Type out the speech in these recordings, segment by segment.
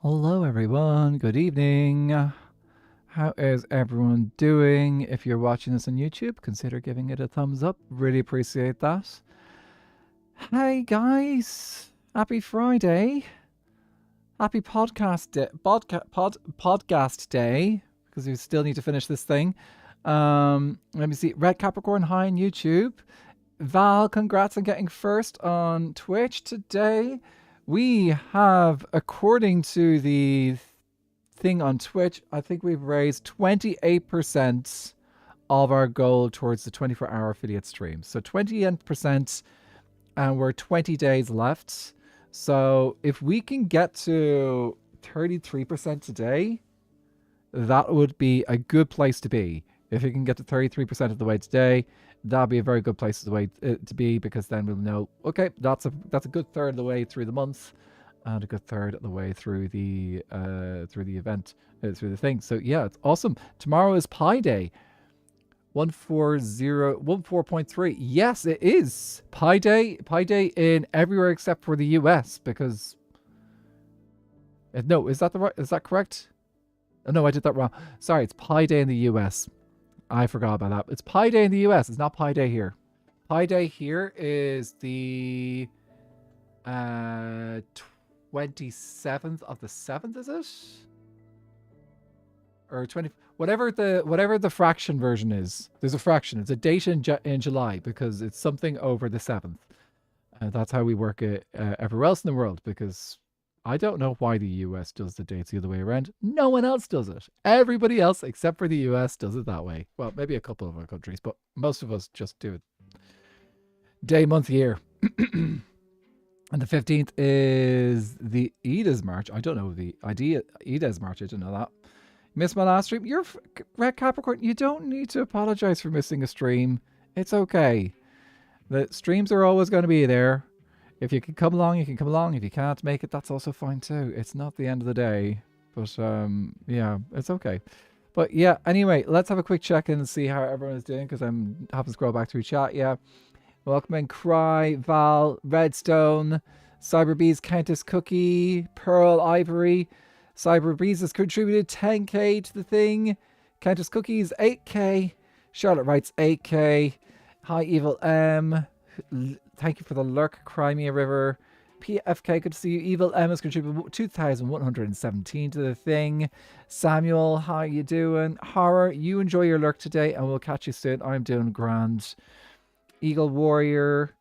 Hello, everyone. Good evening. How is everyone doing? If you're watching this on YouTube, consider giving it a thumbs up. Really appreciate that. Hey, guys. Happy Friday. Happy podcast day, because we still need to finish this thing. Let me see. Red Capricorn, hi on YouTube. Val, congrats on getting first on Twitch today. We have, according to the thing on Twitch, I think we've raised 28% of our goal towards the 24-hour affiliate stream. So 28%, and we're 20 days left. So if we can get to 33% today, that would be a good place to be. If we can get to 33% of the way today, that'd be a very good place to be, because then we'll know, okay, that's a good third of the way through the month, and a good third of the way through the event, through the thing. So yeah, it's awesome. Tomorrow is Pi Day. 14.3. Yes, it is Pi Day. Pi Day in everywhere except for the US, because no, is that correct? Oh, no, I did that wrong. Sorry, it's Pi Day in the US. I forgot about that. It's Pi Day in the US. It's not Pi Day here. Pi Day here is the 27th of the 7th, is it? Or 20, whatever the fraction version is. There's a fraction. It's a date in July, because it's something over the 7th. That's how we work it everywhere else in the world, because I don't know why the US does the dates the other way around. No one else does it. Everybody else, except for the US, does it that way. Well, maybe a couple of our countries, but most of us just do it day, month, year. And the 15th is the Eda's March. I don't know the idea. Eda's March, I didn't know that. Missed my last stream. You're Red Capricorn. You don't need to apologize for missing a stream. It's okay. The streams are always going to be there. If you can come along, you can come along. If you can't make it, that's also fine too. It's not the end of the day. But yeah, it's okay. But yeah, anyway, let's have a quick check-in and see how everyone is doing, because I'm having to scroll back through chat. Yeah. Welcome in Cry, Val, Redstone, Cyberbees, Countess Cookie, Pearl, Ivory. Cyberbees has contributed 10k to the thing. Countess Cookies, 8k. Charlotte writes 8k. Hi, Evil M. Thank you for the lurk, Crimea River. PFK, good to see you. Evil M has contributed 2,117 to the thing. Samuel, how you doing? Horror, you enjoy your lurk today, and we'll catch you soon. I'm doing grand. Eagle Warrior,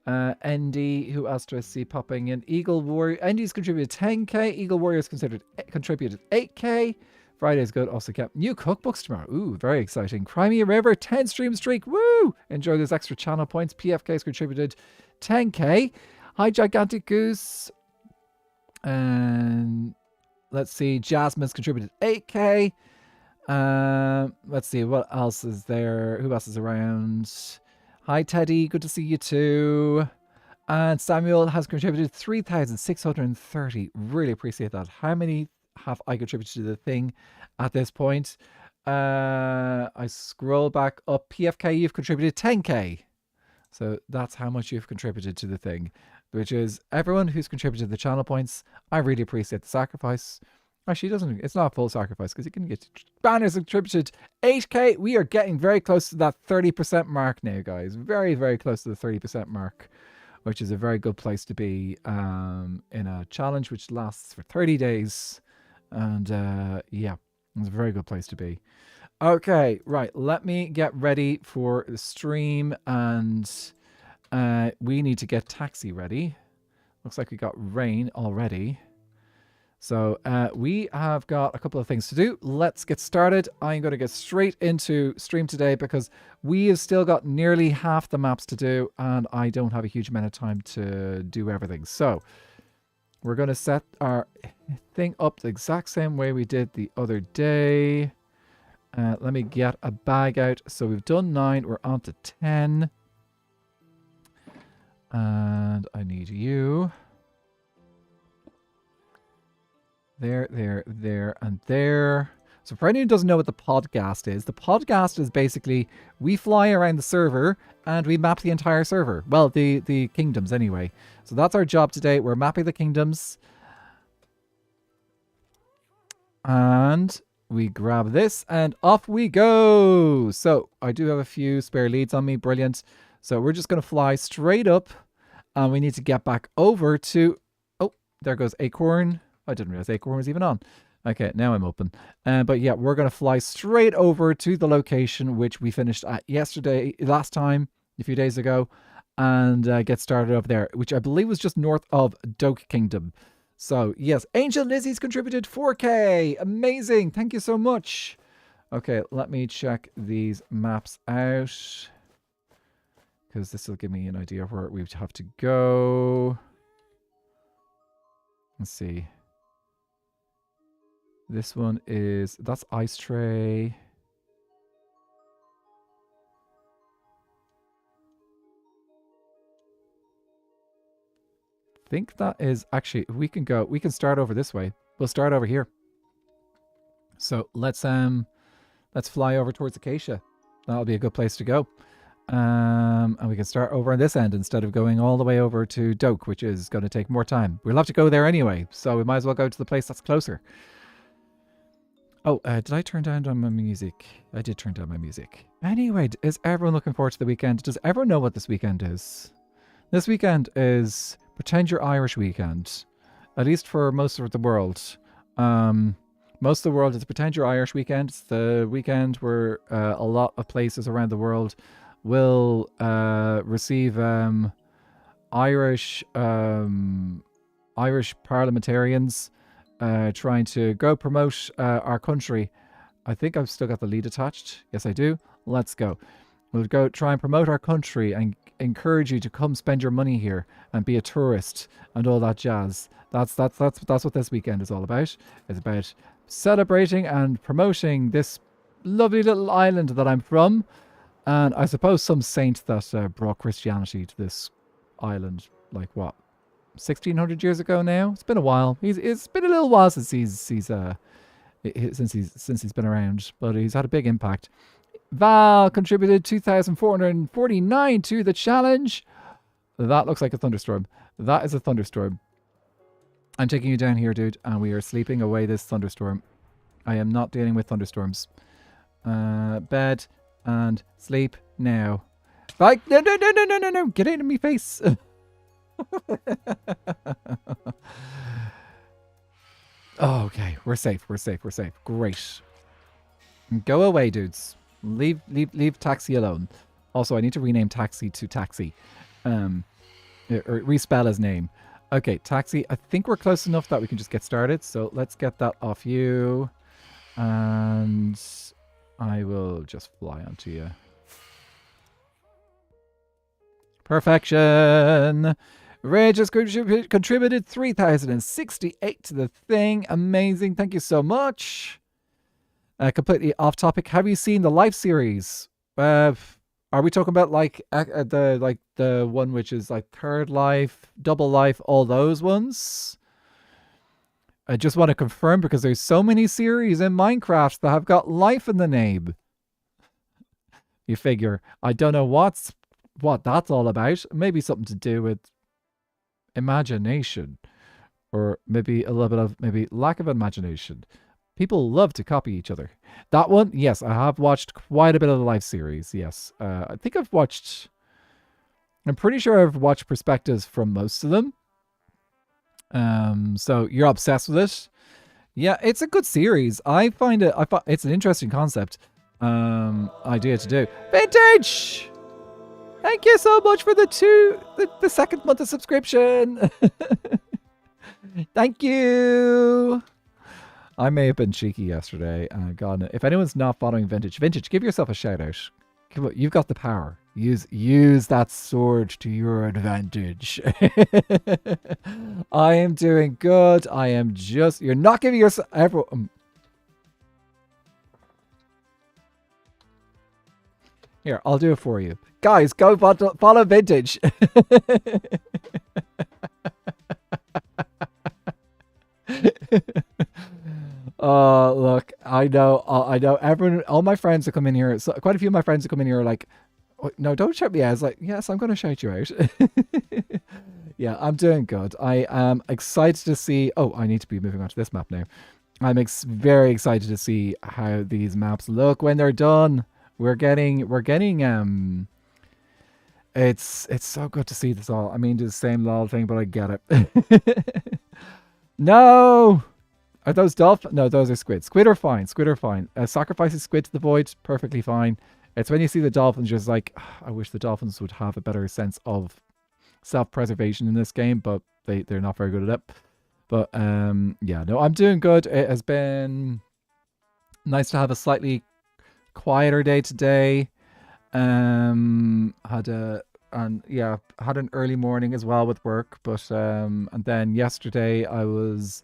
Endy, who else do I see popping in? Eagle Warrior, Endy's contributed 10k. Eagle Warrior's contributed 8k. Friday's good. Also kept new cookbooks tomorrow. Ooh, very exciting. Crimea River, 10 stream streak. Woo! Enjoy those extra channel points. PFK's contributed 10k. Hi, Gigantic Goose. And let's see. Jasmine's contributed 8k. Let's see. What else is there? Who else is around? Hi, Teddy. Good to see you too. And Samuel has contributed 3,630. Really appreciate that. How many have I contributed to the thing at this point? I scroll back up. PFK, you've contributed 10k. So that's how much you've contributed to the thing, which is everyone who's contributed the channel points. I really appreciate the sacrifice. Actually, it's not a full sacrifice, because you can get banners contributed 8k. We are getting very close to that 30% mark now, guys. Very, very close to the 30% mark, which is a very good place to be in a challenge which lasts for 30 days. And yeah, it's a very good place to be. Okay, right. Let me get ready for the stream, and we need to get taxi ready. Looks like we got rain already. So we have got a couple of things to do. Let's get started. I'm going to get straight into stream today, because we have still got nearly half the maps to do, and I don't have a huge amount of time to do everything. So we're going to set our thing up the exact same way we did the other day. Let me get a bag out. So we've done 9. We're on to 10. And I need you. There, and there. So for anyone who doesn't know what the PodGhast is, the PodGhast is basically we fly around the server and we map the entire server. Well, the kingdoms anyway. So that's our job today. We're mapping the kingdoms. And we grab this and off we go. So I do have a few spare leads on me. Brilliant. So we're just going to fly straight up and we need to get back over to... Oh, there goes Acorn. I didn't realize Acorn was even on. Okay, now I'm open. But yeah, we're going to fly straight over to the location which we finished at last time, a few days ago, and get started over there, which I believe was just north of Gaeilge Kingdom. So, yes, Angel Lizzie's contributed 4K. Amazing. Thank you so much. Okay, let me check these maps out, because this will give me an idea of where we have to go. Let's see. This one is... That's Ice Tray. I think that is actually... We can start over this way. We'll start over here. So let's fly over towards Acacia. That'll be a good place to go. And we can start over on this end instead of going all the way over to Doak, which is going to take more time. We'll have to go there anyway, so we might as well go to the place that's closer. Oh, did I turn down my music? I did turn down my music. Anyway, is everyone looking forward to the weekend? Does everyone know what this weekend is? This weekend is Pretend You're Irish weekend, at least for most of the world. Most of the world is Pretend You're Irish weekend. It's the weekend where a lot of places around the world will receive Irish parliamentarians trying to go promote our country. I think I've still got the lead attached. Yes, I do. Let's go. We'll go try and promote our country and encourage you to come spend your money here and be a tourist and all that jazz. That's what this weekend is all about. It's about celebrating and promoting this lovely little island that I'm from, and I suppose some saint that brought Christianity to this island, like what, 1600 years ago now? It's been a while. It's been a little while since he's been around, but he's had a big impact. Val contributed 2,449 to the challenge. That looks like a thunderstorm. That is a thunderstorm. I'm taking you down here, dude, and we are sleeping away this thunderstorm. I am not dealing with thunderstorms. Bed and sleep now. Right? No. Get out of me face. Oh, okay. We're safe. Great. Go away, dudes. Leave taxi alone. Also, I need to rename taxi to taxi. Or respell his name. Okay, taxi. I think we're close enough that we can just get started. So let's get that off you. And I will just fly onto you. Perfection. Rage has contributed 3,068 to the thing. Amazing. Thank you so much. Completely off topic. Have you seen the Life series? Are we talking about like the one which is like Third Life, Double Life, all those ones? I just want to confirm because there's so many series in Minecraft that have got life in the name. You figure. I don't know what that's all about. Maybe something to do with imagination, or maybe a little bit of maybe lack of imagination. People love to copy each other. That one, yes, I have watched quite a bit of the Life series. Yes, I think I'm pretty sure I've watched perspectives from most of them. So you're obsessed with it? Yeah, it's a good series. I find it's an interesting concept. Idea to do. Vintage! Thank you so much for the second month of subscription. Thank you. I may have been cheeky yesterday. God, if anyone's not following Vintage, give yourself a shout out. Come on, you've got the power. Use that sword to your advantage. I am doing good. I am just... You're not giving yourself... Here, I'll do it for you. Guys, go follow Vintage. Look, I know everyone, all my friends that come in here, so quite a few of my friends that come in here are like, oh, no, don't shout me out. I was like, yes, I'm going to shout you out. Yeah, I'm doing good. I am excited to see, oh, I need to be moving on to this map now. I'm very excited to see how these maps look when they're done. We're getting it's so good to see this all. I mean, do the same lol thing, but I get it. No, are those dolphins? No, those are squid. Squid are fine. Squid are fine. Sacrificing squid to the void, perfectly fine. It's when you see the dolphins, just like, I wish the dolphins would have a better sense of self-preservation in this game, but they're not very good at it. But yeah, no, I'm doing good. It has been nice to have a slightly quieter day today. Had a and yeah, had an early morning as well with work, but and then yesterday I was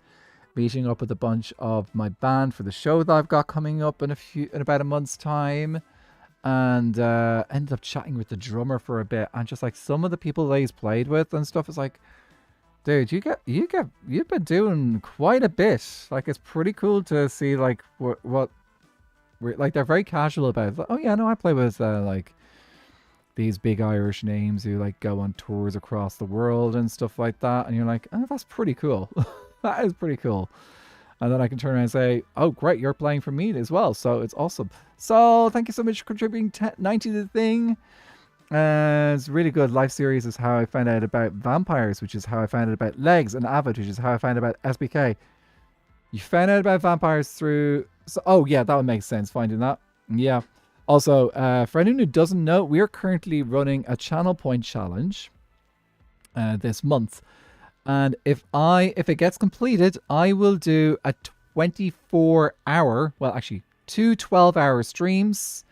meeting up with a bunch of my band for the show that I've got coming up in about a month's time, and ended up chatting with the drummer for a bit, and just like some of the people that he's played with and stuff is like, dude, you've been doing quite a bit. Like, it's pretty cool to see like what like they're very casual about it. Like, oh yeah, no, I play with like these big Irish names who like go on tours across the world and stuff like that, and you're like, oh, that's pretty cool. That is pretty cool. And then I can turn around and say, oh, great, you're playing for me as well. So it's awesome. So thank you so much for contributing 90 to the thing. It's really good. Life series is how I found out about vampires, which is how I found out about legs, and Avid, which is how I found out about SBK. You found out about vampires through... So, oh, yeah, that would make sense, finding that. Yeah. Also, for anyone who doesn't know, we are currently running a channel point challenge this month. And if it gets completed, I will do a 24-hour, well, actually, 2 12-hour streams.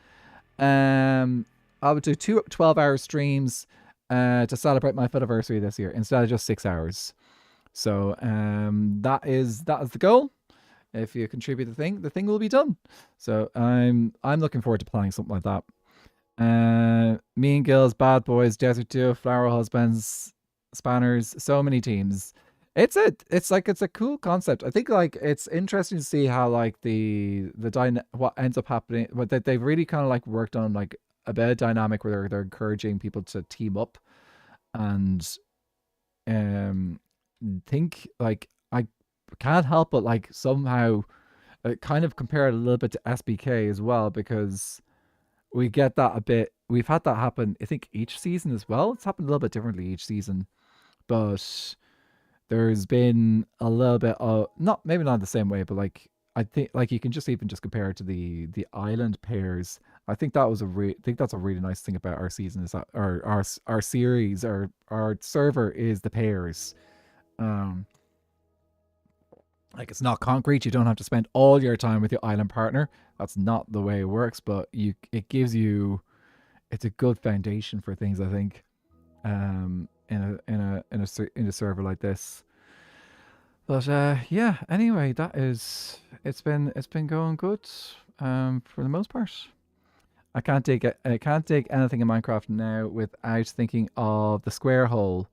I would do 2 12-hour streams to celebrate my anniversary this year instead of just 6 hours. So that is the goal. If you contribute the thing will be done. So I'm looking forward to playing something like that. Me and Gills, Bad Boys, Desert Duo, Flower Husbands, Spanners, so many teams. It's a cool concept. I think like it's interesting to see how like what ends up happening. What they've really kind of like worked on like a bit of dynamic where they're encouraging people to team up, and think like I can't help but like somehow kind of compare it a little bit to SBK as well, because we get that a bit. We've had that happen, I think, each season as well. It's happened a little bit differently each season, but there's been a little bit of not maybe not the same way, but like I think like you can just even just compare it to the island pairs. I think that was think that's a really nice thing about our season is that our series our server is the pairs. Um, like it's not concrete. You don't have to spend all your time with your island partner. That's not the way it works. But it gives you it's a good foundation for things, I think. In a server like this. But yeah. Anyway, it's been going good. For the most part. I can't take anything in Minecraft now without thinking of the square hole.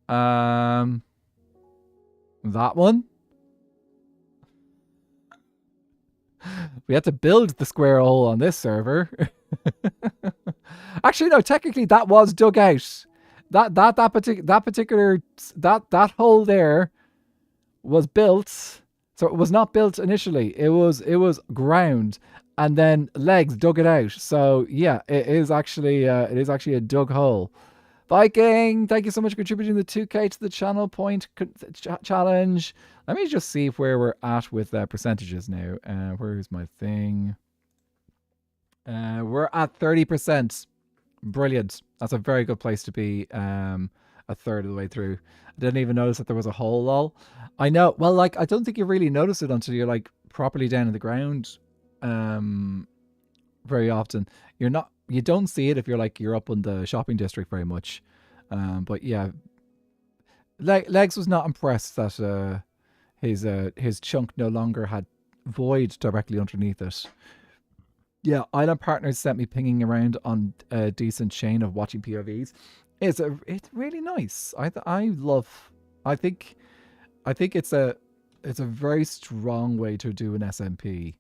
That one. We had to build the square hole on this server. Actually, no. Technically, that was dug out. That particular hole there was built. So it was not built initially. It was ground, and then legs dug it out. So yeah, it is actually a dug hole. Viking, thank you so much for contributing the 2K to the channel point challenge. Let me just see where we're at with percentages now. Where's my thing? We're at 30%. Brilliant. That's a very good place to be. A third of the way through. I didn't even notice that there was a hole, lol. I know. Well, like, I don't think you really notice it until you're like properly down in the ground. Very often. You don't see it if you're up in the shopping district very much. But yeah, Legs was not impressed that his chunk no longer had void directly underneath it. Yeah, Island Partners sent me pinging around on a decent chain of watching POVs. It's really nice. I think it's a very strong way to do an SMP.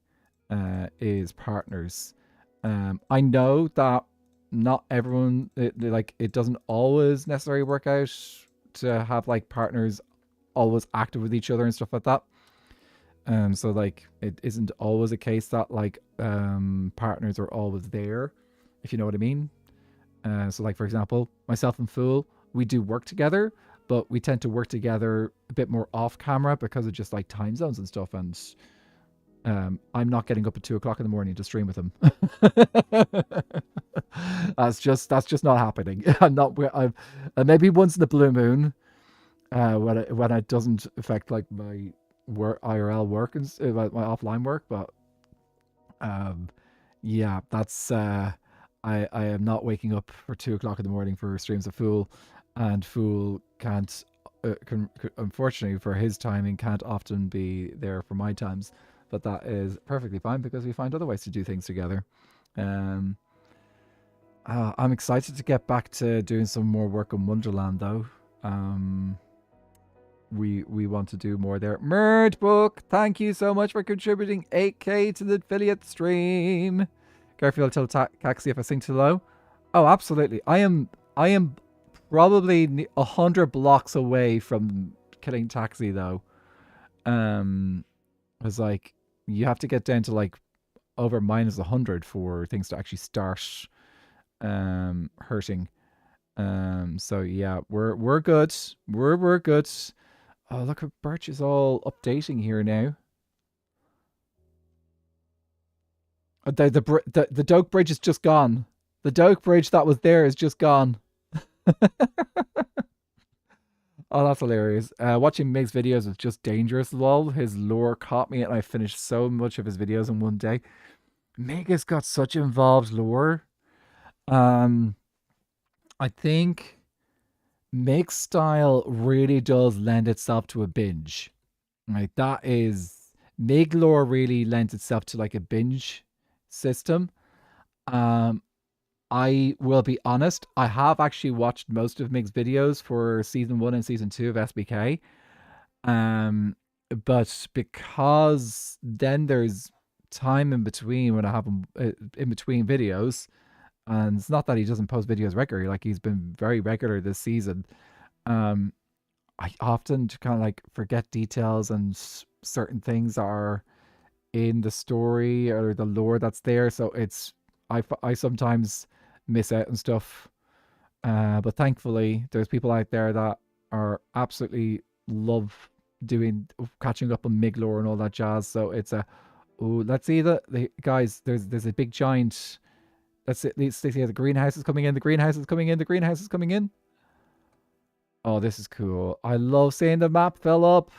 Is partners. I know that not everyone it doesn't always necessarily work out to have like partners always active with each other and stuff like that. So like it isn't always a case that like partners are always there, if you know what I mean. So like for example, myself and Fool, we do work together, but we tend to work together a bit more off camera because of just like time zones and stuff. And I'm not getting up at 2 o'clock in the morning to stream with him. That's just not happening. I'm not. I'm maybe once in the blue moon, when it doesn't affect like my work IRL work and my offline work. But yeah, that's I am not waking up for 2 o'clock in the morning for streams of Fool, and Fool can't. Unfortunately for his timing, can't often be there for my times, but that is perfectly fine because we find other ways to do things together. Um, I'm excited to get back to doing some more work in Wonderland, though. We want to do more there. Merd Book, thank you so much for contributing 8k to the affiliate stream. Garfield, tell Taxi if I sing too low. Oh, absolutely. I am probably 100 blocks away from killing Taxi, though. It's like you have to get down to like over minus 100 for things to actually start hurting. So yeah, we're good. We're good. Oh, look at Birch is all updating here now. The Doak Bridge is just gone. The Doak Bridge that was there is just gone. Oh, that's hilarious. Watching Mig's videos is just dangerous, lol. His lore caught me and I finished so much of his videos in one day. Mig has got such involved lore. I think Mig's style really does lend itself to a binge. Like that is Mig lore really lends itself to like a binge system. I will be honest, I have actually watched most of Mig's videos for season 1 and season 2 of SBK. But because then there's time in between when I have him in between videos, and it's not that he doesn't post videos regularly, like he's been very regular this season. I often kind of like forget details and certain things are in the story or the lore that's there. So it's I sometimes miss out and stuff. But thankfully, there's people out there that are absolutely love doing catching up on Mig lore and all that jazz. So it's a let's see the guys. There's a big giant. Let's see the greenhouse is coming in. The greenhouse is coming in. The greenhouse is coming in. Oh, this is cool. I love seeing the map fill up.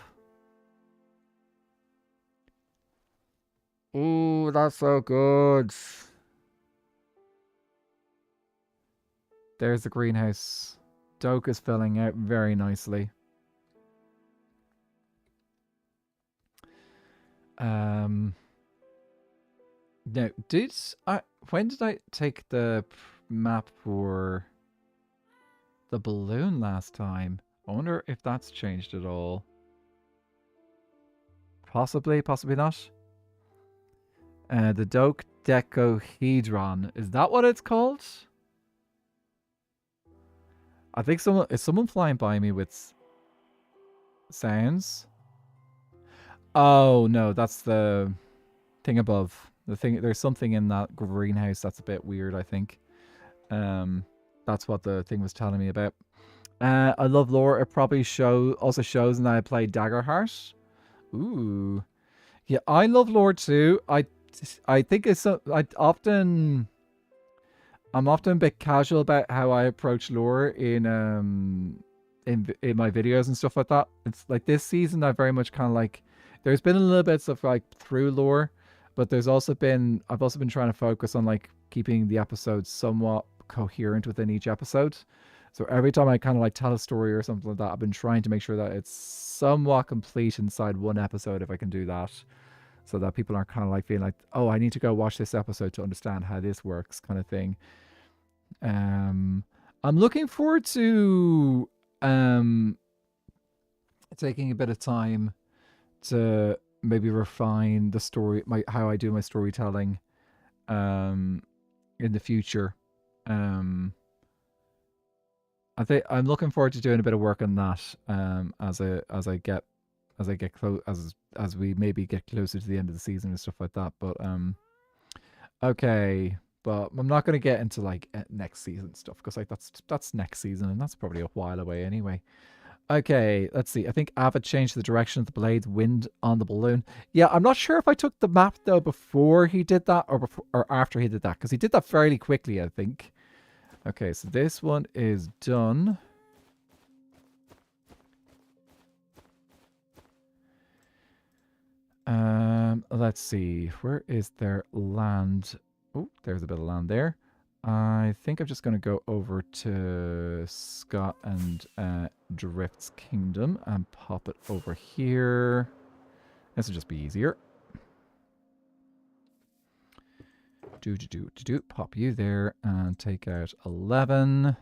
Ooh, that's so good. There's the greenhouse. Doak is filling out very nicely. Now, when did I take the map for the balloon last time? I wonder if that's changed at all. Possibly, possibly not. The Doak Decohedron. Is that what it's called? I think is someone flying by me with sounds? Oh no, that's the thing above. There's something in that greenhouse that's a bit weird, I think. That's what the thing was telling me about. I love lore. It probably also shows that I play Daggerheart. Ooh. Yeah, I love lore too. I think I'm often a bit casual about how I approach lore in my videos and stuff like that. It's like this season I very much kind of like there's been a little bit of like through lore, but I've also been trying to focus on like keeping the episodes somewhat coherent within each episode. So every time I kind of like tell a story or something like that, I've been trying to make sure that it's somewhat complete inside one episode if I can do that. So that people aren't kind of like feeling like, oh, I need to go watch this episode to understand how this works, kind of thing. I'm looking forward to taking a bit of time to maybe refine the story, how I do my storytelling, in the future. I think I'm looking forward to doing a bit of work on that, as I get as I get close, as we maybe get closer to the end of the season and stuff like that. But okay. But I'm not going to get into like next season stuff because like that's next season and that's probably a while away anyway. Okay, let's see. I think Avid changed the direction of the blade's wind on the balloon. Yeah, I'm not sure if I took the map though before he did that or after he did that because he did that fairly quickly, I think. Okay, so this one is done. Let's see. Where is their land? Oh, there's a bit of land there. I think I'm just going to go over to Scott and Drift's Kingdom and pop it over here. This will just be easier. Pop you there and take out 11.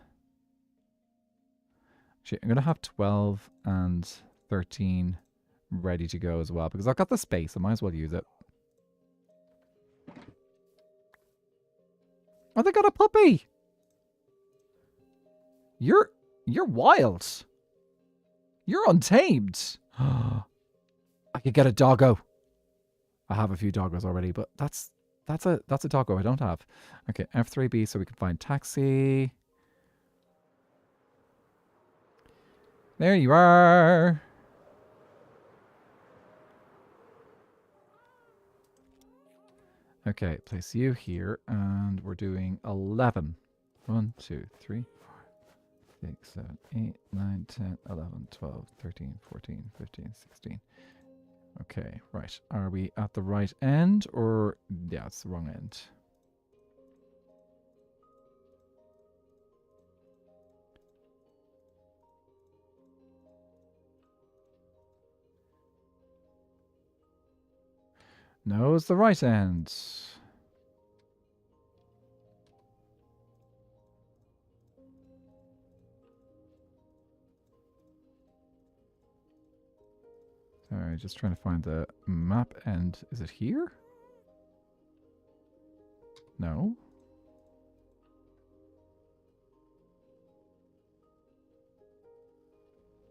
Actually, I'm going to have 12 and 13 ready to go as well because I've got the space. I might as well use it. Oh, they got a puppy. You're wild. You're untamed. I could get a doggo. I have a few doggos already, but that's a doggo I don't have. Okay, F3B so we can find taxi. There you are. Okay, place you here, and we're doing 11. 1, 2, 3, 4, 6, 7, 8, 9, 10, 11, 12, 13, 14, 15, 16. Okay, right. Are we at the right end, or... Yeah, it's the wrong end. No, it's the right end. Sorry, just trying to find the map end. Is it here? No.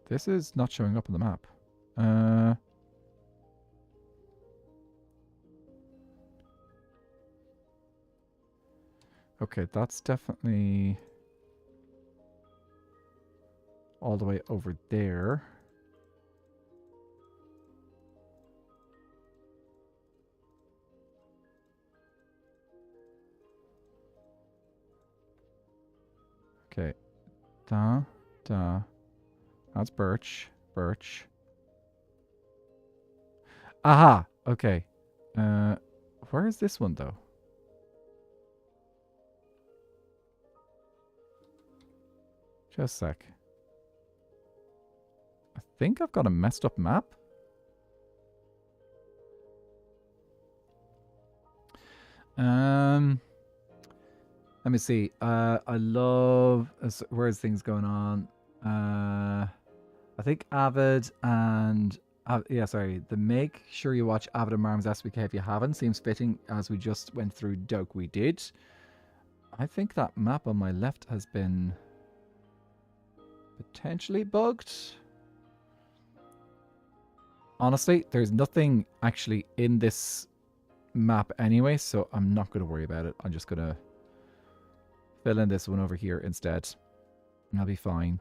This is not showing up on the map. Okay, that's definitely all the way over there. Okay. That's birch. Birch. Aha! Okay. Where is this one, though? Just a sec. I think I've got a messed up map. Let me see. I love... Where's things going on? I think Avid and... yeah, sorry. The make sure you watch Avid and Marm's SBK if you haven't. Seems fitting as we just went through Doke we did. I think that map on my left has been... potentially bugged. Honestly, there's nothing actually in this map anyway, so I'm not going to worry about it. I'm just going to fill in this one over here instead. And I'll be fine.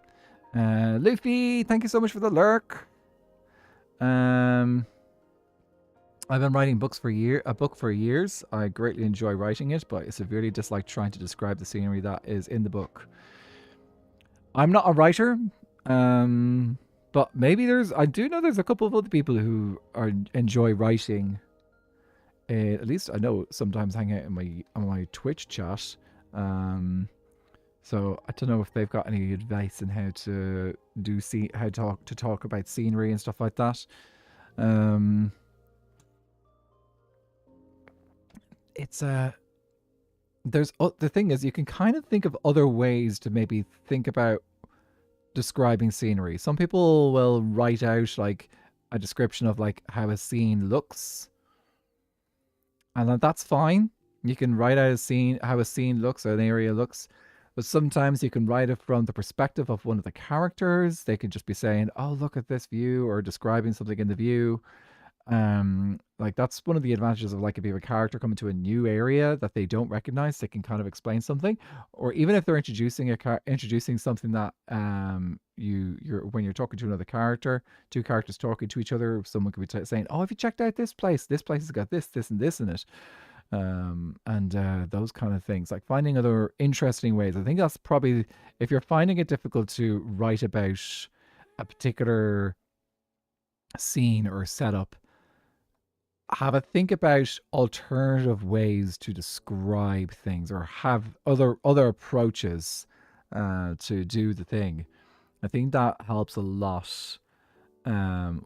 Luffy, thank you so much for the lurk. I've been writing books for a book for years. I greatly enjoy writing it, but I severely dislike trying to describe the scenery that is in the book. I'm not a writer, but maybe I do know there's a couple of other people who enjoy writing. At least I know sometimes hang out in my Twitch chat. So I don't know if they've got any advice on how to talk about scenery and stuff like that. The thing is, you can kind of think of other ways to maybe think about describing scenery. Some people will write out like a description of like how a scene looks, and that's fine. You can write out how a scene looks or an area looks. But sometimes you can write it from the perspective of one of the characters. They could just be saying, "Oh, look at this view," or describing something in the view. Like that's one of the advantages of like if you have a character coming to a new area that they don't recognize, they can kind of explain something, or even if they're introducing something that you're when you're talking to another character, two characters talking to each other, someone could be saying, "Oh, have you checked out this place? This place has got this and this in it." And those kind of things, like finding other interesting ways. I think that's probably, if you're finding it difficult to write about a particular scene or setup, have a think about alternative ways to describe things, or have other approaches to do the thing. I think that helps a lot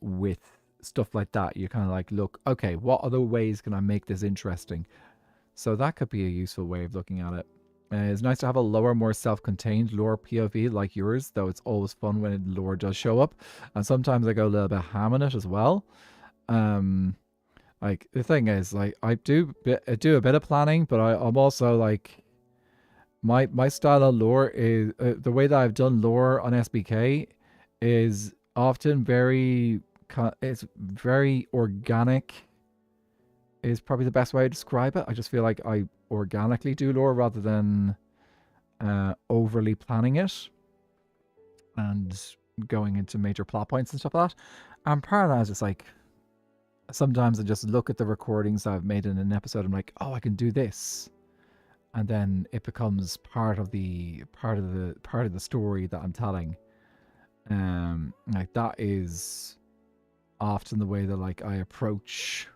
with stuff like that. You kind of like, look, okay, what other ways can I make this interesting? So that could be a useful way of looking at it. It's nice to have a lower, more self-contained lore POV like yours, though it's always fun when lore does show up. And sometimes I go a little bit ham on it as well. Like the thing is, like I do a bit of planning, but I'm also like, my style of lore is the way that I've done lore on SBK is often it's very organic. Is probably the best way to describe it. I just feel like I organically do lore rather than overly planning it and going into major plot points and stuff like that. And part of that is just like, sometimes I just look at the recordings I've made in an episode. I'm like, oh, I can do this, and then it becomes part of the story that I'm telling. Like that is often the way that like I approach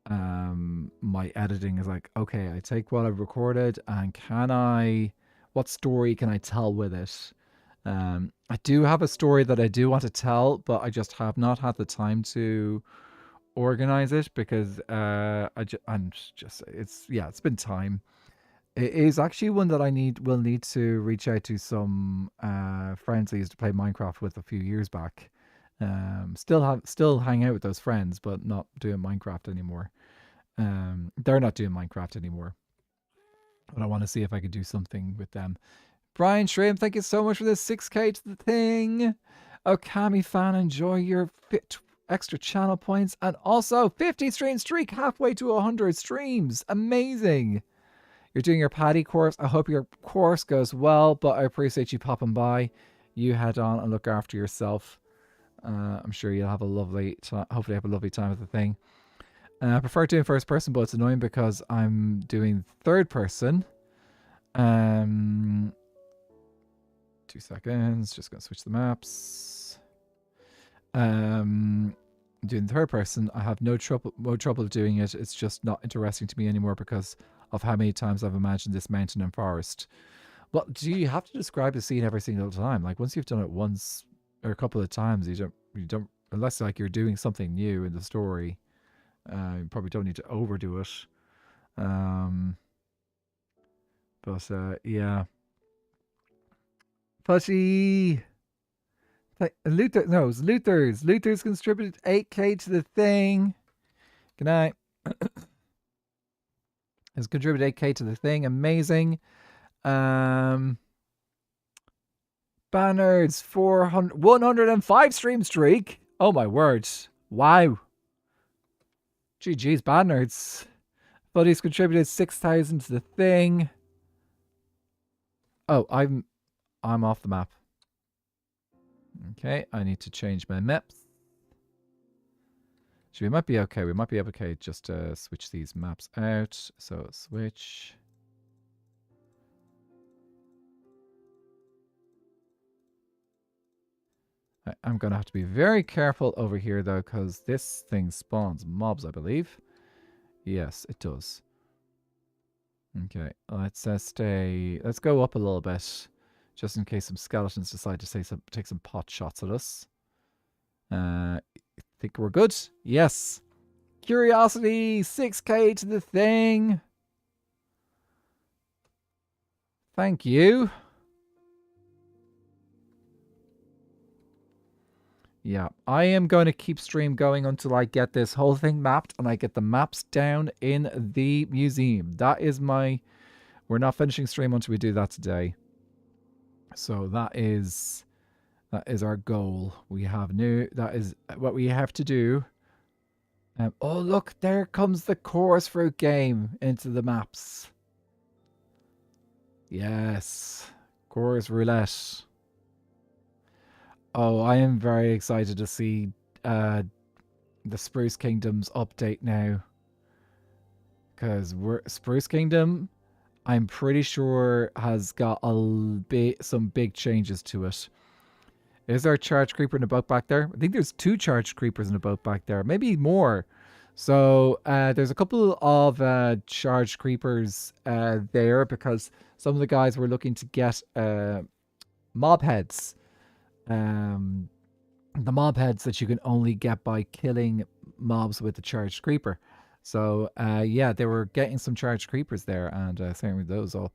my editing. Is like, okay, I take what I've recorded and what story can I tell with it? I do have a story that I do want to tell, but I just have not had the time to organize it because it's been time. It is actually one that will need to reach out to some friends I used to play Minecraft with a few years back. Still hang out with those friends, but not doing Minecraft anymore. They're not doing Minecraft anymore, but I want to see if I could do something with them. Brian Shrim, thank you so much for this 6K to the thing. Okami fan, enjoy your extra channel points, and also 50 stream streak, halfway to 100 streams. Amazing. You're doing your Paddy course. I hope your course goes well, but I appreciate you popping by. You head on and look after yourself. I'm sure you'll have a lovely hopefully have a lovely time with the thing. I prefer doing first person, but it's annoying because I'm doing third person. 2 seconds, just gonna switch the maps. Doing third person, I have no trouble doing it. It's just not interesting to me anymore because of how many times I've imagined this mountain and forest. But do you have to describe the scene every single time? Like once you've done it once or a couple of times, you don't unless like you're doing something new in the story. You probably don't need to overdo it. Yeah. Putty. Luther's contributed 8K to the thing. Good night. Has contributed 8K to the thing. Amazing. Bannerds 105 stream streak. Oh my word. Wow. GG's Bannerds. Buddy's contributed 6,000 to the thing. Oh, I'm off the map. Okay, I need to change my maps. So we might be okay. We might be okay just to switch these maps out. So switch. I'm going to have to be very careful over here though, because this thing spawns mobs, I believe. Yes, it does. Okay, let's let's go up a little bit, just in case some skeletons decide to take some pot shots at us. Think we're good? Yes. Curiosity, 6K to the thing. Thank you. Yeah, I am going to keep stream going until I get this whole thing mapped and I get the maps down in the museum. That is my We're not finishing stream until we do that today. So that is our goal. We have that is what we have to do. Oh look, there comes the chorus fruit game into the maps. Yes, chorus roulette. Oh, I am very excited to see the Spruce Kingdom's update now. Because Spruce Kingdom, I'm pretty sure, has got some big changes to it. Is there a charged creeper in a boat back there? I think there's 2 charged creepers in a boat back there. Maybe more. So there's a couple of charged creepers there because some of the guys were looking to get mob heads. The mob heads that you can only get by killing mobs with the charged creeper. So yeah, they were getting some charged creepers there, and same with those all.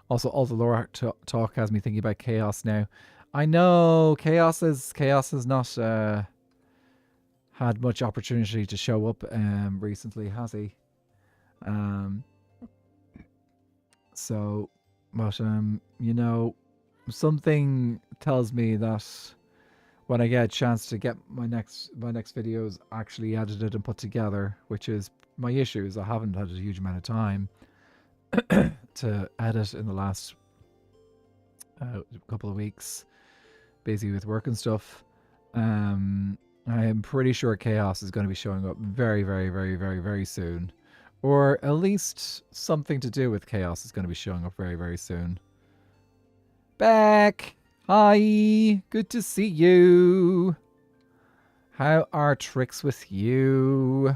Also, all the lore talk has me thinking about Chaos now. I know Chaos has not had much opportunity to show up recently, has he? So, but you know, something tells me that when I get a chance to get my next videos actually edited and put together, which is my issue, is I haven't had a huge amount of time to edit in the last couple of weeks, busy with work and stuff. I am pretty sure Chaos is going to be showing up very, very, very, very, very soon. Or at least something to do with Chaos is going to be showing up very, very soon. Beck! Hi! Good to see you! How are tricks with you?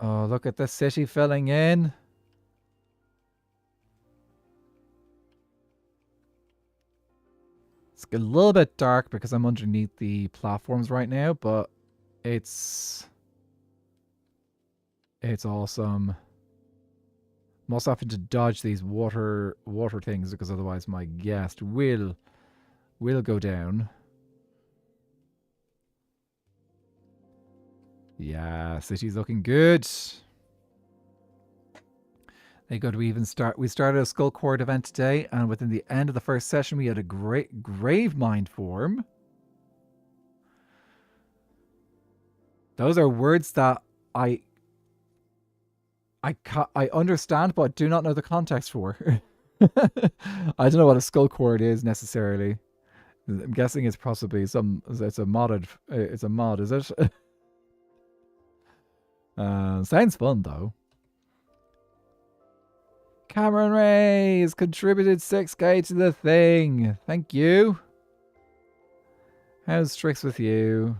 Oh, look at the city filling in. It's a little bit dark because I'm underneath the platforms right now, but it's awesome. I'm also having to dodge these water things because otherwise my guest will go down. Yeah, city's looking good. They go to even start. We started a Skull Court event today, and within the end of the first session, we had a great grave mind form. Those are words that I understand, but do not know the context for. I don't know what a Skull Court is necessarily. I'm guessing it's possibly it's a modded. It's a mod, is it? Sounds fun though. Cameron Ray has contributed 6k to the thing. Thank you. How's tricks with you?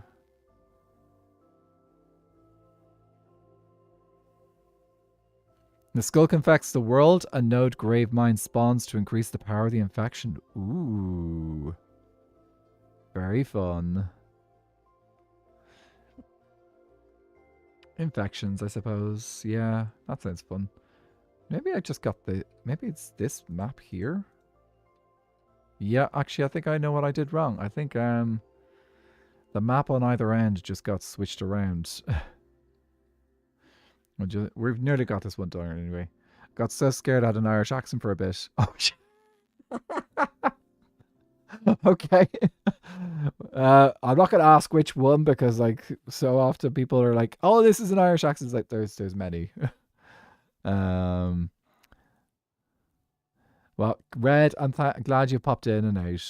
The skull infects the world. A node grave mine spawns to increase the power of the infection. Ooh. Very fun. Infections, I suppose. Yeah, that sounds fun. Maybe I just got maybe it's this map here? Yeah, actually, I think I know what I did wrong. I think the map on either end just got switched around. We've nearly got this one done anyway. Got so scared I had an Irish accent for a bit. Oh, shit. Okay. I'm not going to ask which one because, like, so often people are like, oh, this is an Irish accent. It's like, there's many. Well, Red, I'm glad you popped in and out.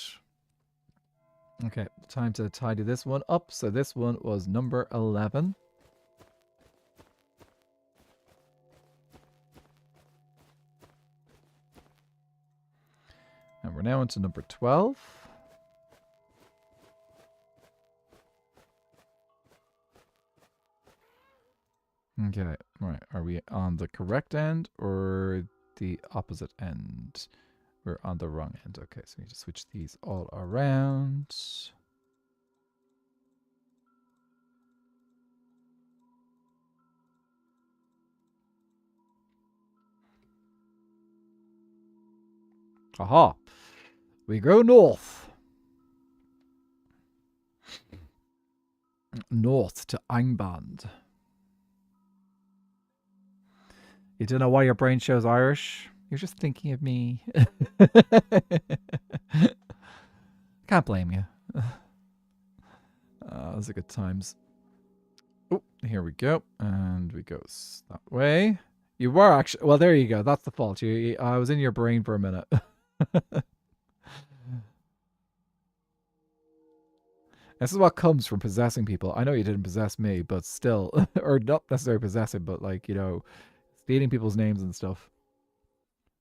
Okay, time to tidy this one up. So this one was number 11. And we're now into number 12. Okay, right. Are we on the correct end or the opposite end? We're on the wrong end. Okay, so we need to switch these all around. Aha! We go north. North to Angband. You don't know why your brain shows Irish? You're just thinking of me. Can't blame you. Those are good times. Oh, here we go. And we go that way. You were actually... Well, there you go. That's the fault. I was in your brain for a minute. This is what comes from possessing people. I know you didn't possess me, but still. Or not necessarily possessing, but like, you know, stealing people's names and stuff.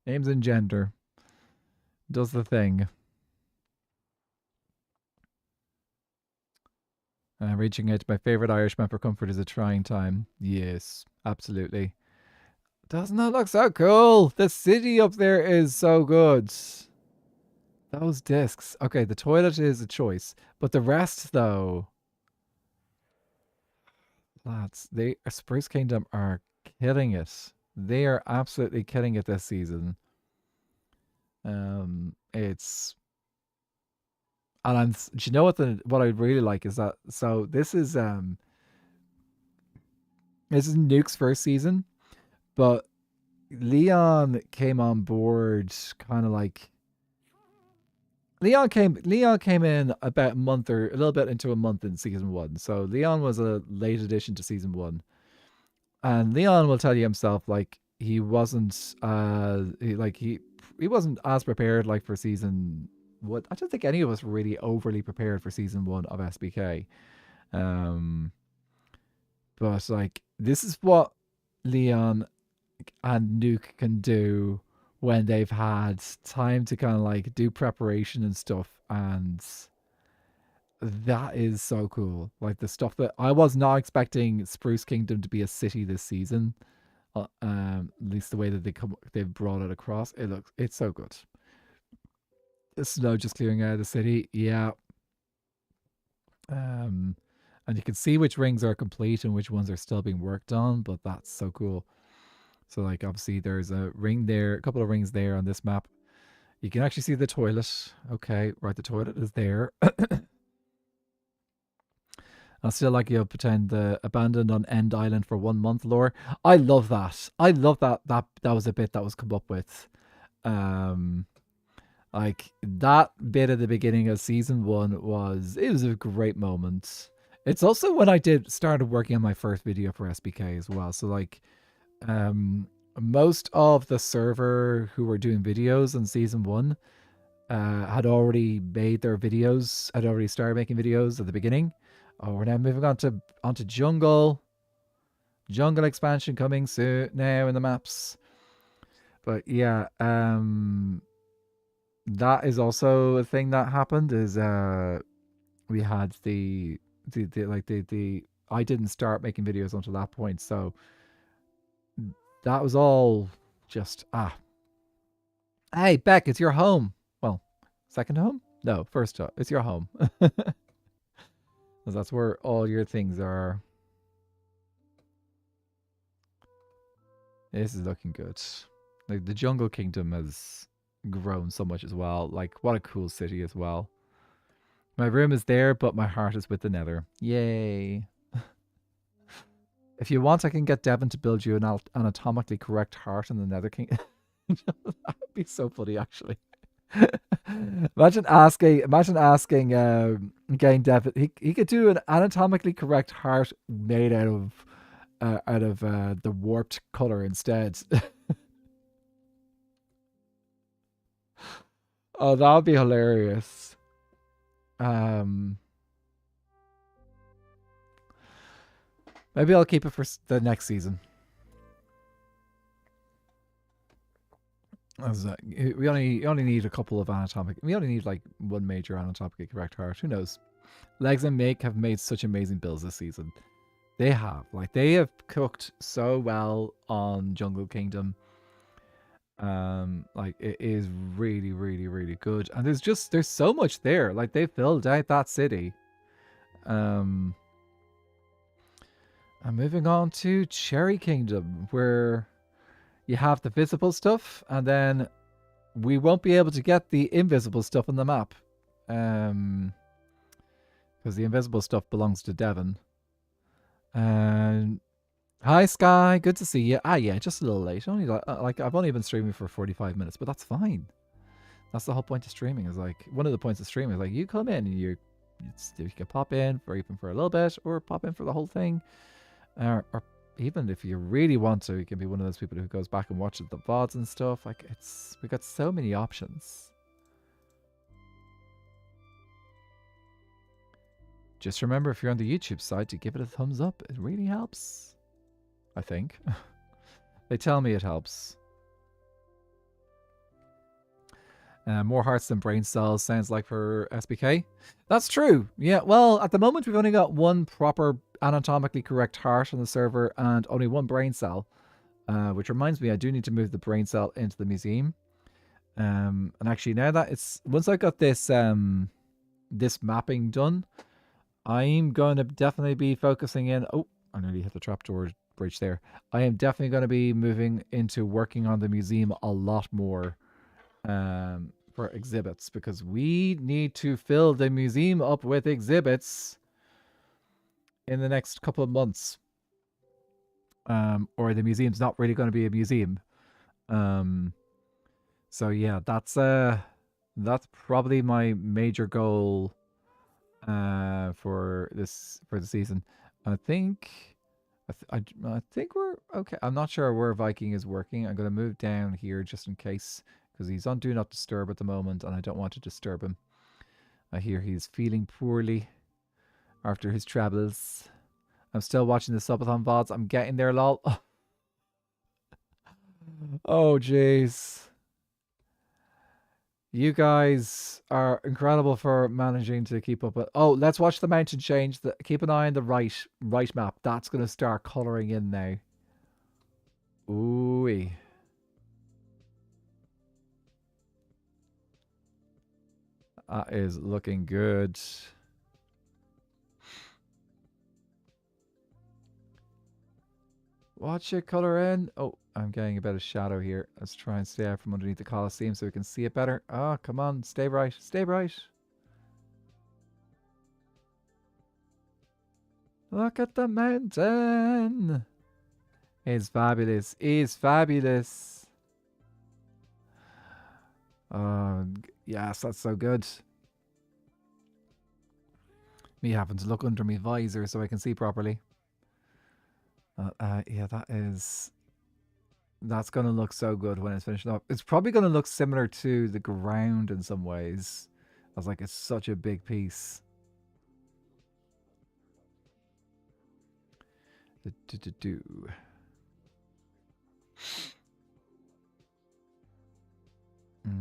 Names and gender. Does the thing. Reaching out to my favourite Irishman for comfort is a trying time. Yes, absolutely. Doesn't that look so cool? The city up there is so good. Those discs. Okay, the toilet is a choice. But the rest, though... Lads, Spruce Kingdom are killing it. They are absolutely killing it this season. It's... And do you know what I really like is that... So this is Nuke's first season. But Leon came on board kind of like... Leon came in about a month or a little bit into a month in season 1. So Leon was a late addition to season 1. And Leon will tell you himself, like, he wasn't he wasn't as prepared like for season what I don't think any of us were really overly prepared for season 1 of SBK. But like this is what Leon and Nuke can do when they've had time to kind of like do preparation and stuff, and that is so cool. Like the stuff that I was not expecting Spruce Kingdom to be a city this season. At least the way that they've brought it across, it's so good. The snow just clearing out of the city, yeah. And you can see which rings are complete and which ones are still being worked on, but that's so cool. So like obviously there's a ring there, a couple of rings there on this map. You can actually see the toilet. Okay, right, the toilet is there. I still like you pretend the abandoned on End Island for 1 month lore. I love that. I love that was a bit that was come up with. Like that bit at the beginning of season 1 was a great moment. It's also when I started working on my first video for SBK as well. So like most of the server who were doing videos in season 1 had already made their videos, had already started making videos at the beginning. Oh, we're now moving on to jungle. Jungle expansion coming soon now in the maps. But yeah, that is also a thing that happened. Is we had the I didn't start making videos until that point, so that was all just Hey Beck, it's your home. Well, second home? No, first home. It's your home. That's where all your things are. This is looking good. Like the Jungle Kingdom has grown so much as well. Like what a cool city as well. My room is there, but my heart is with the Nether. Yay. If you want, I can get Devin to build you an anatomically correct heart in the Nether Kingdom. That would be so funny, actually. Imagine asking getting Devin. He could do an anatomically correct heart made out of the warped color instead. Oh, that would be hilarious. Maybe I'll keep it for the next season. We only need a couple of anatomic. We only need like one major anatomically correct heart. Who knows? Legs and Make have made such amazing builds this season. They have. Like they have cooked so well on Jungle Kingdom. Like it is really, really, really good. And there's so much there. Like they filled out that city. I'm moving on to Cherry Kingdom, where you have the visible stuff, and then we won't be able to get the invisible stuff on the map. Because the invisible stuff belongs to Devon. And Hi Sky, good to see you. Ah, yeah, just a little late. Only like I've only been streaming for 45 minutes, but that's fine. That's the whole point of streaming. Is like one of the points of streaming is like you come in and you can pop in for even for a little bit or pop in for the whole thing, or even if you really want to, you can be one of those people who goes back and watches the VODs and stuff. Like we got so many options. Just remember, if you're on the YouTube side, to give it a thumbs up. It really helps. I think. They tell me it helps. More hearts than brain cells sounds like for SBK. That's true. Yeah, well, at the moment we've only got one proper anatomically correct heart on the server and only one brain cell. Which reminds me, I do need to move the brain cell into the museum. And actually, now that it's once I got this this mapping done, I'm going to definitely be focusing in. Oh, I nearly hit the trapdoor bridge there. I am definitely going to be moving into working on the museum a lot more for exhibits, because we need to fill the museum up with exhibits in the next couple of months. Or the museum's not really going to be a museum. So yeah, that's probably my major goal for the season. I think I think we're okay. I'm not sure where Viking is working. I'm going to move down here just in case, because he's on Do Not Disturb at the moment, and I don't want to disturb him. I hear he's feeling poorly after his travels. I'm still watching the subathon VODs. I'm getting there, lol. Oh, jeez. You guys are incredible for managing to keep up with. Oh, let's watch the mountain change. Keep an eye on the right map. That's going to start coloring in now. Ooh. That is looking good. Watch it color in. Oh, I'm getting a bit of shadow here. Let's try and stay out from underneath the Colosseum so we can see it better. Oh, come on. Stay bright. Stay bright. Look at the mountain. It's fabulous. It's fabulous. Yes, that's so good. Me having to look under my visor so I can see properly. Yeah, that's going to look so good when it's finished up. It's probably going to look similar to the ground in some ways. I was like, it's such a big piece.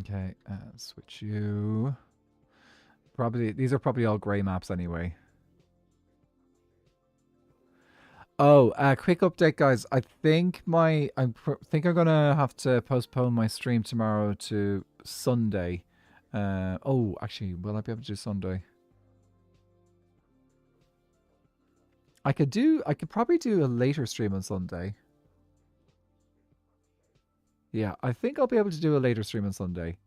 Okay, switch you. Probably these are probably all grey maps anyway. Oh, quick update, guys. I think I think I'm gonna have to postpone my stream tomorrow to Sunday. Oh, actually, will I be able to do Sunday? I could probably do a later stream on Sunday. Yeah, I think I'll be able to do a later stream on Sunday.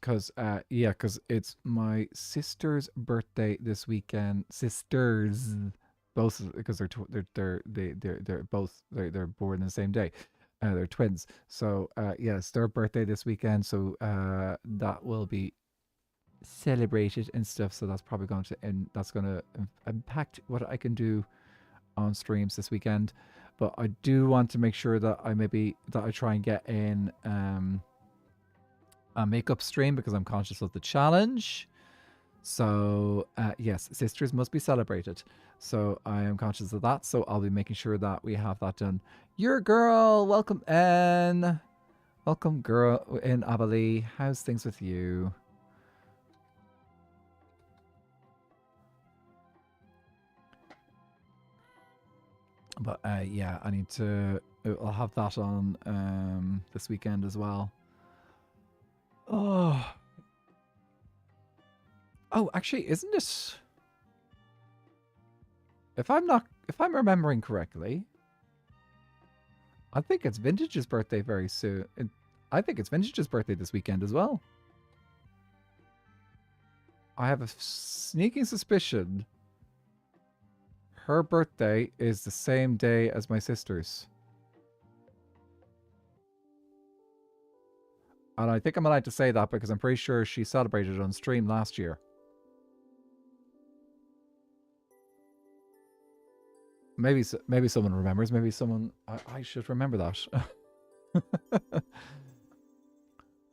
Because yeah, because it's my sister's birthday this weekend. Sisters, both, because they're both they're born the same day. They're twins. So yes, their birthday this weekend. So that will be celebrated and stuff. So that's probably going to impact what I can do on streams this weekend. But I do want to make sure that I try and get in a makeup stream, because I'm conscious of the challenge. So yes, sisters must be celebrated. So I am conscious of that. So I'll be making sure that we have that done. Your girl, welcome in. Welcome, girl in Abilene. How's things with you? But yeah, I need to. I'll have that on this weekend as well. Oh. Oh, actually, isn't it? If I'm remembering correctly, I think it's Vintage's birthday very soon. I think it's Vintage's birthday this weekend as well. I have a sneaking suspicion her birthday is the same day as my sister's. And I think I'm allowed to say that because I'm pretty sure she celebrated on stream last year. Maybe someone remembers. Maybe someone... I should remember that.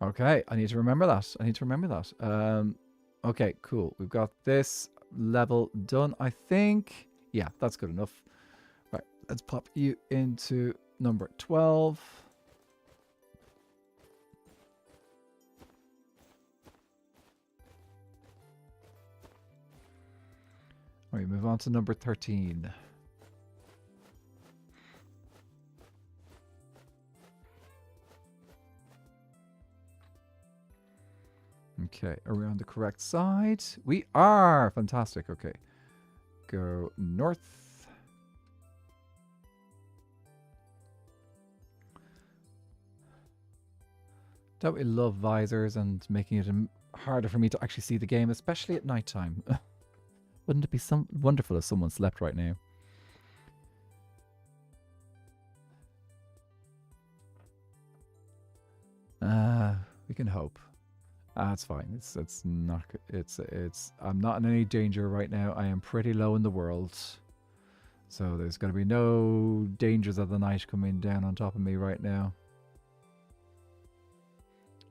Okay, I need to remember that. Okay, cool. We've got this level done, I think. Yeah, that's good enough. Right, let's pop you into number 12. We move on to number 13. Okay, are we on the correct side? We are! Fantastic, okay. Go north. Don't we love visors and making it harder for me to actually see the game, especially at nighttime? Wouldn't it be wonderful if someone slept right now? We can hope. That's fine. It's not. I'm not in any danger right now. I am pretty low in the world, so there's going to be no dangers of the night coming down on top of me right now.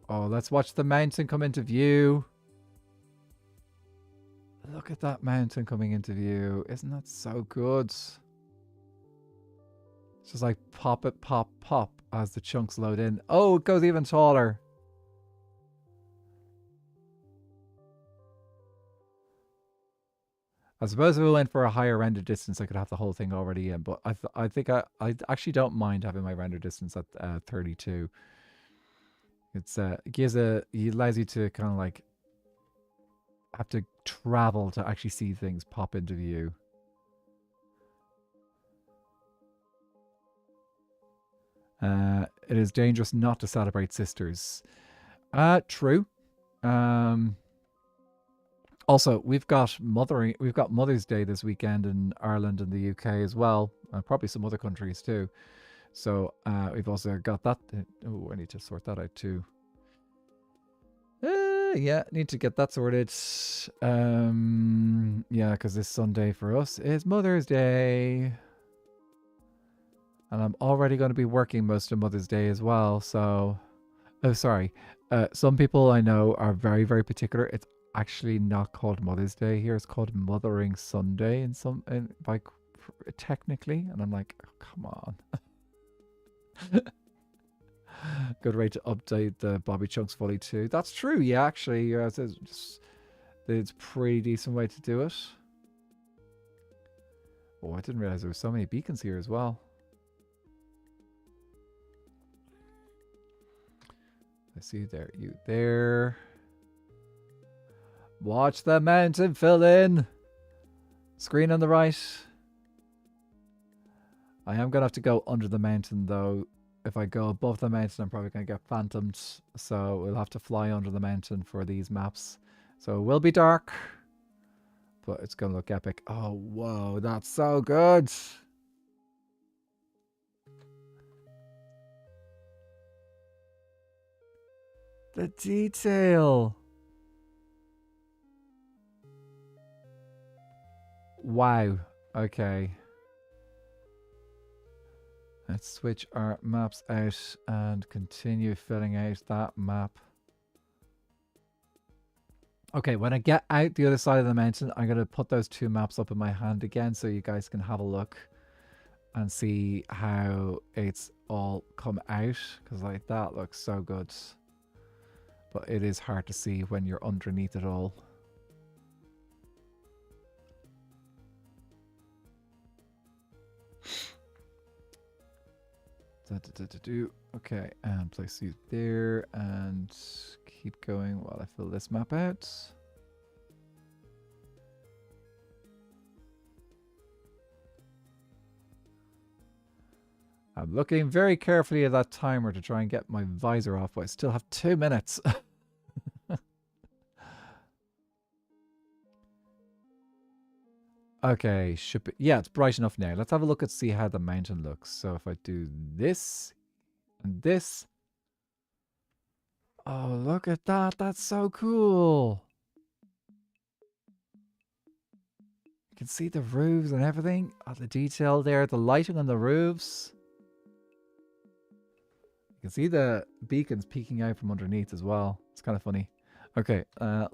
Oh, let's watch the mountain come into view. Look at that mountain coming into view. Isn't that so good? It's just like pop it, pop, pop as the chunks load in. Oh, it goes even taller. I suppose if we went for a higher render distance, I could have the whole thing already in. But I think I actually don't mind having my render distance at 32. It's it allows you to kind of like have to travel to actually see things pop into view. It is dangerous not to celebrate sisters. True. Also, we've got Mother's Day this weekend in Ireland and the UK as well, probably some other countries too. So we've also got that. Oh, I need to sort that out too. Yeah, need to get that sorted. Yeah, because this Sunday for us is Mother's Day. And I'm already going to be working most of Mother's Day as well, so... Oh, sorry. Some people I know are very, very particular. It's actually not called Mother's Day here. It's called Mothering Sunday technically. And I'm like, oh, come on. Good way to update the Bobby Chunks Fully too. That's true, yeah, actually. Yeah, it's a pretty decent way to do it. Oh, I didn't realize there were so many beacons here as well. I see there, you there. Watch the mountain fill in. Screen on the right. I am going to have to go under the mountain though. If I go above the mountain, I'm probably going to get phantomed. So we'll have to fly under the mountain for these maps. So it will be dark. But it's going to look epic. Oh, whoa. That's so good. The detail. Wow. Okay. Let's switch our maps out and continue filling out that map. Okay, when I get out the other side of the mountain, I'm going to put those two maps up in my hand again so you guys can have a look and see how it's all come out. Because like that looks so good. But it is hard to see when you're underneath it all. Okay, and place you there and keep going while I fill this map out. I'm looking very carefully at that timer to try and get my visor off, but I still have 2 minutes. Okay, should be, yeah, it's bright enough now. Let's have a look and see how the mountain looks. So if I do this and this. Oh, look at that. That's so cool. You can see the roofs and everything. Oh, the detail there, the lighting on the roofs. You can see the beacons peeking out from underneath as well. It's kind of funny. Okay,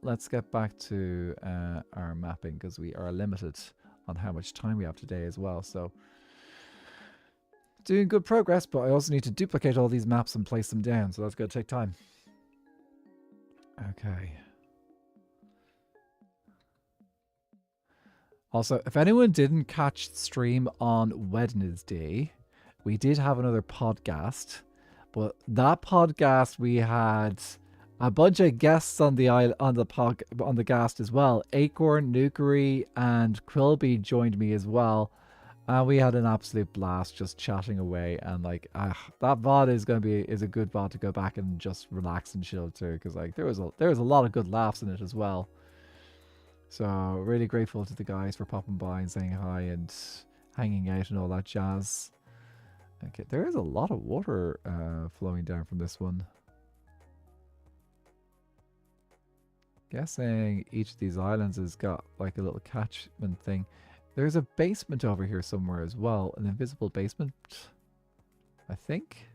let's get back to our mapping because we are limited on how much time we have today as well. So doing good progress, but I also need to duplicate all these maps and place them down. So that's going to take time. Okay. Also, if anyone didn't catch the stream on Wednesday, we did have another podcast. But that podcast we had a bunch of guests on the cast as well. Acorn, Nukery, and Quilby joined me as well. And we had an absolute blast just chatting away. And like, that VOD is a good VOD to go back and just relax and chill to, because like there was a lot of good laughs in it as well. So really grateful to the guys for popping by and saying hi and hanging out and all that jazz. Okay, there is a lot of water flowing down from this one. Guessing each of these islands has got like a little catchment thing. There's a basement over here somewhere as well, an invisible basement, I think.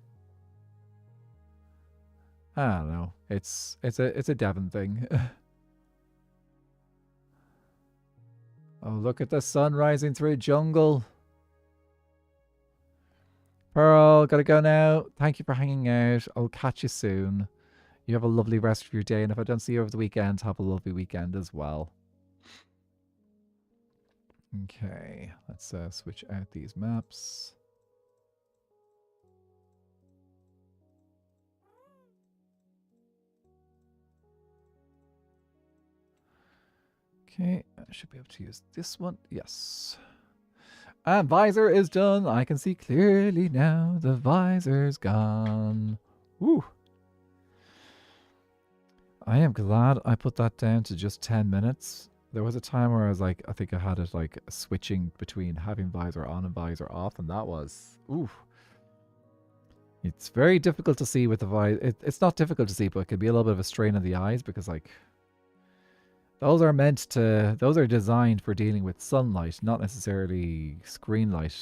I don't know. It's a Devon thing. Oh, look at the sun rising through jungle. Pearl, gotta go now. Thank you for hanging out. I'll catch you soon. You have a lovely rest of your day, and if I don't see you over the weekend, have a lovely weekend as well. Okay, let's switch out these maps. Okay, I should be able to use this one. Yes. And visor is done. I can see clearly now. The visor's gone. Woo. I am glad I put that down to just 10 minutes. There was a time where I was like, I think I had it like switching between having visor on and visor off, and that was, ooh. It's very difficult to see with the visor. It's not difficult to see, but it can be a little bit of a strain on the eyes because like, those are designed for dealing with sunlight, not necessarily screen light.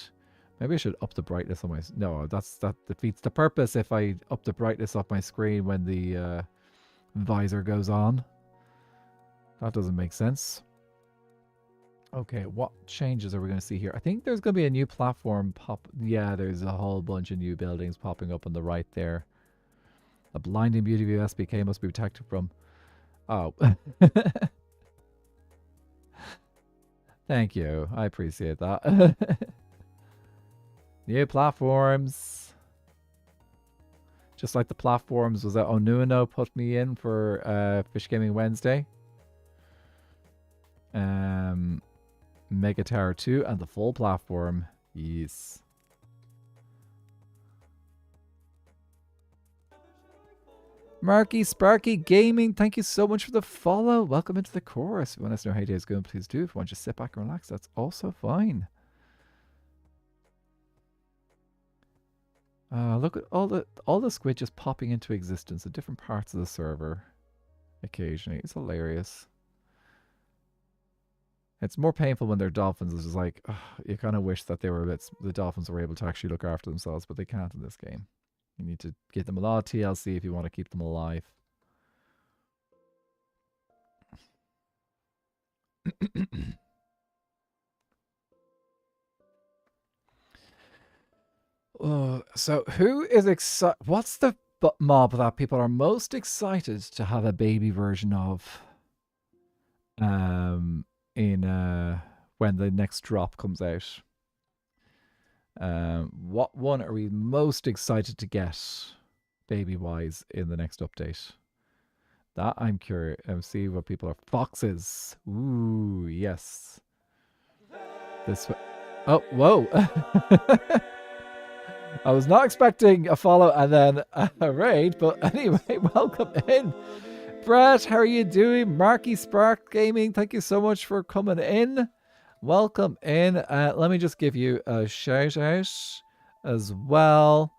Maybe I should up the brightness on my, no, that defeats the purpose if I up the brightness of my screen when the visor goes on. That doesn't make sense. Okay, what changes are we going to see here? I think there's going to be a new platform pop. Yeah, there's a whole bunch of new buildings popping up on the right there. The blinding beauty of SPK must be protected from. Oh. Thank you. I appreciate that. New platforms. Just like the platforms was that Onuino put me in for Fish Gaming Wednesday. Mega Tower 2 and the full platform. Yes. Marky Sparky Gaming, thank you so much for the follow. Welcome into the chorus. If you want us to know how your day is going, please do. If you want to just sit back and relax, that's also fine. Look at all the squid just popping into existence at different parts of the server occasionally. It's hilarious. It's more painful when they're dolphins. It's just like, you kind of wish that the dolphins were able to actually look after themselves, but they can't in this game. You need to give them a lot of TLC if you want to keep them alive. So who is excited? What's the mob that people are most excited to have a baby version of? When the next drop comes out. What one are we most excited to get baby-wise in the next update? That I'm curious. See what people are. Foxes. Ooh, yes. This way. Oh, whoa. I was not expecting a follow and then a raid, but anyway, welcome in. Brett, how are you doing? Marky Spark Gaming, thank you so much for coming in. welcome in. Let me just give you a shout out as well.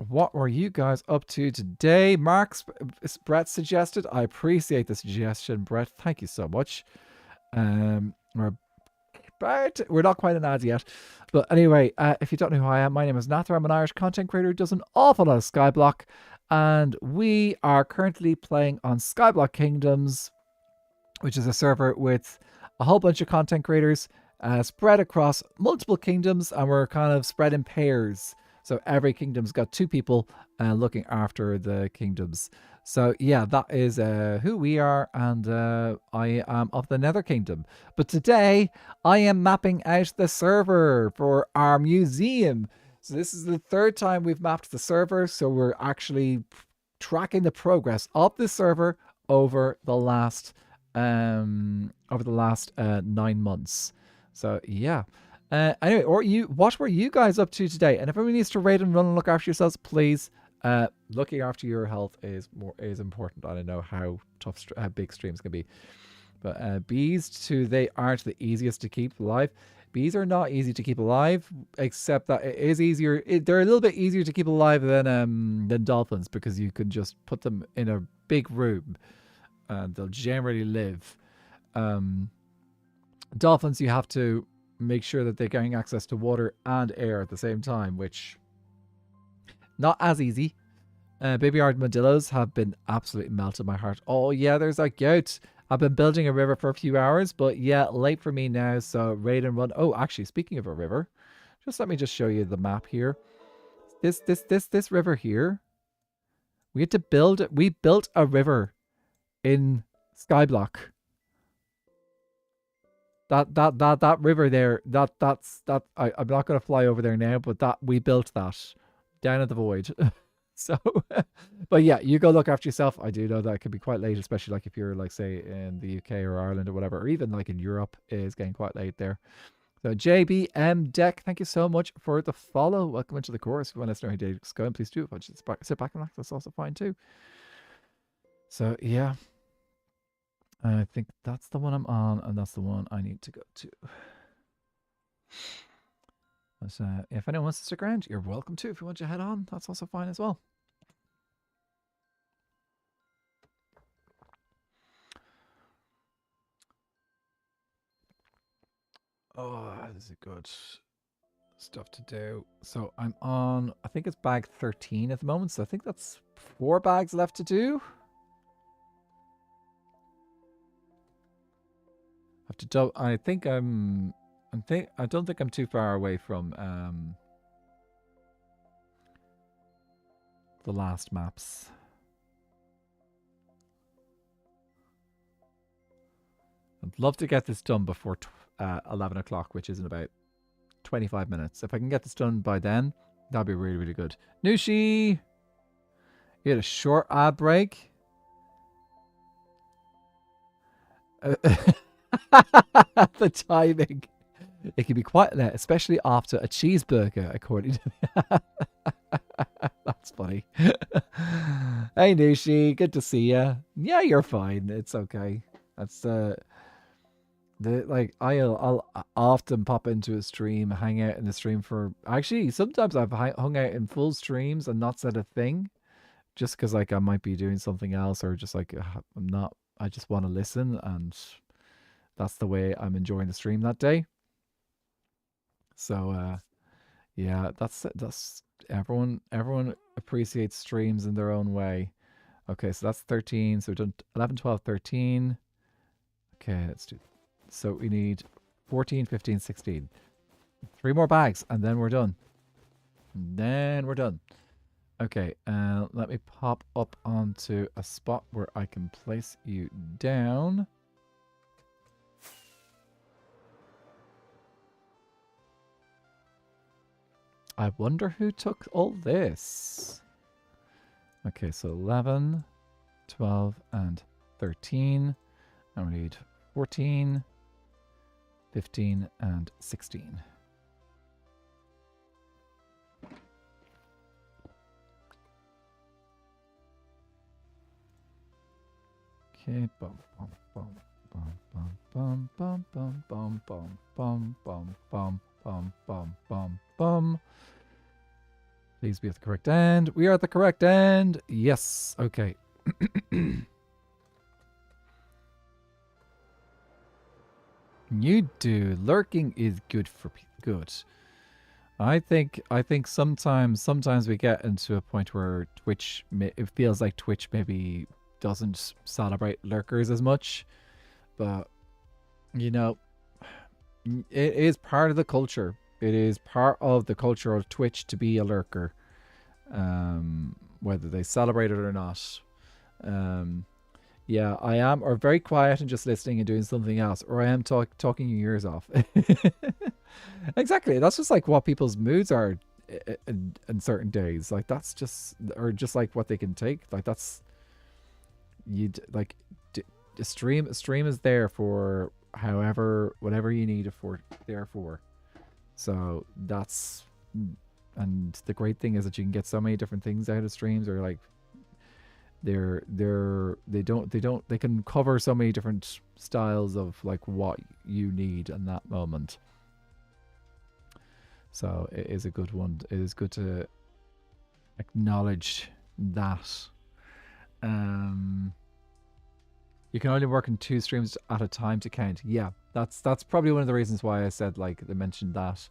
What were you guys up to today? Brett suggested. I appreciate the suggestion, Brett. Thank you so much. We're not quite an ad yet. But anyway, if you don't know who I am, my name is Nathan. I'm an Irish content creator who does an awful lot of Skyblock. And we are currently playing on Skyblock Kingdoms, which is a server with a whole bunch of content creators spread across multiple kingdoms, and we're kind of spread in pairs. So every kingdom's got 2 people looking after the kingdoms. So yeah, that is who we are, and I am of the Nether Kingdom. But today, I am mapping out the server for our museum. So this is the 3rd time we've mapped the server, so we're actually tracking the progress of the server over the last 9 months. So yeah. Anyway, what were you guys up to today? And if everyone needs to raid and run and look after yourselves, please. Looking after your health is important. I don't know how big streams can be, but bees too, they aren't the easiest to keep alive. Bees are not easy to keep alive, except that it is easier. They're a little bit easier to keep alive than dolphins, because you can just put them in a big room and they'll generally live. Dolphins, you have to make sure that they're getting access to water and air at the same time, which not as easy. Baby armadillos have been absolutely melted my heart. Oh yeah, there's that goat. I've been building a river for a few hours, but yeah, late for me now, so raid and run. Oh, actually, speaking of a river, just let me just show you the map here. This river here, we had to build it. We built a river in Skyblock. That river there, I'm not gonna fly over there now, but that we built that down at the void. So but yeah, you go look after yourself. I do know that it can be quite late, especially like if you're like say in the UK or Ireland or whatever, or even like in Europe, is getting quite late there. So JBM Deck, thank you so much for the follow. Welcome into the course. If you want to listen to how days going, please do. If I just sit back and relax, that's also fine too. So yeah, I think that's the one I'm on, and that's the one I need to go to. But, if anyone wants to stick around, you're welcome to. If you want to head on, that's also fine as well. Oh, this is good stuff to do. So I'm on, I think it's bag 13 at the moment. So I think that's 4 bags left to do. I have to double. I think I don't think I'm too far away from the last maps. I'd love to get this done before 11 o'clock, which is in about 25 minutes. If I can get this done by then, that'd be really, really good. Nushi! You had a short ad break. The timing. It can be quite late, especially after a cheeseburger, according to me. That's funny. Hey, Nushi. Good to see you. Yeah, you're fine. It's okay. That's I'll often pop into a stream, hang out in the stream for. Actually, sometimes I've hung out in full streams and not said a thing, just because like I might be doing something else, or just like I'm not. I just want to listen, and that's the way I'm enjoying the stream that day. So yeah, that's everyone appreciates streams in their own way. Okay, so that's 13. So we've done 11, 12, 13. Okay, let's do. So we need 14, 15, 16. 3 more bags, and then we're done. Okay, let me pop up onto a spot where I can place you down. I wonder who took all this. Okay, so 11, 12, and 13. And we need 14, 15, and 16. Okay, bum, bum, bum, bum, bum, Bum bum bum bum bum bum bum bum bum bum bum bum. Please be at the correct end. We are at the correct end. Yes. Okay. You do. Lurking is good for good. I think sometimes we get into a point where Twitch, it feels like Twitch maybe doesn't celebrate lurkers as much, but you know, it is part of the culture. It is part of the culture of Twitch to be a lurker, whether they celebrate it or not. Yeah, I am, or very quiet and just listening and doing something else, or I am talking your ears off. Exactly. That's just like what people's moods are in certain days. Like that's just, or just like what they can take. Like that's like a stream. A stream is there for whatever you need it for. There for. So that's, and the great thing is that you can get so many different things out of streams, or like they can cover so many different styles of like what you need in that moment. So it is a good one. It is good to acknowledge that. You can only work in 2 streams at a time to count. Yeah, that's probably one of the reasons why I said, like, they mentioned that.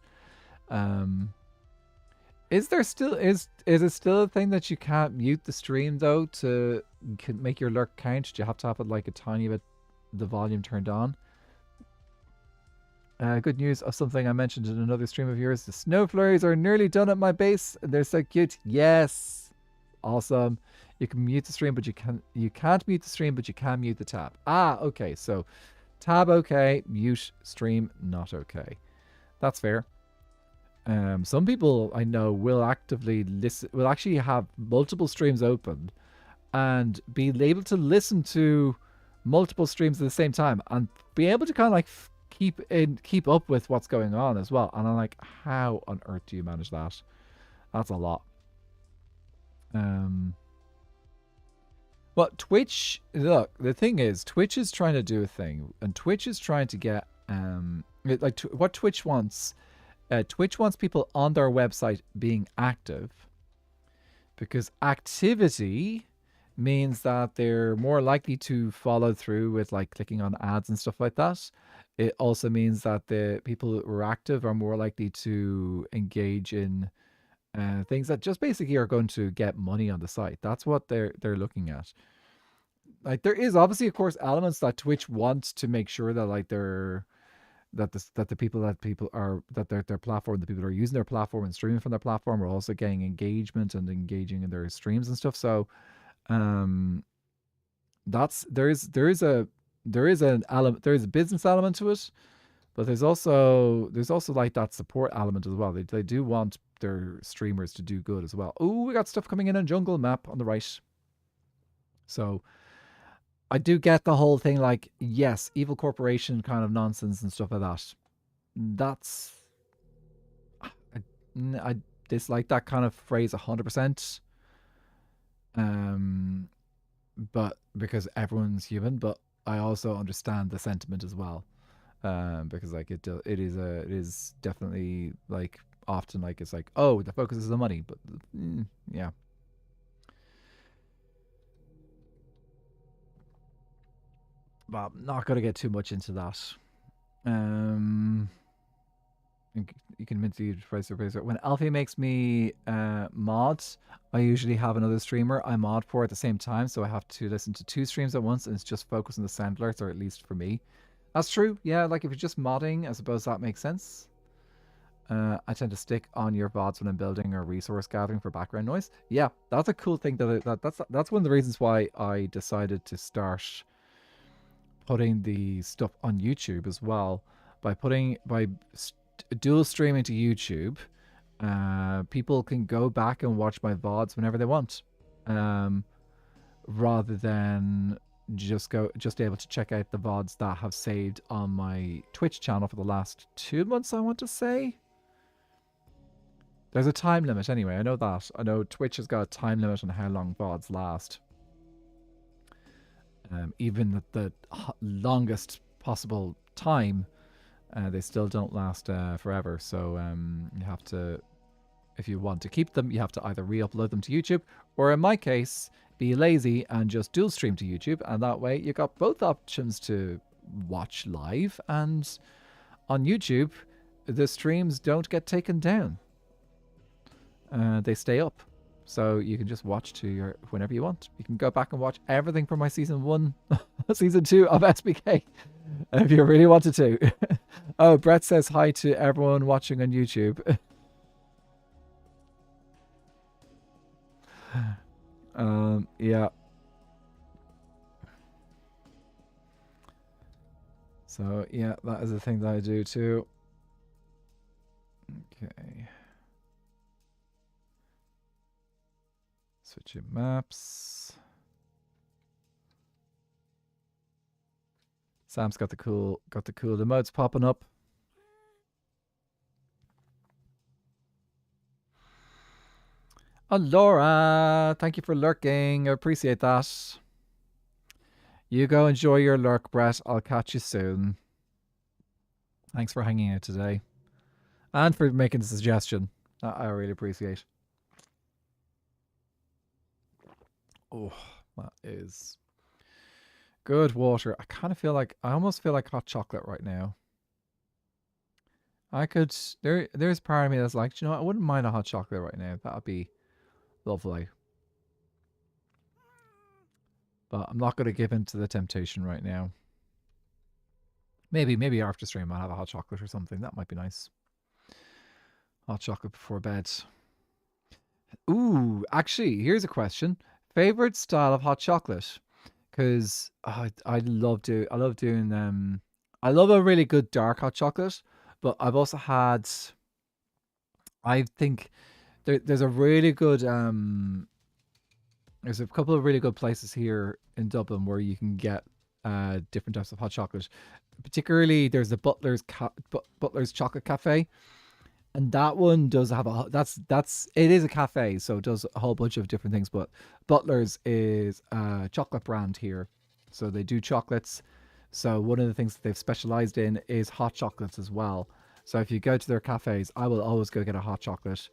Is there still is it still a thing that you can't mute the stream though to make your lurk count? Do you have to have it like a tiny bit the volume turned on? Good news of something I mentioned in another stream of yours. The snow flurries are nearly done at my base. They're so cute. Yes, awesome. You can mute the stream, but you can't mute the stream, but you can mute the tab. Ah, okay. So tab okay, mute stream not okay. That's fair. Some people I know will actively listen, will actually have multiple streams open and be able to listen to multiple streams at the same time and be able to kind of like keep up with what's going on as well. And I'm like, how on earth do you manage that? That's a lot. Well, Twitch, look, the thing is, Twitch is trying to do a thing, and Twitch is trying to get what Twitch wants. Twitch wants people on their website being active, because activity means that they're more likely to follow through with like clicking on ads and stuff like that. It also means that the people who are active are more likely to engage in things that just basically are going to get money on the site. That's what they're looking at. Like there is obviously, of course, elements that Twitch wants to make sure that like their platform, the people who are using their platform and streaming from their platform are also getting engagement and engaging in their streams and stuff. So there is a business element to it, but there's also like that support element as well. They do want their streamers to do good as well. Oh, we got stuff coming in a jungle map on the right. So I do get the whole thing, like, yes, evil corporation kind of nonsense and stuff like that. That's I dislike that kind of phrase 100%. But because everyone's human, but I also understand the sentiment as well. Because like it is definitely like often like it's like, oh, the focus is the money, but yeah. But I'm not gonna get too much into that. You can mince the price of razor. When Alfie makes me mods, I usually have another streamer I mod for at the same time, so I have to listen to 2 streams at once, and it's just focused on the sound alerts, or at least for me. That's true. Yeah, like if you're just modding, I suppose that makes sense. I tend to stick on your VODs when I'm building or resource gathering for background noise. Yeah, that's a cool thing. That's one of the reasons why I decided to start putting the stuff on YouTube as well. By dual streaming to YouTube, people can go back and watch my VODs whenever they want, rather than just able to check out the VODs that have saved on my Twitch channel for the last 2 months, I want to say. There's a time limit anyway, I know that. I know Twitch has got a time limit on how long VODs last. Even the longest possible time, they still don't last forever. So you have to, if you want to keep them, you have to either re-upload them to YouTube, or in my case, be lazy and just dual stream to YouTube, and that way you got both options to watch live, and on YouTube, the streams don't get taken down. They stay up. So you can just watch to your whenever you want. You can go back and watch everything from my season 1, season 2 of SBK if you really wanted to. Oh, Brett says hi to everyone watching on YouTube. Yeah. So yeah, that is the thing that I do too. Okay. Switching maps. Sam's got the cool emotes popping up. Oh, Laura, thank you for lurking. I appreciate that. You go enjoy your lurk, Brett. I'll catch you soon. Thanks for hanging out today. And for making the suggestion. I really appreciate. Oh, that is good water. I kind of feel like, I almost feel like hot chocolate right now. I could, there's part of me that's like, you know what, I wouldn't mind a hot chocolate right now. That would be lovely. But I'm not going to give in to the temptation right now. Maybe after stream I'll have a hot chocolate or something. That might be nice. Hot chocolate before bed. Ooh, actually, here's a question. Favorite style of hot chocolate? Because I love doing I love a really good dark hot chocolate, but I've also had, I think there's a really good there's a couple of really good places here in Dublin where you can get different types of hot chocolate. Particularly, there's the Butler's Chocolate Cafe, and that one does have it is a cafe, so it does a whole bunch of different things. But Butler's is a chocolate brand here, so they do chocolates. So one of the things that they've specialized in is hot chocolates as well. So if you go to their cafes, I will always go get a hot chocolate,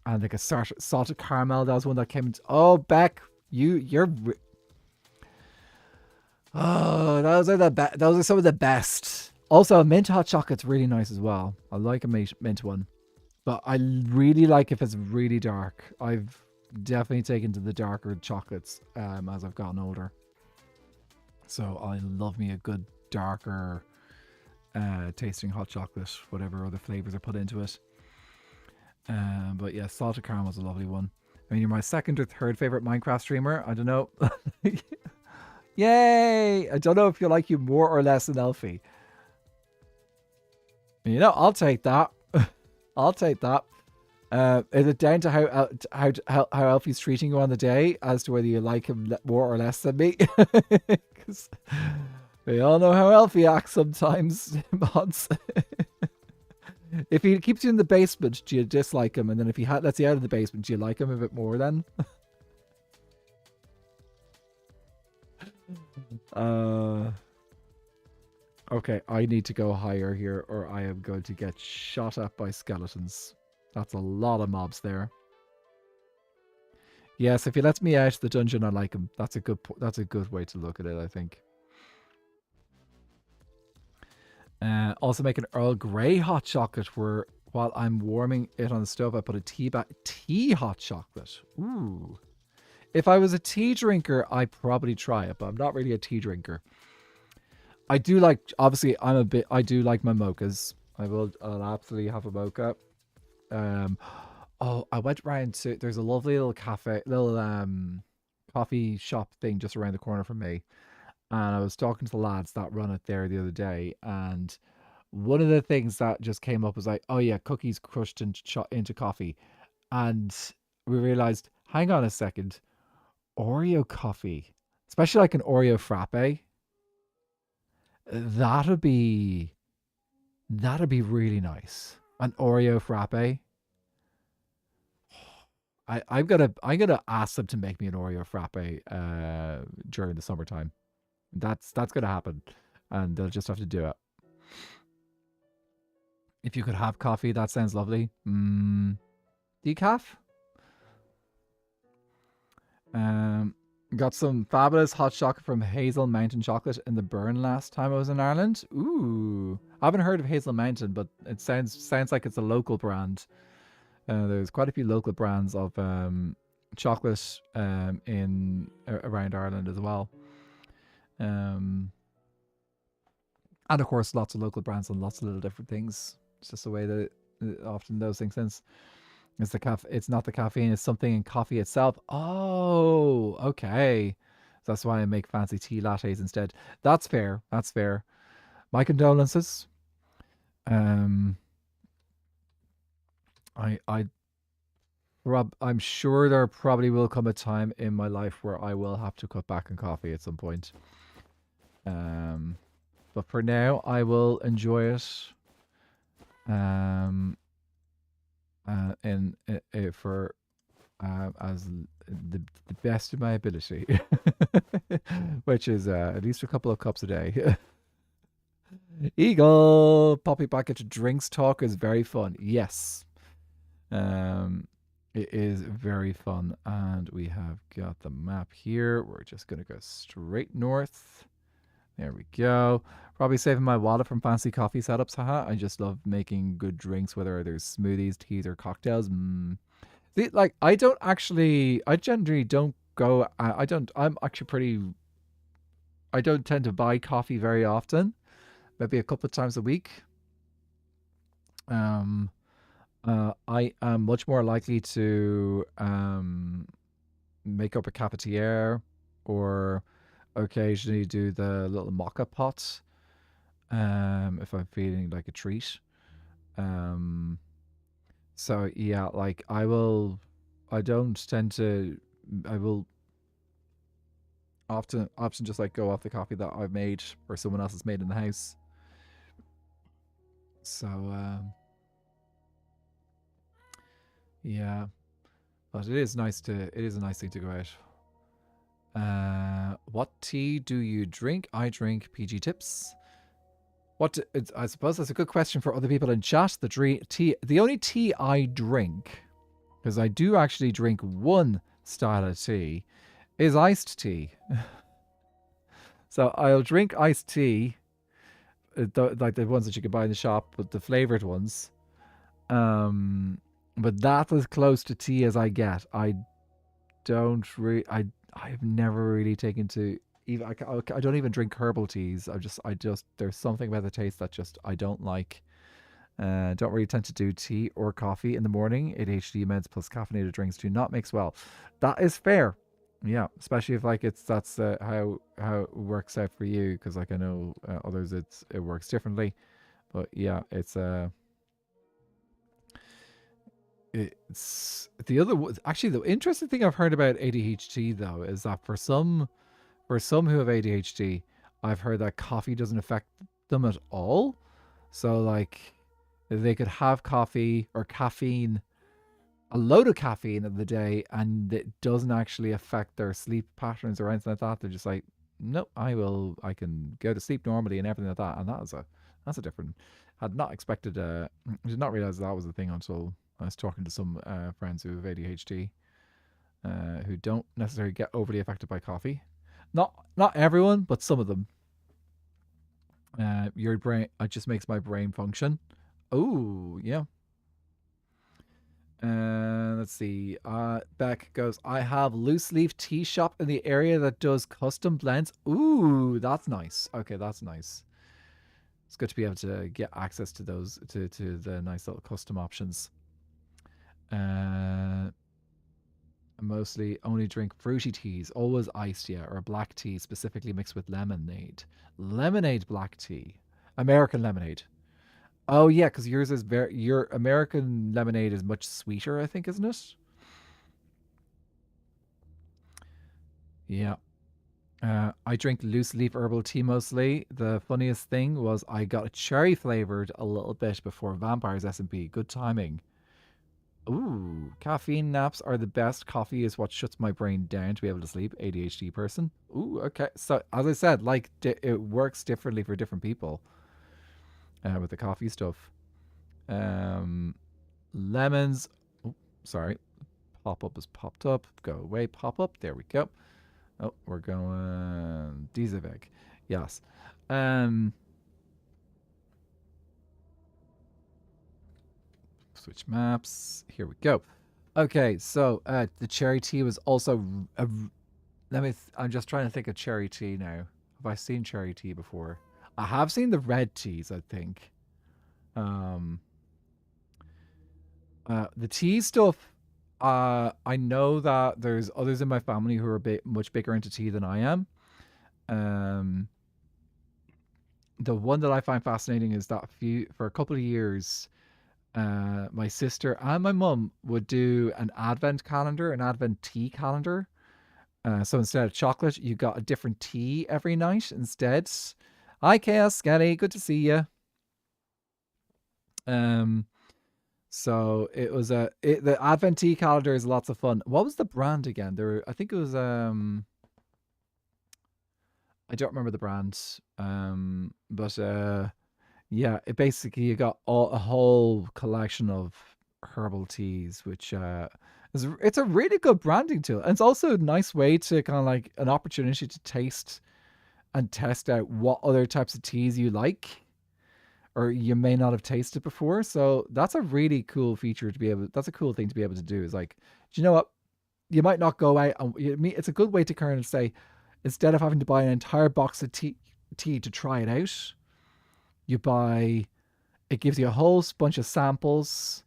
and like a salted caramel. That was one that came into. Oh, Beck, you're. Oh, those are some of the best. Also, a mint hot chocolate's really nice as well. I like a mint one, but I really like if it's really dark. I've definitely taken to the darker chocolates as I've gotten older. So I love me a good darker tasting hot chocolate, whatever other flavors are put into it. But yeah, salted caramel is a lovely one. I mean, you're my second or third favorite Minecraft streamer. I don't know. Yay! I don't know if you like you more or less than Elfie. You know, I'll take that. I'll take that. Is it down to how Elfie's treating you on the day as to whether you like him more or less than me? Because we all know how Elfie acts sometimes, mods. If he keeps you in the basement, do you dislike him? And then if he lets you out of the basement, do you like him a bit more then? Okay, I need to go higher here or I am going to get shot at by skeletons. That's a lot of mobs there. Yes, if he lets me out of the dungeon, I like him. That's a good way to look at it, I think. Also make an Earl Grey hot chocolate where while I'm warming it on the stove, I put a tea hot chocolate. Ooh. If I was a tea drinker, I'd probably try it, but I'm not really a tea drinker. I do like, obviously, I do like my mochas. I'll absolutely have a mocha. Oh, I went round to, there's a lovely little coffee shop thing just around the corner from me. And I was talking to the lads that run it there the other day. And one of the things that just came up was like, oh yeah, cookies crushed into coffee. And we realized, hang on a second, Oreo coffee, especially like an Oreo frappe, that'd be really nice. An Oreo frappe. I'm gonna ask them to make me an Oreo frappe during the summertime. That's gonna happen. and they'll just have to do it. If you could have coffee, that sounds lovely. Decaf? Got some fabulous hot chocolate from Hazel Mountain Chocolate in the Burn last time I was in Ireland. Ooh, I haven't heard of Hazel Mountain, but it sounds like it's a local brand. There's quite a few local brands of chocolate in around Ireland as well. And of course, lots of local brands and lots of little different things. It's just the way that often those things sense. It's not the caffeine, it's something in coffee itself. Oh, okay. That's why I make fancy tea lattes instead. That's fair. That's fair. My condolences. I'm sure there probably will come a time in my life where I will have to cut back on coffee at some point. But for now, I will enjoy it. For as the best of my ability, which is at least a couple of cups a day. Eagle, Poppy Packet Drinks Talk is very fun. Yes, it is very fun, and we have got the map here. We're just gonna go straight north. There we go. Probably saving my wallet from fancy coffee setups. Haha. I just love making good drinks, whether there's smoothies, teas, or cocktails. See, like, I generally don't go. I'm actually pretty. I don't tend to buy coffee very often. Maybe a couple of times a week. I am much more likely to make up a cafetiere or occasionally do the little mocha pot if I'm feeling like a treat. So yeah, like I will often just like go off the coffee that I've made or someone else has made in the house. So yeah, but it is a nice thing to go out. What tea do you drink? I drink PG Tips. I suppose that's a good question for other people in chat. The only tea I drink, because I do actually drink one style of tea, is iced tea. So I'll drink iced tea, like the ones that you can buy in the shop, but the flavored ones. But that's as close to tea as I get. I've never really taken to even. I don't even drink herbal teas. There's something about the taste that just I don't like. Don't really tend to do tea or coffee in the morning. ADHD meds plus caffeinated drinks do not mix well. That is fair. Yeah, especially if like that's how it works out for you. Because like I know others it works differently. But yeah, it's actually the interesting thing I've heard about ADHD though is that for some who have ADHD, I've heard that coffee doesn't affect them at all. So like they could have coffee or caffeine, a load of caffeine in the day, and it doesn't actually affect their sleep patterns or anything like that. They're just like, nope, I can go to sleep normally and everything like that. And that's a different. Had not expected. Did not realize that was a thing until I was talking to some friends who have ADHD, who don't necessarily get overly affected by coffee. Not everyone, but some of them. Your brain, it just makes my brain function. Oh yeah. Let's see. Beck goes, I have loose leaf tea shop in the area that does custom blends. Ooh, that's nice. Okay, that's nice. It's good to be able to get access to those to the nice little custom options. Mostly only drink fruity teas, always iced, yeah, or black tea specifically mixed with lemonade. Lemonade black tea. American lemonade. Oh yeah, because your American lemonade is much sweeter, I think, isn't it? Yeah. I drink loose leaf herbal tea mostly. The funniest thing was I got a cherry flavored a little bit before Vampires SMP. Good timing. Ooh, caffeine naps are the best. Coffee is what shuts my brain down to be able to sleep. ADHD person. Ooh, okay. So as I said, like it works differently for different people with the coffee stuff. Um, lemons. Oh, sorry. Pop up has popped up. Go away. Pop up. There we go. Oh, we're going Dieseveg. Yes. Um, switch maps. Here we go. Okay, so the cherry tea was also let me. I'm just trying to think of cherry tea now. Have I seen cherry tea before? I have seen the red teas, I think. Um, the tea stuff. I know that there's others in my family who are a bit much bigger into tea than I am. Um, the one that I find fascinating is that for a couple of years, my sister and my mum would do an advent calendar, an advent tea calendar. So instead of chocolate, you got a different tea every night instead. Hi, Chaos Skelly. Good to see you. Um, so it was the Advent tea calendar is lots of fun. What was the brand again? I think it was I don't remember the brand. But yeah, it basically you got a whole collection of herbal teas, which it's a really good branding tool, and it's also a nice way to kind of like an opportunity to taste and test out what other types of teas you like or you may not have tasted before. So that's a really cool feature to be able. That's a cool thing to be able to do. Is like, do you know what? You might not go out and it's a good way to kind of say, instead of having to buy an entire box of tea to try it out, you buy. It gives you a whole bunch of samples.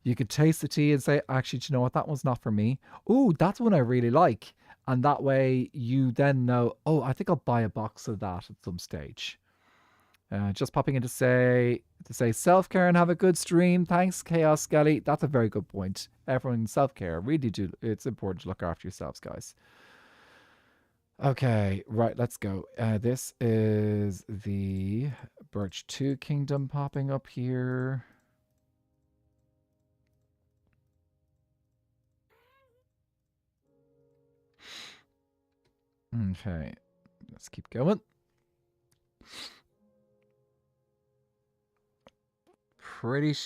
You could taste the tea and say, actually, do you know what? That one's not for me. Ooh, that's one I really like. And that way you then know, oh, I think I'll buy a box of that at some stage. Just popping in to say self care and have a good stream. Thanks, Chaos Skelly. That's a very good point. Everyone self care really do. It's important to look after yourselves, guys. Okay, right. Let's go. This is the Birch 2 Kingdom popping up here. Okay, let's keep going.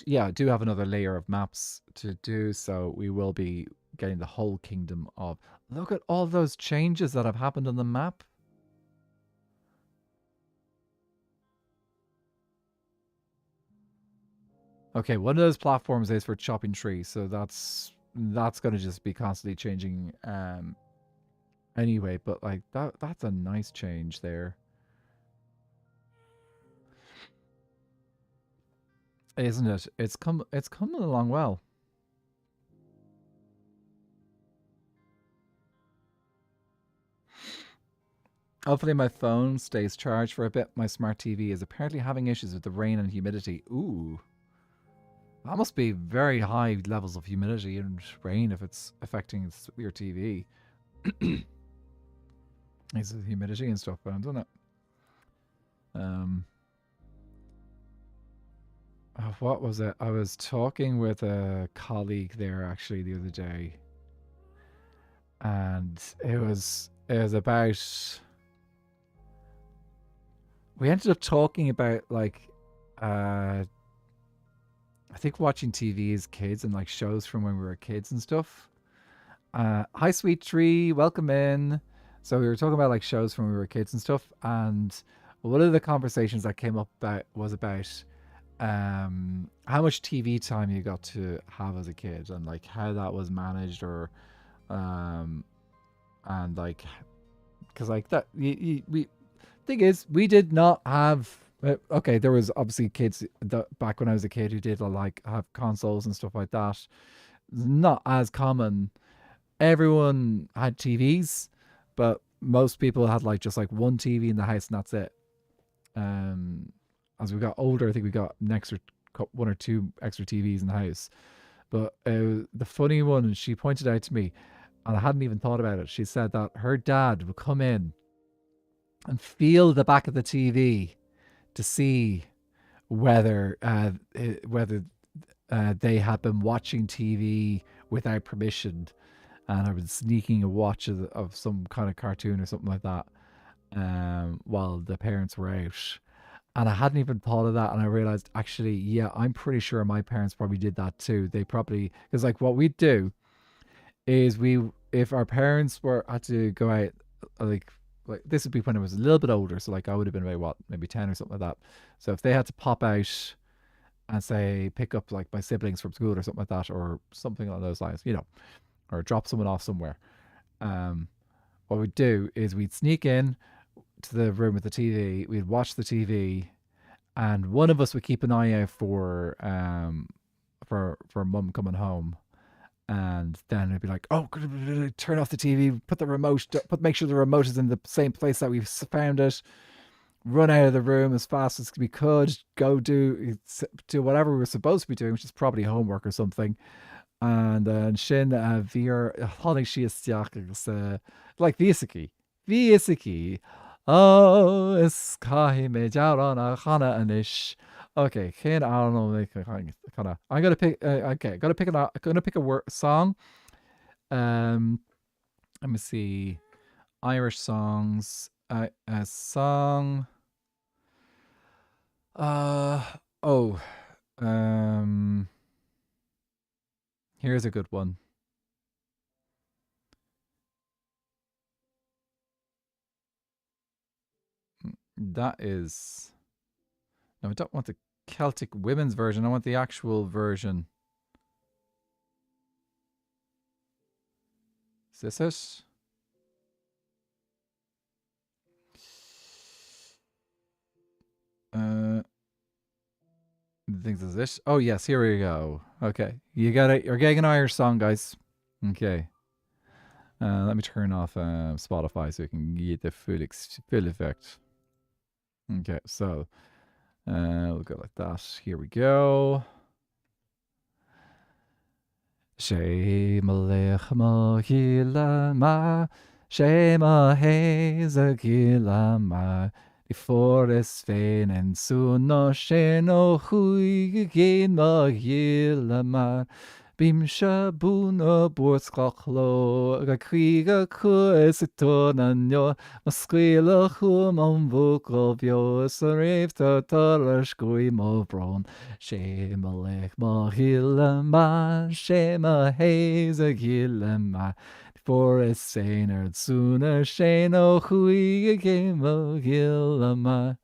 Yeah, I do have another layer of maps to do, so we will be getting the whole kingdom of. Look at all those changes that have happened on the map. Okay, one of those platforms is for chopping trees, so that's going to just be constantly changing anyway, but like that's a nice change there. Isn't it? It's coming along well. Hopefully my phone stays charged for a bit. My smart TV is apparently having issues with the rain and humidity. Ooh. That must be very high levels of humidity and rain if it's affecting your TV. It's the humidity and stuff, isn't it? What was it? I was talking with a colleague there actually the other day, and it was about. We ended up talking about like, I think watching TV as kids and like shows from when we were kids and stuff. Hi, Sweet Tree, welcome in. So we were talking about like shows from when we were kids and stuff, and one of the conversations that came up was about how much TV time you got to have as a kid and like how that was managed or um and like because like that we thing is we did not have okay, there was obviously kids that back when I was a kid who did like have consoles and stuff like that. Not as common. Everyone had TVs, but most people had like just like one TV in the house and that's it. Um, as we got older, I think we got an extra one or two extra TVs in the house. But the funny one, she pointed out to me, and I hadn't even thought about it. She said that her dad would come in and feel the back of the TV to see whether they had been watching TV without permission, and I've been sneaking a watch of some kind of cartoon or something like that, while the parents were out. And I hadn't even thought of that, and I realized actually, yeah, I'm pretty sure my parents probably did that too. They probably, because like what we'd do is if our parents were had to go out, like this would be when I was a little bit older, so like I would have been about what, maybe 10 or something like that. So if they had to pop out and say pick up like my siblings from school or something like that, or something along those lines, or drop someone off somewhere, um, what we'd do is we'd sneak in to the room with the TV, we'd watch the TV, and one of us would keep an eye out for mum coming home, and then it'd be like, oh, turn off the TV, make sure the remote is in the same place that we've found it, run out of the room as fast as we could, go do whatever we were supposed to be doing, which is probably homework or something. And sin vir tháinig si isteach agus like Víasaki. Oh, is cai me down on a chana anish. Okay, can I don't know kind of. I'm gonna pick. Okay, gonna pick a song. Let me see. Irish songs. A song. Oh. Here's a good one. That is. No, I don't want the Celtic women's version. I want the actual version. Is this it? Thinks is this? Oh yes, here we go. Okay, you got it. You're getting an Irish song, guys. Okay. Let me turn off Spotify so you can get the full effect. Okay, so we'll go like that. Here we go. Sé malech ma hila ma, sé ma heza gila ma. The forest fein and soon no sé no hui gain ma hila ma. Bím se búna búrtchló a chuige chu is a tóna neo má scuile chum an bhócail beo sa réomhta tar scuí má brán. Sé má lech má hiile má, sé má héis a hiile má. For is sénar súna sé nó chuige gé má hiile má.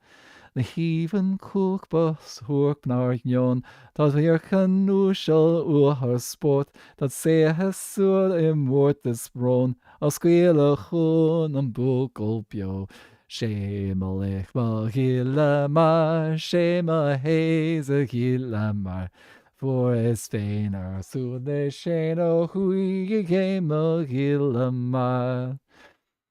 Na híhan cúchbas thuach nar neon, dat weer canúsel uair sport, dat séthe súil I mórtas brón, as scuile chun an búcail bio. Sé má lech má hiile mar, sé má héis a hiile mar. For is féin súna sé nó chuige gé má hiile mar.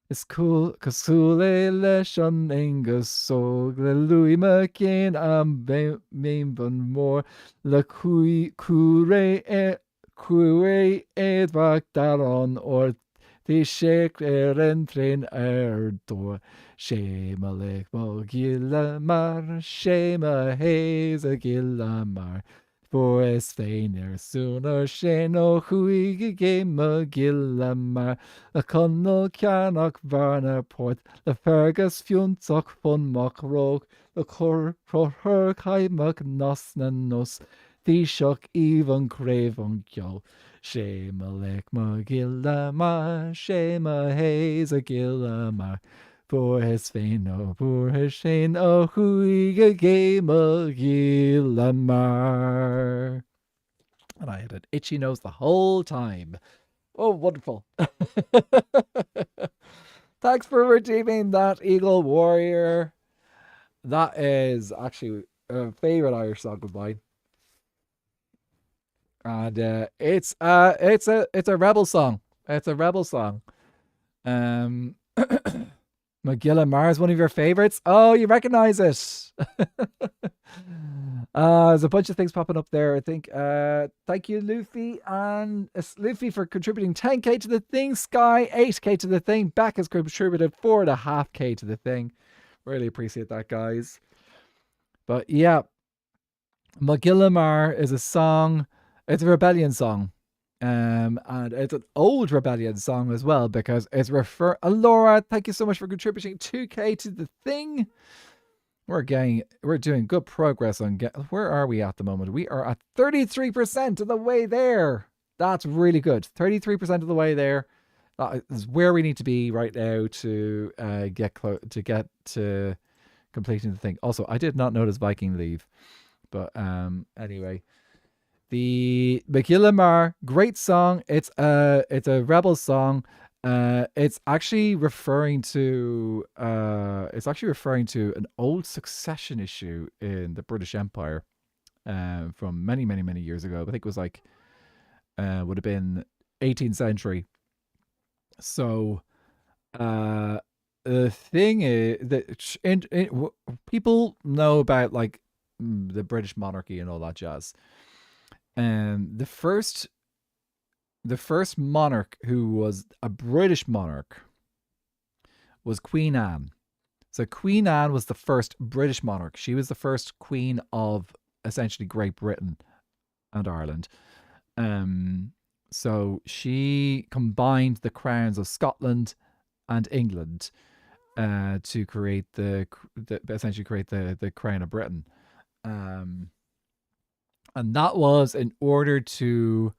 It's cool, cos cool leis an ingus sóg le luí me cén am mé ban mór le cuaré éadmhaach darán or tí sé an tréin dó. Sé má le má giile mar, sé má héis a giile mar. For is féin súna sé nó chuige gé má giile mar. Le connell ceannach bharna port, le fergus fiúntach funmach róg, le chur caiimach nas na nus, dhí seach íhan créimh an geol. Sé má lech má giile mar, sé má héis a giile mar. For his féin ó búrthe sé ó chuige gé má giile mar. And I had an itchy nose the whole time. Oh, wonderful. Thanks for redeeming that, Eagle Warrior. That is actually a favorite Irish song of mine. And it's a rebel song. It's a rebel song. Magilla Mar is one of your favorites. Oh, you recognize it. There's a bunch of things popping up there. I think. Thank you, Luffy, and Luffy for contributing 10k to the thing. Sky 8k to the thing. Beck has contributed 4.5k to the thing. Really appreciate that, guys. But yeah, Magillamar is a song. It's a rebellion song. And it's an old rebellion song as well because it's Laura, thank you so much for contributing 2K to the thing. We're doing good progress on where are we at the moment? We are at 33% of the way there. That's really good. 33% of the way there. That is where we need to be right now to get to completing the thing. Also, I did not notice Viking leave, but anyway, the Magillamar, great song. It's a rebel song. It's actually referring to an old succession issue in the British Empire from many many many years ago. I think it was like would have been 18th century. So the thing is that people know about like the British monarchy and all that jazz. The first monarch who was a British monarch was Queen Anne. So Queen Anne was the first British monarch. She was the first queen of essentially Great Britain and Ireland. So she combined the crowns of Scotland and England to create essentially create the crown of Britain. And that was in order to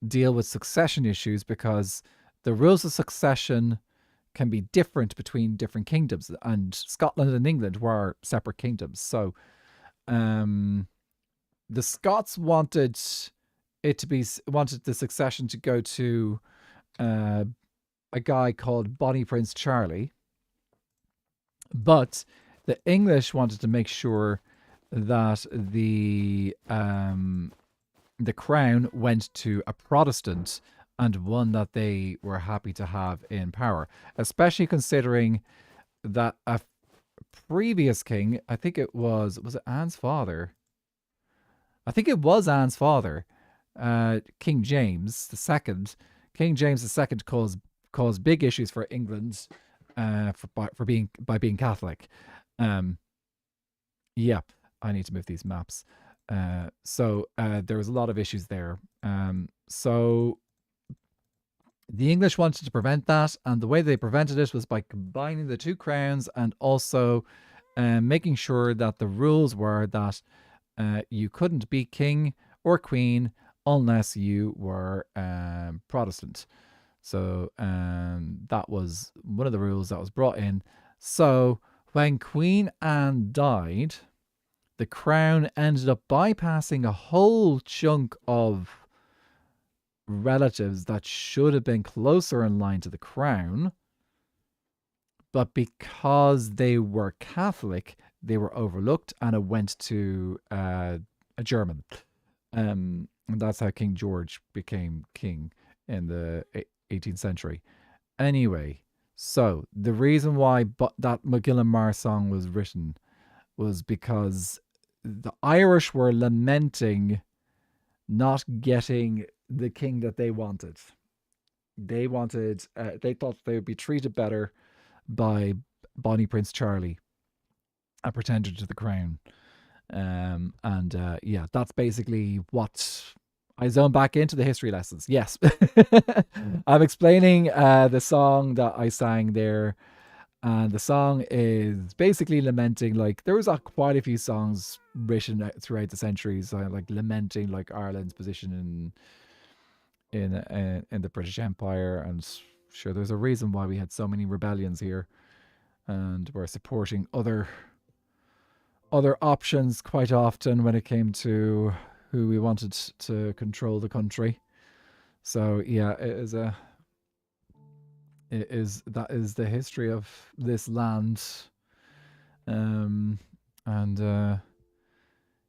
deal with succession issues because the rules of succession can be different between different kingdoms, and Scotland and England were separate kingdoms. So the Scots wanted the succession to go to a guy called Bonnie Prince Charlie, but the English wanted to make sure that the crown went to a Protestant and one that they were happy to have in power, especially considering that a previous king, I think it was it Anne's father? I think it was Anne's father, King James II. King James II caused big issues for England for being Catholic. Yeah, I need to move these maps. So there was a lot of issues there. So the English wanted to prevent that, and the way they prevented it was by combining the two crowns and also making sure that the rules were that you couldn't be king or queen unless you were Protestant. So that was one of the rules that was brought in. So when Queen Anne died, the crown ended up bypassing a whole chunk of relatives that should have been closer in line to the crown, but because they were Catholic, they were overlooked, and it went to a German. And that's how King George became king in the 18th century. Anyway, so the reason why that Magillamar song was written was because the Irish were lamenting not getting the king that they wanted. They thought they would be treated better by Bonnie Prince Charlie, a pretender to the crown. Yeah, that's basically what I zone back into the history lessons. Yes. I'm explaining the song that I sang there. And the song is basically lamenting, like, there was quite a few songs written throughout the centuries, like lamenting like Ireland's position in the British Empire. And sure, there's a reason why we had so many rebellions here, and we're supporting other options quite often when it came to who we wanted to control the country. So yeah, that is the history of this land.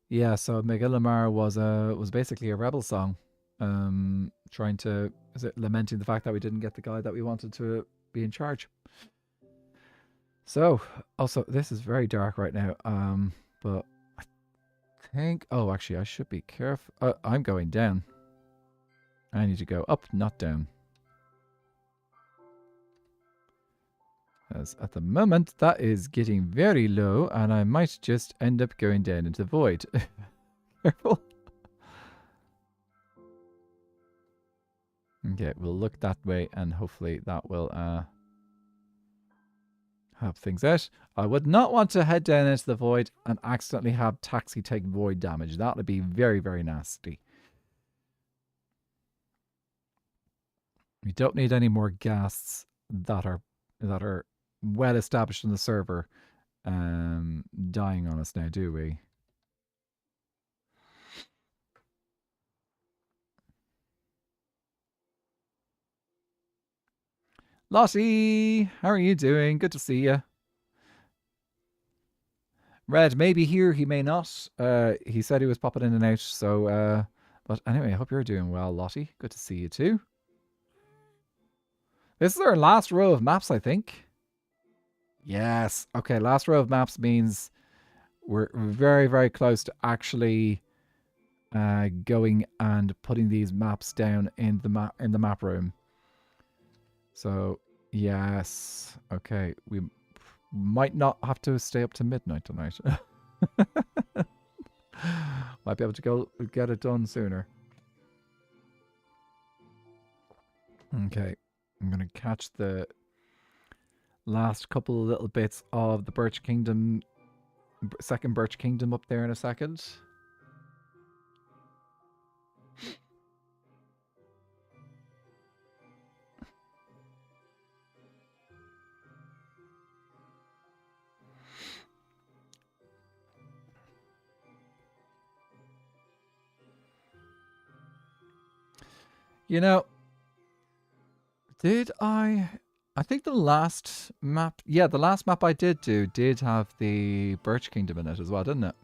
Yeah, so Magillamar was basically a rebel song, lamenting the fact that we didn't get the guy that we wanted to be in charge. So also, this is very dark right now, but I think, oh, actually I should be careful. I'm going down. I need to go up, not down. As at the moment, that is getting very low, and I might just end up going down into the void. Careful. Okay, we'll look that way and hopefully that will help things out. I would not want to head down into the void and accidentally have Taxi take void damage. That would be very, very nasty. We don't need any more ghasts that are well established in the server dying on us now, do we? Lottie, how are you doing? Good to see you. Red may be here, he may not. He said he was popping in and out, so but anyway, I hope you're doing well, Lottie. Good to see you too. This is our last row of maps, I think. Yes. Okay, last row of maps means we're very, very close to actually going and putting these maps down in the map room. So yes. Okay, we might not have to stay up to midnight tonight. Might be able to go get it done sooner. Okay, I'm gonna catch the last couple of little bits of the Birch Kingdom, second Birch Kingdom up there in a second. You know, did I think the last map, yeah, the last map I did have the Birch Kingdom in it as well, didn't it?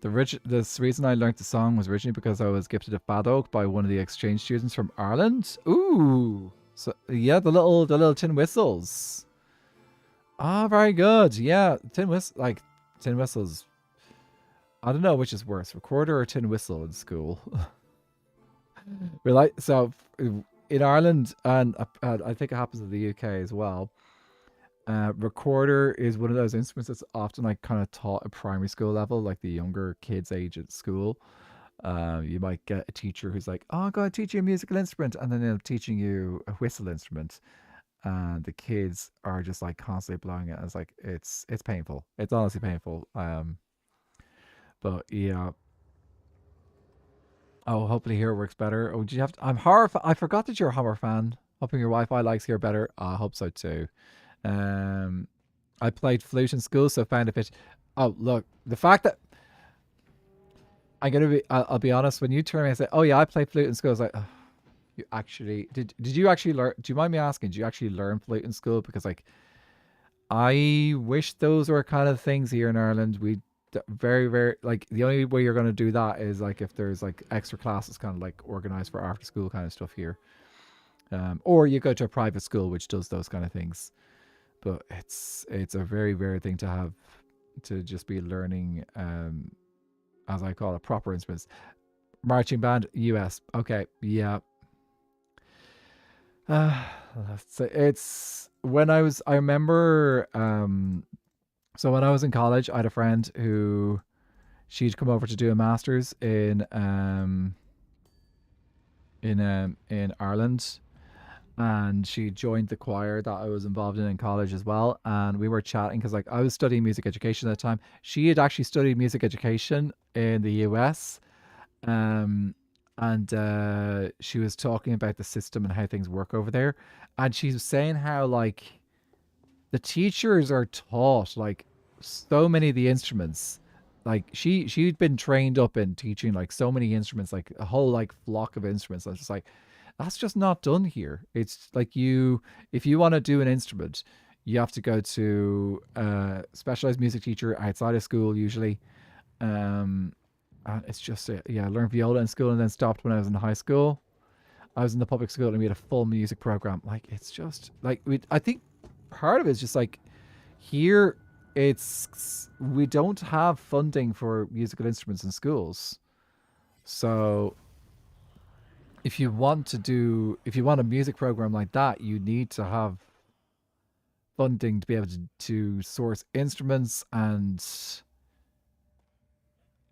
The reason I learned the song was originally because I was gifted a fat oak by one of the exchange students from Ireland. Ooh, so yeah, the little tin whistles. Ah, very good. Yeah, tin whistles. I don't know which is worse, recorder or tin whistle in school. We like so in Ireland, and I think it happens in the UK as well. Recorder is one of those instruments that's often like kind of taught at primary school level, like the younger kids' age at school. You might get a teacher who's like, "Oh, I'm going to teach you a musical instrument," and then they're teaching you a whistle instrument, and the kids are just like constantly blowing it. It's like it's painful. It's honestly painful. But yeah. Oh, hopefully here works better. Oh, do you have? I'm horrified. I forgot that you're a Hummer fan. Hoping your Wi-Fi likes here better. I hope so too. Um, I played flute in school, so found a bit. Oh, look, the fact that I'm gonna be, I'll be honest. When you turn around and say, "Oh yeah, I played flute in school," I was like, oh, "You actually did? Did you actually learn? Do you mind me asking? Did you actually learn flute in school? Because like, I wish those were kind of things here in Ireland. We very, very like the only way you're gonna do that is like if there's like extra classes kind of like organized for after school kind of stuff here, or you go to a private school which does those kind of things. But it's a very rare thing to have, to just be learning, as I call it, proper instruments. Marching band, US. Okay, yeah. It's when I remember, so when I was in college, I had a friend who she'd come over to do a master's in Ireland, and she joined the choir that I was involved in college as well. And we were chatting because like I was studying music education at the time. She had actually studied music education in the US. Um, and she was talking about the system and how things work over there. And she was saying how like the teachers are taught like so many of the instruments. Like she'd been trained up in teaching like so many instruments, like a whole like flock of instruments. I was just like, that's just not done here. It's like if you want to do an instrument, you have to go to a specialized music teacher outside of school usually. And it's just yeah, I learned viola in school and then stopped when I was in high school. I was in the public school and we had a full music program. Like it's just like I think part of it is just like here we don't have funding for musical instruments in schools. So if you want a music program like that, you need to have funding to be able to source instruments and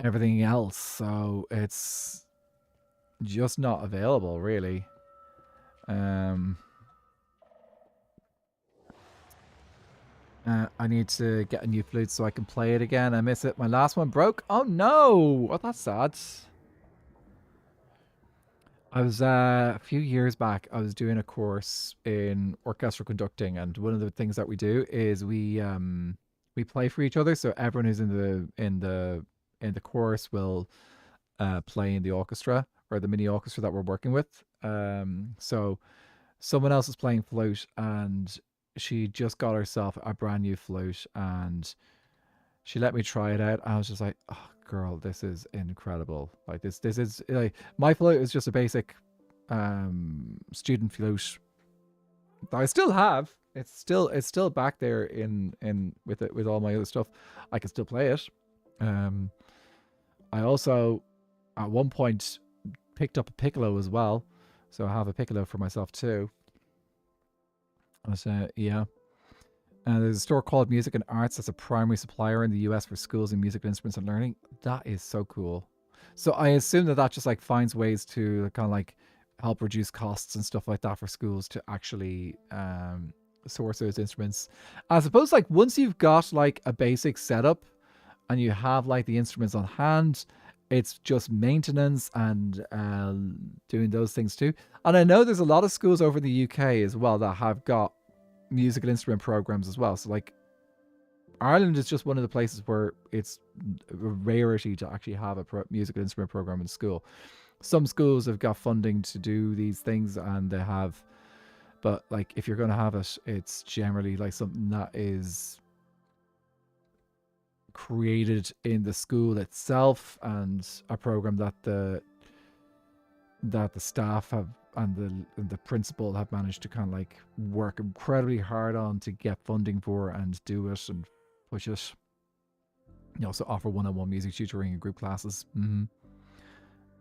everything else. So it's just not available, really. I need to get a new flute so I can play it again. I miss it. My last one broke. Oh no! Oh, that's sad. I was a few years back. I was doing a course in orchestral conducting, and one of the things that we do is we play for each other. So everyone who's in the course will play in the orchestra or the mini orchestra that we're working with. So someone else is playing flute, and she just got herself a brand new flute, and she let me try it out. I was just like, oh, girl, this is incredible. Like this is like my flute is just a basic student flute that I still have. It's still back there in with it with all my other stuff. I can still play it. Um, I also at one point picked up a piccolo as well, so I have a piccolo for myself too. But, yeah. There's a store called Music and Arts that's a primary supplier in the US for schools in musical instruments and learning. That is so cool. So I assume that that just like finds ways to kind of like help reduce costs and stuff like that for schools to actually source those instruments. I suppose like once you've got like a basic setup and you have like the instruments on hand, it's just maintenance and doing those things too. And I know there's a lot of schools over in the UK as well that have got musical instrument programs as well. So like Ireland is just one of the places where it's a rarity to actually have a musical instrument program in school. Some schools have got funding to do these things and they have, but like if you're going to have it, it's generally like something that is created in the school itself and a program that the staff have and the principal have managed to kind of like work incredibly hard on to get funding for and do it and push it. You also offer one-on-one music tutoring and group classes.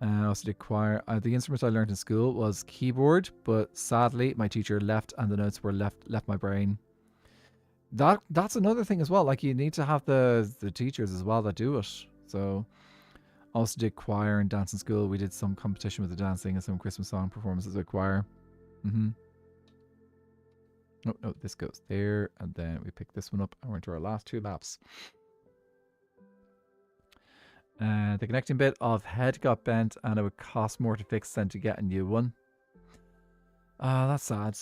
I also did choir. The instrument I learned in school was keyboard, but sadly my teacher left and the notes were left my brain. That's another thing as well. Like you need to have the teachers as well that do it. So also did choir and dance in school. We did some competition with the dancing and some Christmas song performances with choir. Oh, no, this goes there. And then we pick this one up and we're into our last two laps. The connecting bit of head got bent and it would cost more to fix than to get a new one. Ah, that's sad.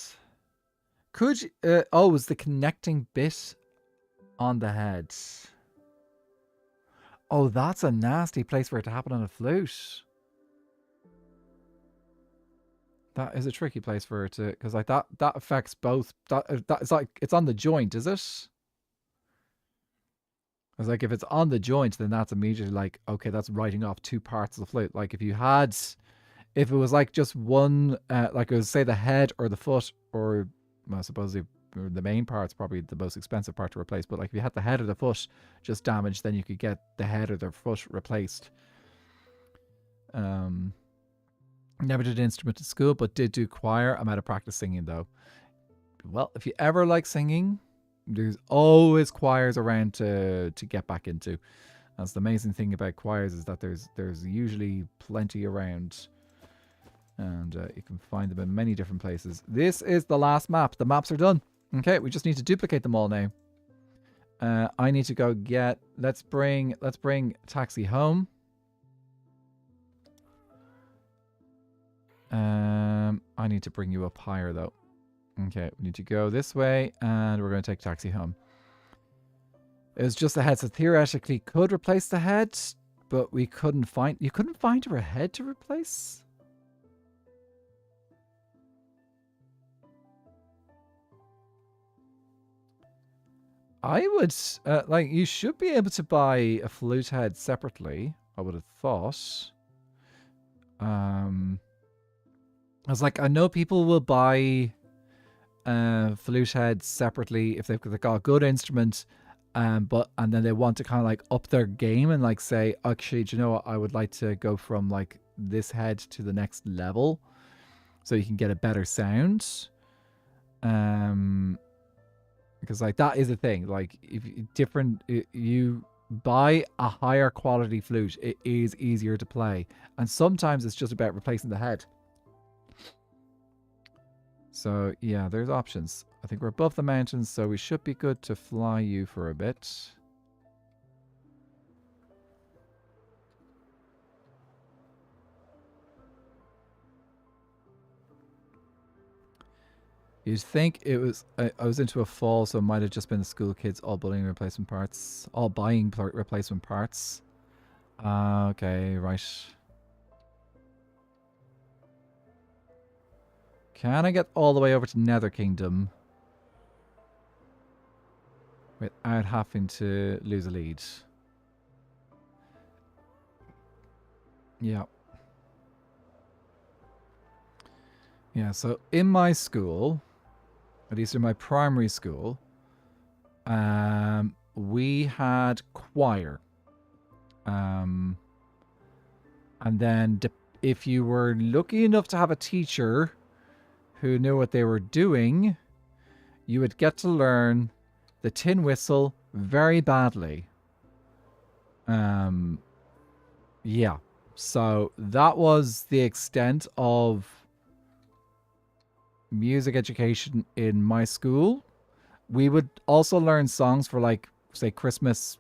Could you, oh, was the connecting bit on the head? Oh, that's a nasty place for it to happen on a flute. That is a tricky place for it to, because like that affects both. It's like it's on the joint, is it? It's like if it's on the joint, then that's immediately like okay, that's writing off two parts of the flute. Like if it was like just one, like it was say the head or the foot, or well, I suppose the main part's probably the most expensive part to replace. But like if you had the head or the foot just damaged, then you could get the head or the foot replaced. Never did instrument at school, but did do choir. I'm out of practice singing though. Well, if you ever like singing, there's always choirs around to get back into. That's the amazing thing about choirs is that there's usually plenty around, and you can find them in many different places. This is the last map. The maps are done. Okay, we just need to duplicate them all now. I need to go get. Let's bring taxi home. I need to bring you up higher though. Okay, we need to go this way, and we're going to take taxi home. It was just the head, so theoretically could replace the head, but we couldn't find. You couldn't find her a head to replace. I would like you should be able to buy a flute head separately. I would have thought. I was like, I know people will buy flute heads separately if they've got a good instrument, and then they want to kind of like up their game and like say, actually, do you know what? I would like to go from like this head to the next level, so you can get a better sound. Because like that is a thing. Like if different, you buy a higher quality flute. It is easier to play. And sometimes it's just about replacing the head. So, yeah, there's options. I think we're above the mountains, so we should be good to fly you for a bit. You'd think it was... I was into a fall, so it might have just been the school kids all buying replacement parts. All buying replacement parts. Okay, right. Can I get all the way over to Nether Kingdom without having to lose a lead? Yeah. Yeah, so in my school, at least in my primary school, we had choir. And then if you were lucky enough to have a teacher who knew what they were doing, you would get to learn the tin whistle very badly. Yeah. So that was the extent of music education in my school. We would also learn songs for, like, say, Christmas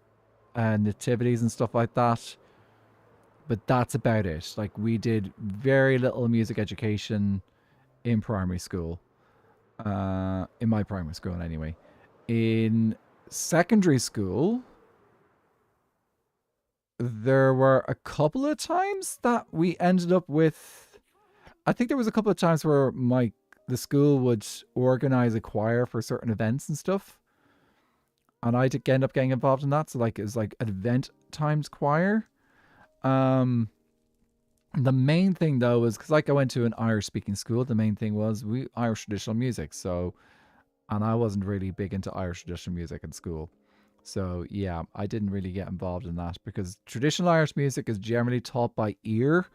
nativities and stuff like that. But that's about it. Like, we did very little music education in primary school. In my primary school, anyway. In secondary school, there were a couple of times that we ended up with... I think there was a couple of times where the school would organize a choir for certain events and stuff. And I did end up getting involved in that. So, like, it was like an event times choir. The main thing, though, was because, like, I went to an Irish speaking school. The main thing was Irish traditional music. So, and I wasn't really big into Irish traditional music in school. So, yeah, I didn't really get involved in that because traditional Irish music is generally taught by ear.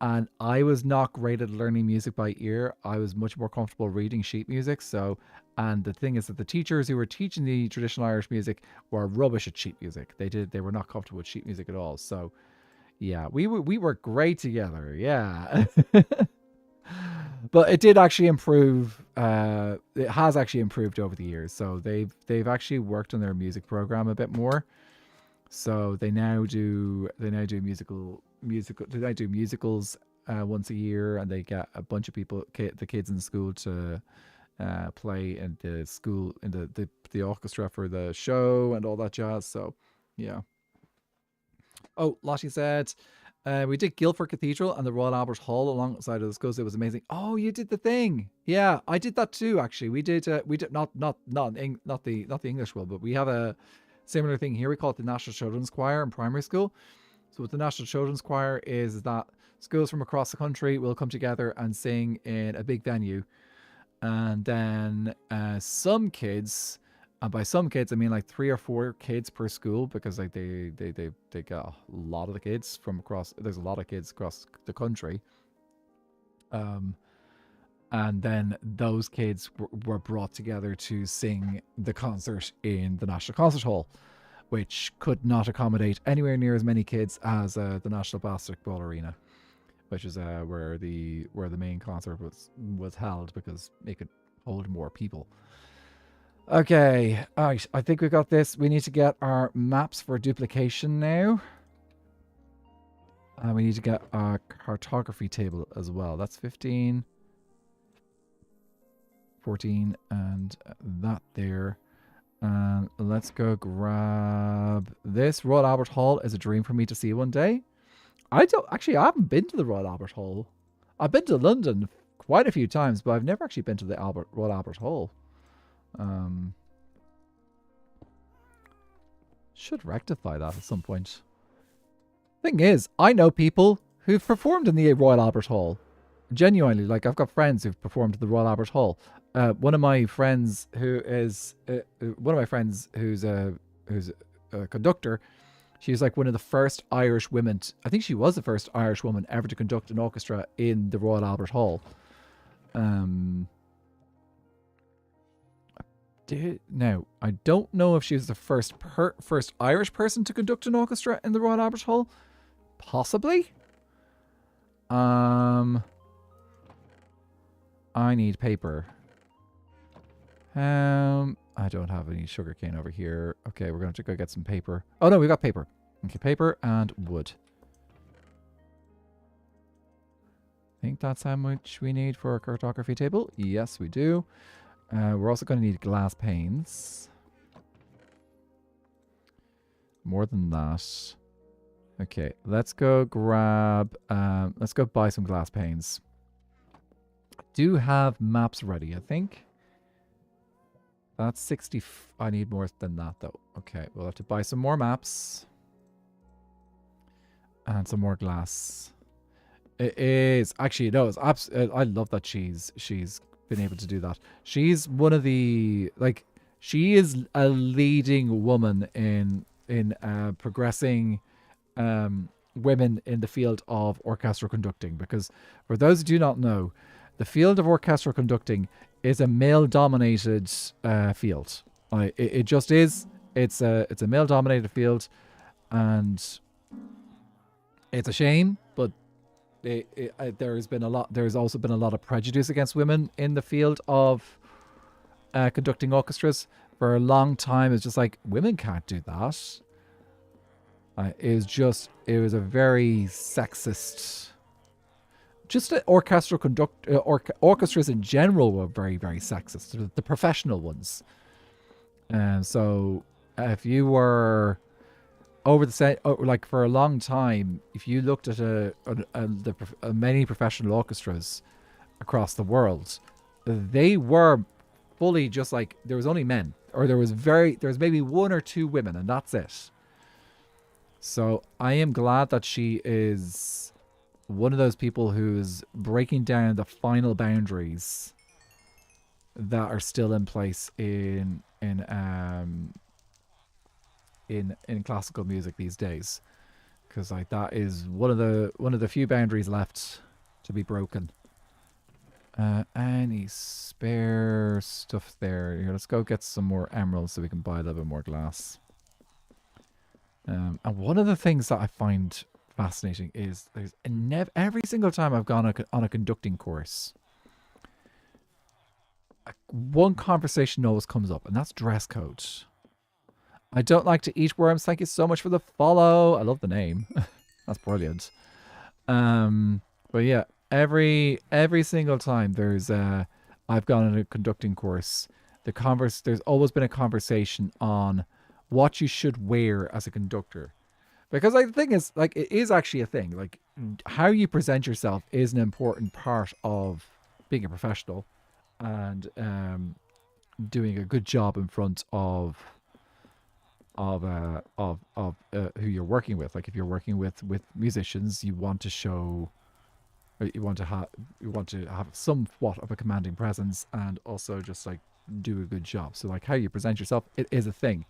And I was not great at learning music by ear. I was much more comfortable reading sheet music. So, and the thing is that the teachers who were teaching the traditional Irish music were rubbish at sheet music. They were not comfortable with sheet music at all. So, yeah, we worked great together. Yeah. But it did actually improve. It has actually improved over the years. So they've actually worked on their music program a bit more. So they now do musicals once a year, and they get a bunch of people, the kids in the school, to play in the school in the orchestra for the show and all that jazz. So yeah. Oh, Lottie said, we did Guildford Cathedral and the Royal Albert Hall alongside of the schools. It was amazing. Oh, you did the thing. Yeah, I did that too. Actually, we did not the English one, but we have a similar thing here. We call it the National Children's Choir in primary school. So what the National Children's Choir is that schools from across the country will come together and sing in a big venue, and then some kids. And by some kids, I mean like 3 or 4 kids per school, because like they got a lot of the kids from across. There's a lot of kids across the country. And then those kids were brought together to sing the concert in the National Concert Hall, which could not accommodate anywhere near as many kids as the National Basketball Arena, which is where the main concert was held, because it could hold more people. Okay, alright, I think we got this. We need to get our maps for duplication now. And we need to get our cartography table as well. That's 15, 14, and that there. And let's go grab this. Royal Albert Hall is a dream for me to see one day. I haven't been to the Royal Albert Hall. I've been to London quite a few times, but I've never actually been to the Royal Albert Hall. Should rectify that at some point. Thing is, I know people who've performed in the Royal Albert Hall. Genuinely, like, I've got friends who've performed at the Royal Albert Hall. One of my friends who's a conductor. She's like one of the first Irish women. I think she was the first Irish woman ever to conduct an orchestra in the Royal Albert Hall. Now, I don't know if she was the first Irish person to conduct an orchestra in the Royal Albert Hall. Possibly. I need paper. I don't have any sugarcane over here. Okay, we're going to go get some paper. Oh no, we got paper. Okay, paper and wood. I think that's how much we need for a cartography table. Yes, we do. We're also going to need glass panes. More than that. Okay, let's go grab... let's go buy some glass panes. Do have maps ready, I think. That's 60... I need more than that, though. Okay, we'll have to buy some more maps. And some more glass. It is... Actually, no, it's I love that she's been able to do that. She's one of the... Like, she is a leading woman in progressing women in the field of orchestral conducting. Because, for those who do not know, the field of orchestral conducting is a male-dominated field. It just is. It's a male-dominated field, and it's a shame. But there's also been a lot of prejudice against women in the field of conducting orchestras. For a long time, it's just like, women can't do that. It was a very sexist. Just orchestral orchestras in general were very, very sexist. The professional ones. So if you were over the set, like for a long time, if you looked at many professional orchestras across the world, they were fully just like, there was only men, or there was maybe one or two women, and that's it. So I am glad that she is one of those people who's breaking down the final boundaries that are still in place in classical music these days, because like that is one of the few boundaries left to be broken. Any spare stuff there? Here, let's go get some more emeralds so we can buy a little bit more glass. And one of the things that I find fascinating is every single time I've gone on a conducting course, one conversation always comes up, and that's dress code. I don't like to eat worms. Thank you so much for the follow. I love the name. That's brilliant. But yeah, every single time I've gone on a conducting course, there's always been a conversation on what you should wear as a conductor. Because like, the thing is, like, it is actually a thing. Like, how you present yourself is an important part of being a professional and doing a good job in front of who you're working with. Like, if you're working with musicians, you want to show, you want to have somewhat of a commanding presence, and also just like do a good job. So like, how you present yourself, it is a thing.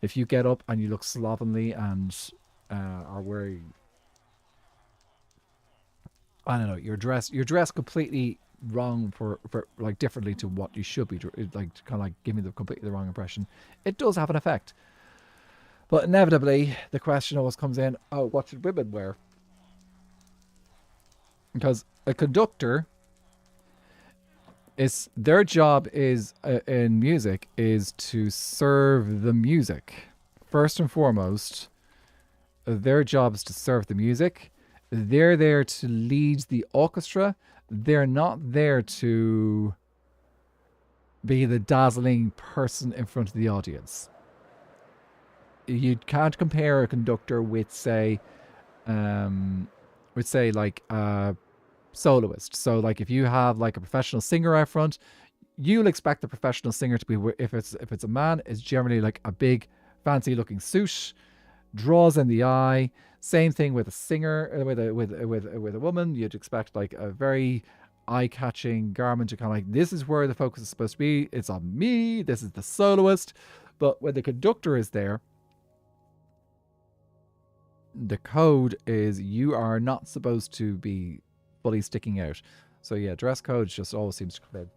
If you get up and you look slovenly and are wearing, I don't know, you're dressed completely wrong for like differently to what you should be, like kind of like giving the completely the wrong impression, it does have an effect. But inevitably, the question always comes in, oh, what should women wear? Because a conductor, their job is in music is to serve the music. First and foremost, their job is to serve the music. They're there to lead the orchestra. They're not there to be the dazzling person in front of the audience. You can't compare a conductor with, say, like a soloist. So like, if you have like a professional singer out front, you'll expect the professional singer to be, if it's a man, is generally like a big fancy looking suit, draws in the eye. Same thing with a singer, with a woman, you'd expect like a very eye-catching garment to kind of like, this is where the focus is supposed to be, it's on me, this is the soloist. But when the conductor is there, the code is you are not supposed to be fully sticking out. So yeah, dress code just always seems to come in.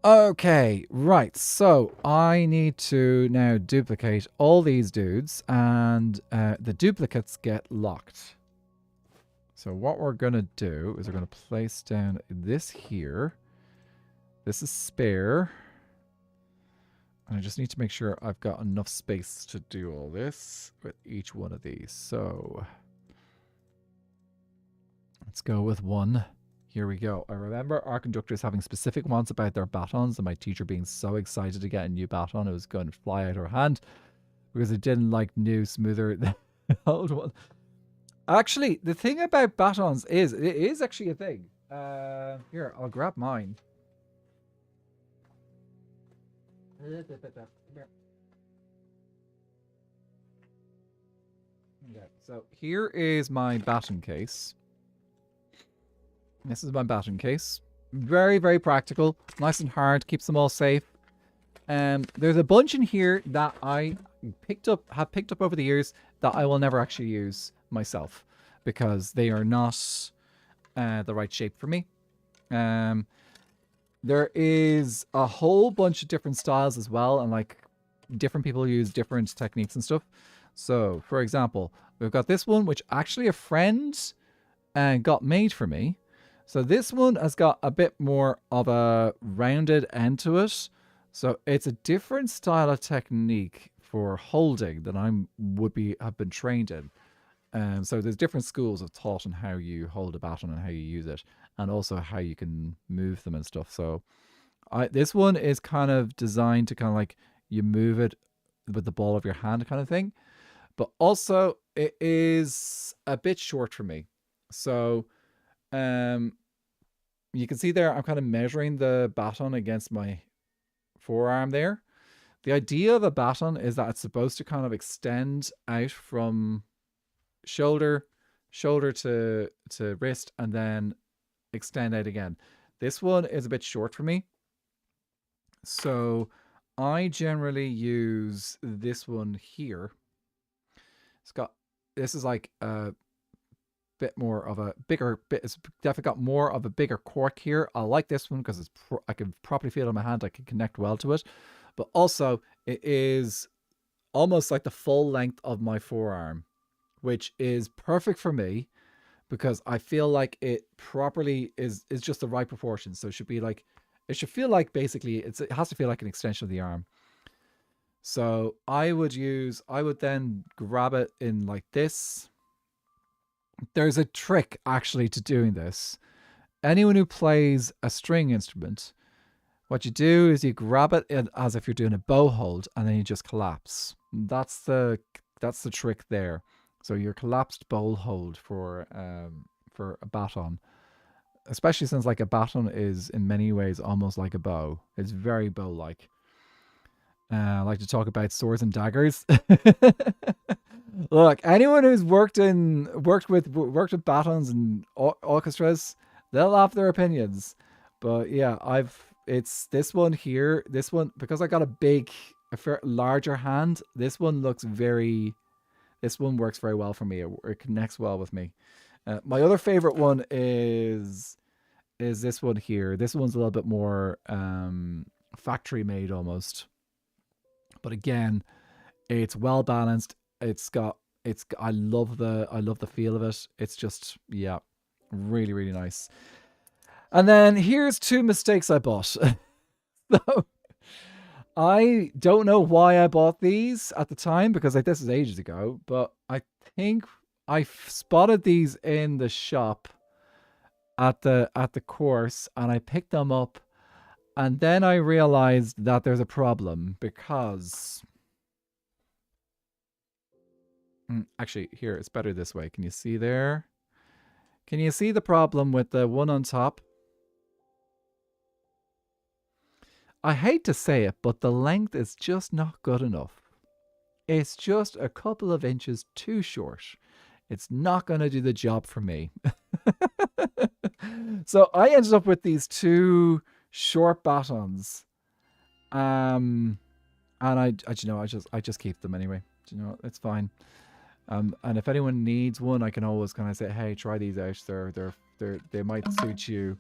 Okay, right. So I need to now duplicate all these dudes, and the duplicates get locked. So what we're going to do is we're going to place down this here. This is spare. And I just need to make sure I've got enough space to do all this with each one of these. So let's go with one. Here we go. I remember our conductors having specific wants about their batons and my teacher being so excited to get a new baton it was going to fly out her hand because it didn't like new, smoother than the old one. Actually, the thing about batons is, it is actually a thing. Here, I'll grab mine. Okay, so here is my baton case. This is my baton case. Very, very practical. Nice and hard. Keeps them all safe. There's a bunch in here that I have picked up over the years that I will never actually use myself because they are not the right shape for me. There is a whole bunch of different styles as well, and like different people use different techniques and stuff. So, for example, we've got this one, which actually a friend got made for me. So this one has got a bit more of a rounded end to it. So it's a different style of technique for holding than have been trained in. So there's different schools of thought on how you hold a baton and how you use it, and also how you can move them and stuff. So this one is kind of designed to kind of like you move it with the ball of your hand kind of thing. But also it is a bit short for me. So you can see there I'm kind of measuring the baton against my forearm there. The idea of a baton is that it's supposed to kind of extend out from shoulder to wrist and then extend out again. This one is a bit short for me. So I generally use this one here. This is like a bit more of a bigger bit. It's definitely got more of a bigger cork here. I like this one because I can properly feel it in my hand. I can connect well to it, but also it is almost like the full length of my forearm, which is perfect for me because I feel like it properly is just the right proportion. So it should be like, it should feel like basically it has to feel like an extension of the arm. So I would then grab it in like this. There's a trick actually to doing this. Anyone who plays a string instrument, what you do is you grab it as if you're doing a bow hold, and then you just collapse. That's the trick there. So your collapsed bow hold for a baton, especially since like a baton is in many ways almost like a bow. It's very bow-like. I like to talk about swords and daggers. Look, anyone who's worked with batons and orchestras, they'll have their opinions. But yeah, it's this one here. This one, because I got a larger hand. This one works very well for me. It connects well with me. My other favorite one is this one here. This one's a little bit more factory made almost. But again, it's well balanced. I love the feel of it. It's just, yeah, really, really nice. And then here's two mistakes I bought. So I don't know why I bought these at the time because like this is ages ago, but I think I spotted these in the shop at the course and I picked them up, and then I realized that there's a problem because actually here it's better this way. Can you see there? Can you see the problem with the one on top? I hate to say it, but the length is just not good enough. It's just a couple of inches too short. It's not going to do the job for me. So I ended up with these two short batons. And I just keep them anyway. You know, it's fine. And if anyone needs one, I can always kind of say, hey, try these out. They might suit you.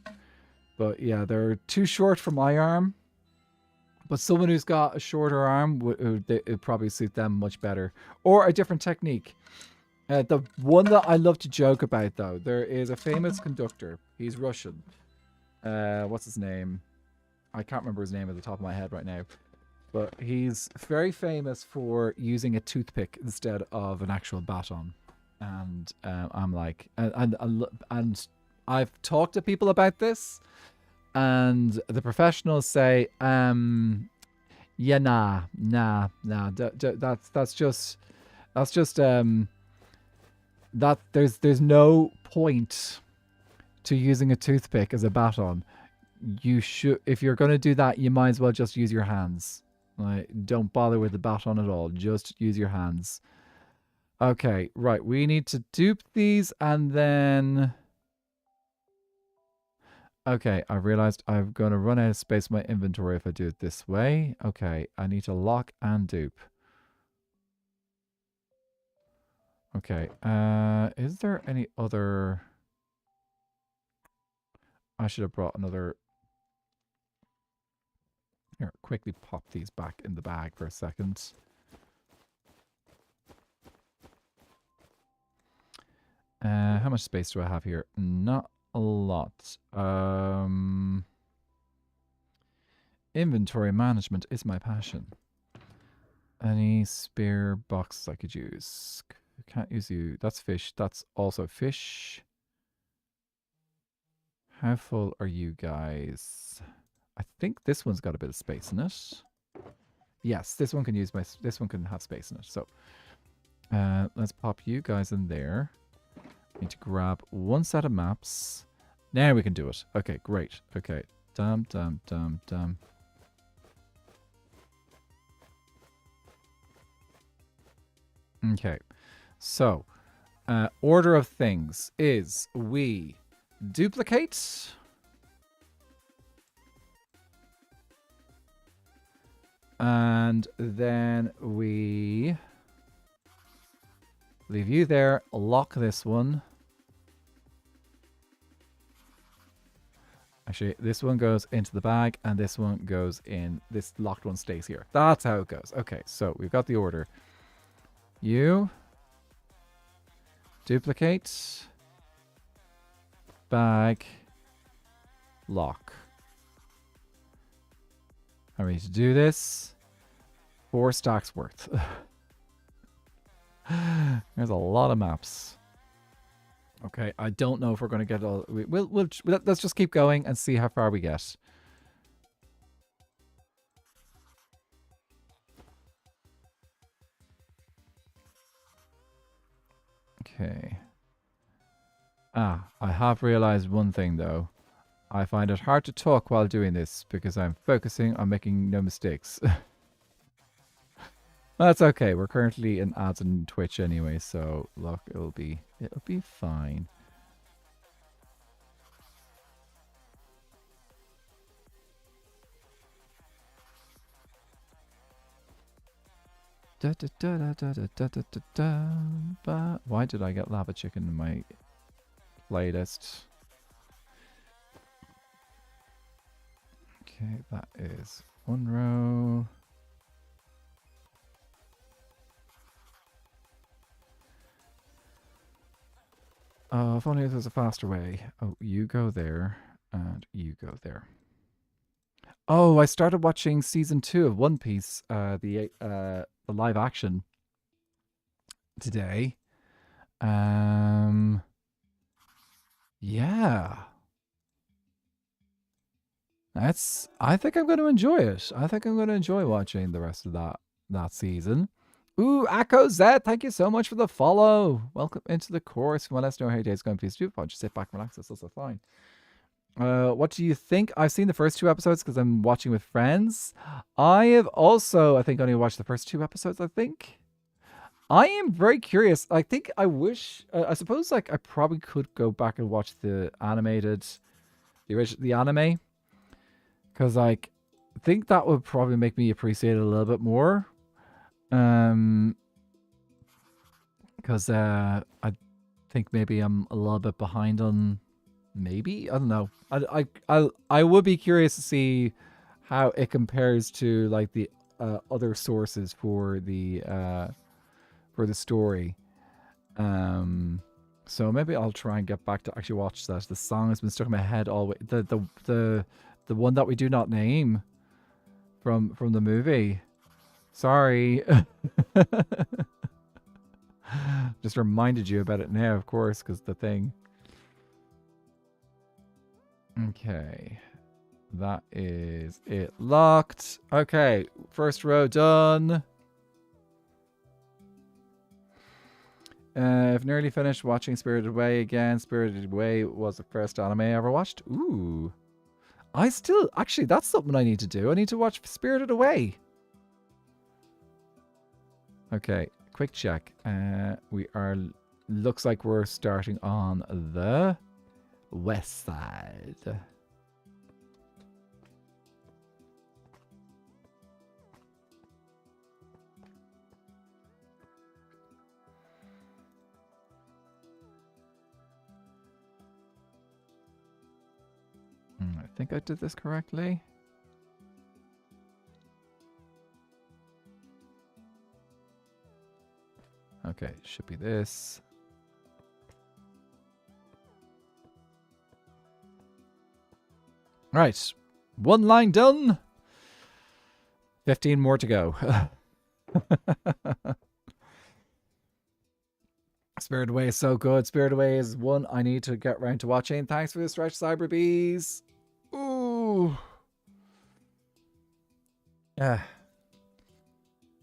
But yeah, they're too short for my arm. But someone who's got a shorter arm would probably suit them much better, or a different technique. The one that I love to joke about, though, there is a famous conductor. He's Russian. What's his name? I can't remember his name at the top of my head right now. But he's very famous for using a toothpick instead of an actual baton. And I'm like, and I've talked to people about this, and the professionals say, yeah, nah, that's just that there's no point to using a toothpick as a baton. You should, if you're going to do that, you might as well just use your hands. Like, don't bother with the baton at all. Just use your hands. Okay, right. We need to dupe these and then... Okay, I realized I'm going to run out of space in my inventory if I do it this way. Okay, I need to lock and dupe. Okay, is there any other... I should have brought another... Here, quickly pop these back in the bag for a second. How much space do I have here? Not a lot. Inventory management is my passion. Any spare boxes I could use? Can't use you. That's fish. That's also fish. How full are you guys? I think this one's got a bit of space in it. Yes, this one can use my... This one can have space in it. So, let's pop you guys in there. Need to grab one set of maps. Now we can do it. Okay, great. Okay. Dum. Okay. So, order of things is we duplicate. And then we leave you there, lock this one. Actually, this one goes into the bag and this one goes in. This locked one stays here. That's how it goes. Okay, so we've got the order. You duplicate, bag, lock. How are we to do this? 4 stacks worth. There's a lot of maps. Okay, I don't know if we're going to get all... let's just keep going and see how far we get. Okay. I have realized one thing, though. I find it hard to talk while doing this because I'm focusing on making no mistakes. That's okay. We're currently in ads on Twitch anyway, so look, it'll be fine. Why did I get lava chicken in my playlist? Okay, that is one row. Oh, if only there was a faster way. Oh, you go there, and you go there. Oh, I started watching season 2 of One Piece, the live action today. Yeah. I think I'm going to enjoy it. I think I'm going to enjoy watching the rest of that season. Ooh, Akko Z, thank you so much for the follow. Welcome into the course. If you want to let us know how your day's going, please do. Just sit back and relax. That's also fine. What do you think? I've seen the first 2 episodes because I'm watching with friends. I have also, I think, only watched the first 2 episodes, I think. I am very curious. I think I wish, I suppose, like, I probably could go back and watch the animated, the anime. Because, like, I think that would probably make me appreciate it a little bit more. Because I think maybe I'm a little bit behind on... Maybe? I don't know. I would be curious to see how it compares to like the other sources for the story. So maybe I'll try and get back to actually watch that. The song has been stuck in my head all the way. The one that we do not name from the movie. Sorry. Just reminded you about it now, of course, because the thing. Okay. That is it locked. Okay, first row done. I've nearly finished watching Spirited Away again. Spirited Away was the first anime I ever watched. Ooh. I still... Actually, that's something I need to do. I need to watch Spirited Away. Okay, quick check. We are... Looks like we're starting on the west side. I think I did this correctly. Okay, should be this. Right, one line done. 15 more to go. Spirited Away is so good. Spirited Away is one I need to get round to watching. Thanks for the stretch, Cyber Bees. Ooh. Yeah.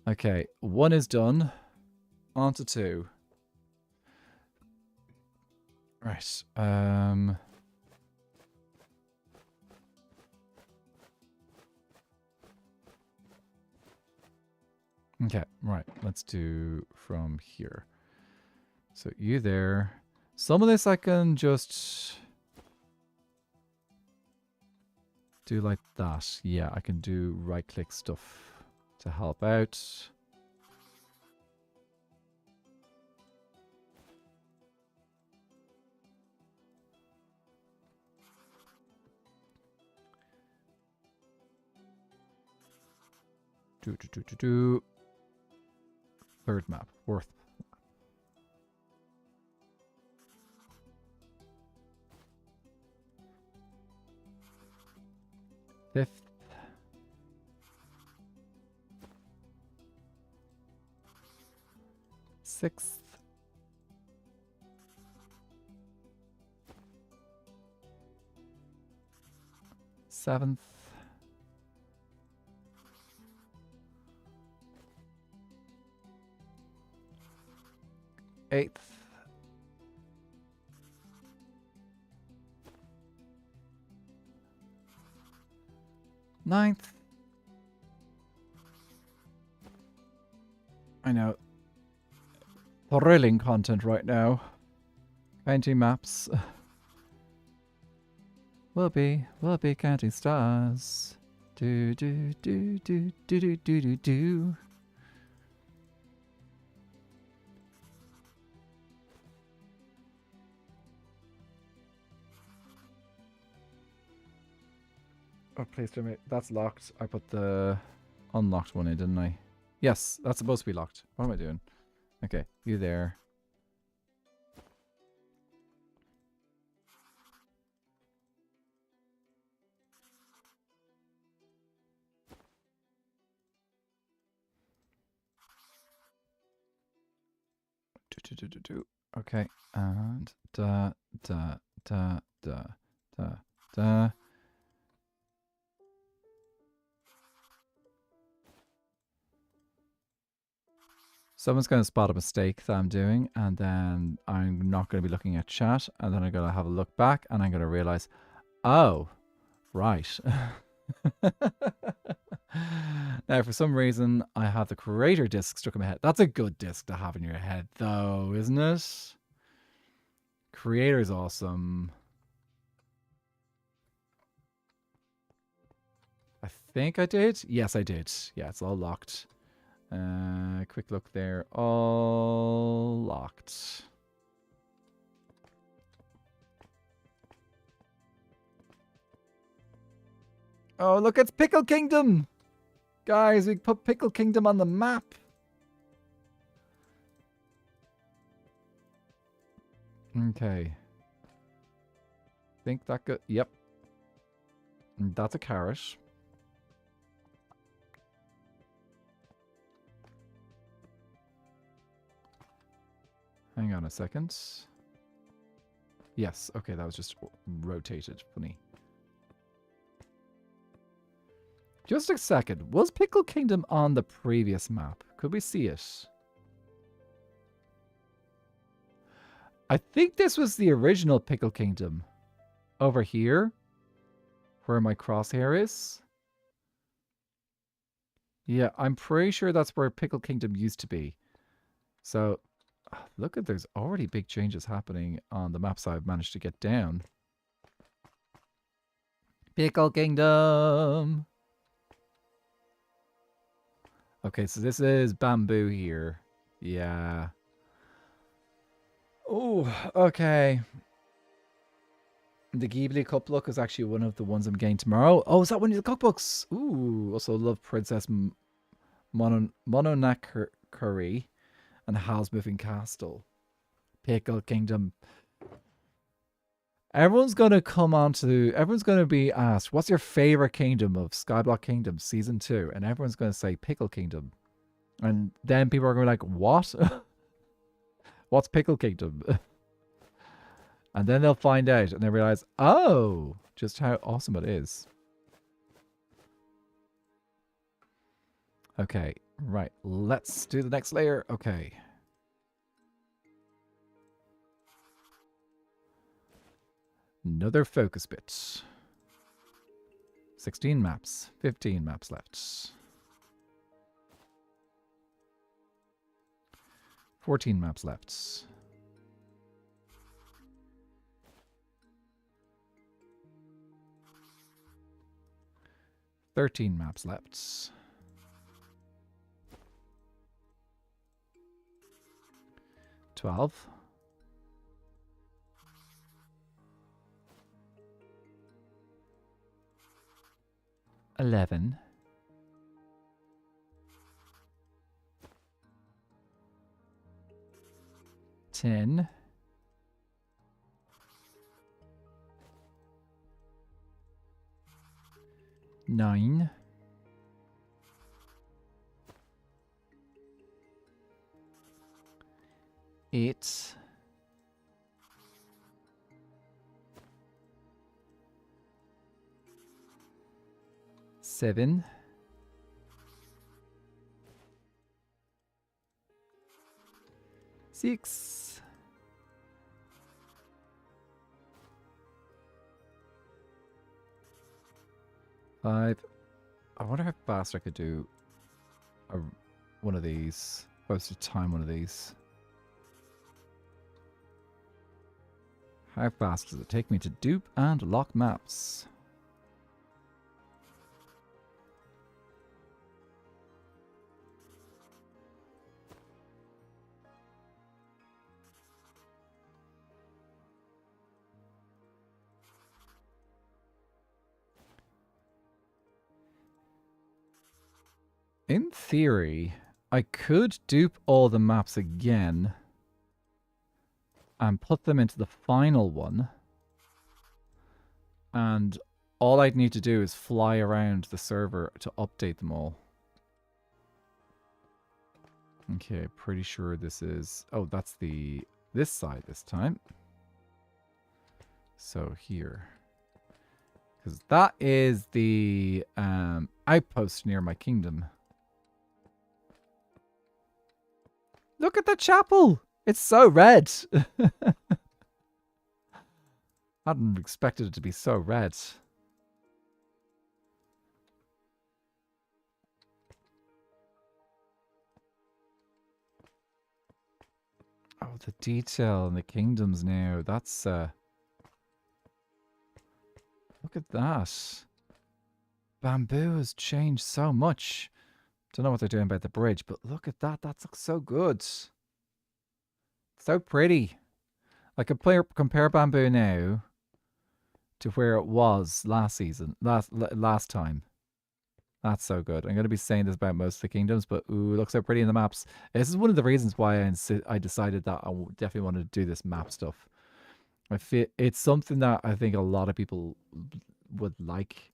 Okay, one is done. On to two. Right. Okay, right. Let's do from here. So you there. Some of this I can just do like that. Yeah, I can do right-click stuff to help out. Third map, fourth. Fifth. Sixth. Seventh. Eighth. Ninth. I know. Thrilling content right now. Painting maps. We'll be counting stars. Do do do do do do do do do. Oh, please tell me that's locked. I put the unlocked one in, didn't I? Yes, that's supposed to be locked. What am I doing? Okay, you there. Okay, and da da da da da da. Someone's going to spot a mistake that I'm doing, and then I'm not going to be looking at chat, and then I'm going to have a look back, and I'm going to realize, oh, right. Now, for some reason, I have the creator disc stuck in my head. That's a good disc to have in your head, though, isn't it? Creator's awesome. I think I did. Yes, I did. Yeah, it's all locked. Quick look there. All locked. Oh, look, it's Pickle Kingdom! Guys, we put Pickle Kingdom on the map. Okay. Think that good. Yep. That's a carrot. Hang on a second. Yes, okay, that was just rotated. Funny. Just a second. Was Pickle Kingdom on the previous map? Could we see it? I think this was the original Pickle Kingdom. Over here. Where my crosshair is. Yeah, I'm pretty sure that's where Pickle Kingdom used to be. So, look at, there's already big changes happening on the maps I've managed to get down. Pickle Kingdom! Okay, so this is bamboo here. Yeah. Oh, okay. The Gaeilge cookbook is actually one of the ones I'm getting tomorrow. Oh, is that one of the cookbooks? Ooh, also love Princess Mononoke and Howl's Moving Castle. Pickle Kingdom. Everyone's going to be asked, what's your favorite kingdom of Skyblock Kingdom Season 2? And everyone's going to say Pickle Kingdom. And then people are going to be like, what? What's Pickle Kingdom? And then they'll find out and they realize, oh, just how awesome it is. Okay, right. Let's do the next layer. Okay. Another focus bit. 16 maps. 15 maps left. 14 maps left. 13 maps left. 12. 11. 10. 9. 8. 7. 6. 5. I wonder how fast I could do one of these. If I was to time one of these. How fast does it take me to dupe and lock maps? In theory, I could dupe all the maps again and put them into the final one. And all I'd need to do is fly around the server to update them all. Okay, pretty sure this is... Oh, that's this side this time. So here. Because that is the outpost near my kingdom. Look at the chapel! It's so red! I hadn't expected it to be so red. Oh, the detail in the kingdoms now. That's, look at that. Bamboo has changed so much. Don't know what they're doing about the bridge, but look at that. That looks so good. So pretty. I could compare bamboo now to where it was last season, last time. That's so good. I'm going to be saying this about most of the kingdoms, but ooh, it looks so pretty in the maps. This is one of the reasons why I decided that I definitely want to do this map stuff. I feel it's something that I think a lot of people would like.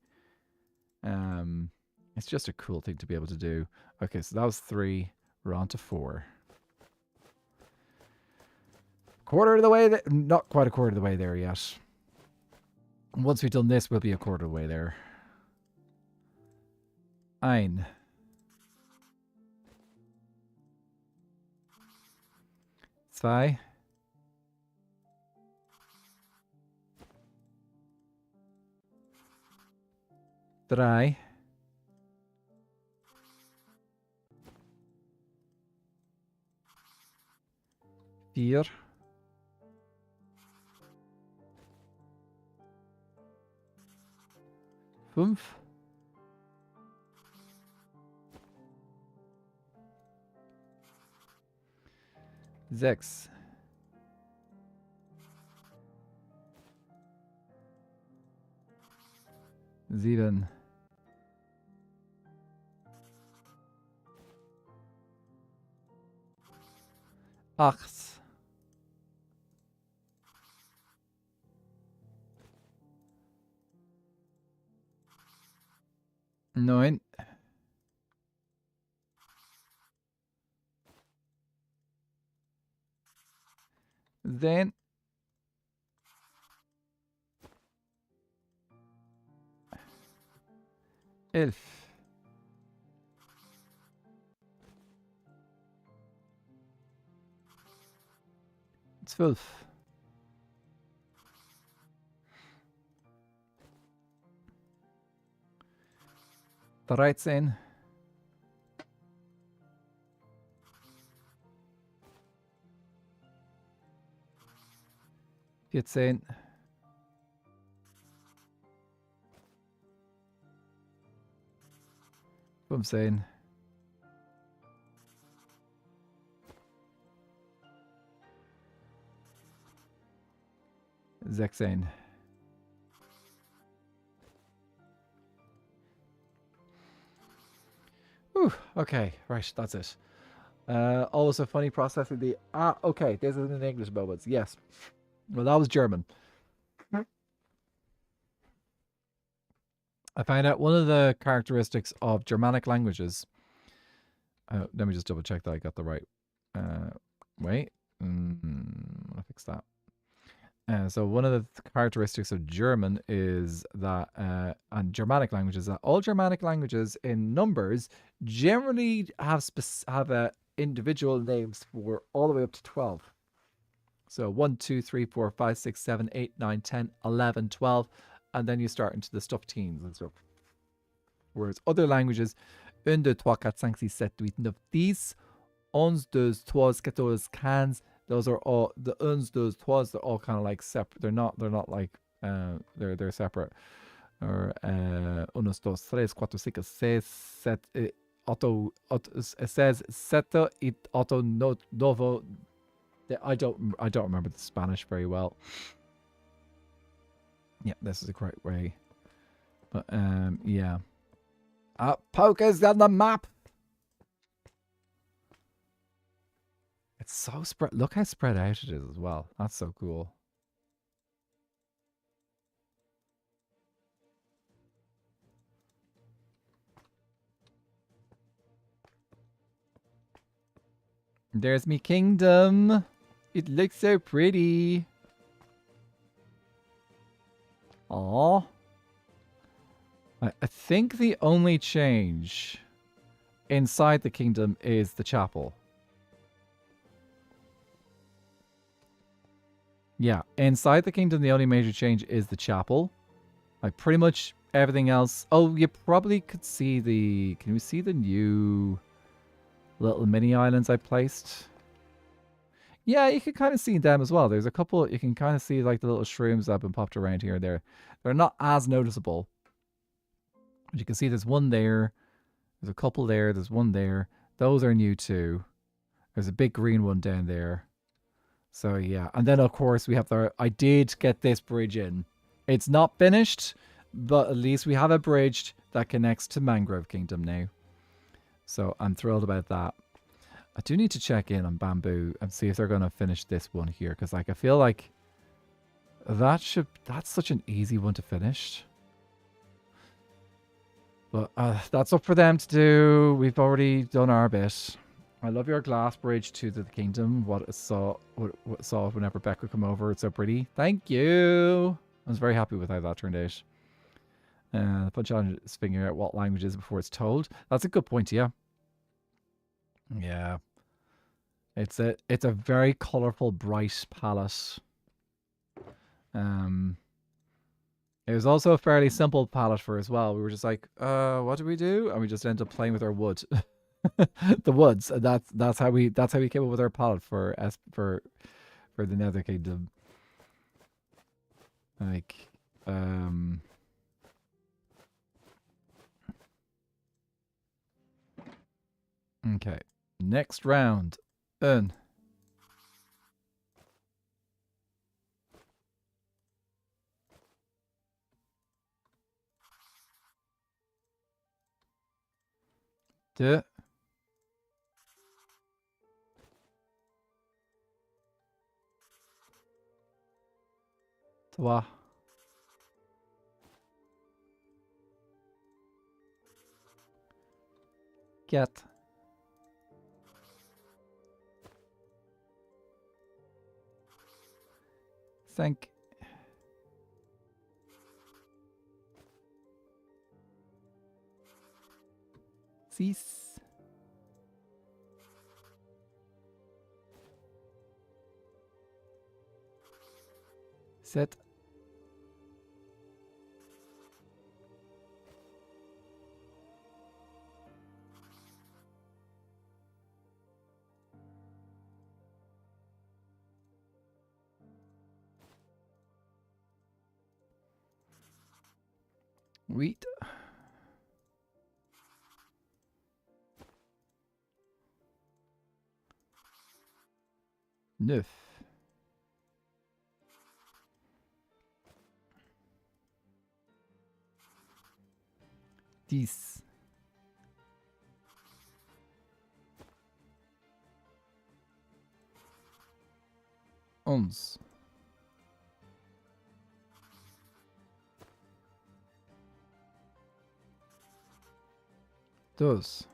It's just a cool thing to be able to do. Okay, so that was 3. We're on to 4. Quarter of the way there. Not quite a quarter of the way there yet. Once we've done this, we'll be a quarter of the way there. 1. 2. 3. 4. 5. 6. 7. 8. 9. 10. 11. 12. 13. 14. 15. 16. Whew, okay, right, that's it. Always a funny processing the... okay, this is in English moments, yes. Well, that was German. I found out one of the characteristics of Germanic languages... let me just double check that I got the right... wait. I'll fix that. So one of the characteristics of German is that, and Germanic languages, that all Germanic languages in numbers generally have individual names for all the way up to 12. So 1, 2, 3, 4, 5, 6, 7, 8, 9, 10, 11, 12, and then you start into the stuff teens and stuff. Whereas other languages, 1, 2, 3, 4, 5, 6, 7, 8, 9, 10, 11, 12, 13, 14, 15. Those are all the uns, those twas. They're all kind of like separate. They're not like they're separate. Or unos, dos, tres, cuatro, cinco, seis, set. Otto. It says seta it otto novo. I don't remember the Spanish very well. Yeah, this is the correct way. But yeah. Poker's on the map. It's so spread. Look how spread out it is as well. That's so cool. There's me kingdom. It looks so pretty. Aww. I think the only change inside the kingdom is the chapel. Yeah, inside the kingdom, the only major change is the chapel. Like, pretty much everything else... Oh, you probably could see the... Can you see the new little mini islands I placed? Yeah, you can kind of see them as well. There's a couple... You can kind of see, like, the little shrooms that have been popped around here and there. They're not as noticeable. But you can see there's one there. There's a couple there. There's one there. Those are new too. There's a big green one down there. So yeah, and then of course we have the... I did get this bridge in. It's not finished, but at least we have a bridge that connects to Mangrove Kingdom now. So I'm thrilled about that. I do need to check in on Bamboo and see if they're going to finish this one here. Because like I feel like that's such an easy one to finish. But that's up for them to do. We've already done our bit. I love your glass bridge to the kingdom. What it saw whenever Beck would come over. It's so pretty. Thank you. I was very happy with how that turned out. The fun challenge is figuring out what language is before it's told. That's a good point, yeah. Yeah. It's a very colourful, bright palette. It was also a fairly simple palette for as well. We were just like, what do we do? And we just ended up playing with our wood. The woods. And that's how we came up with our palette for the Nether Kingdom. Like okay. Next round. Two. Trois. 4. 5. 6. 7. 8. 9. 10. 11. 12.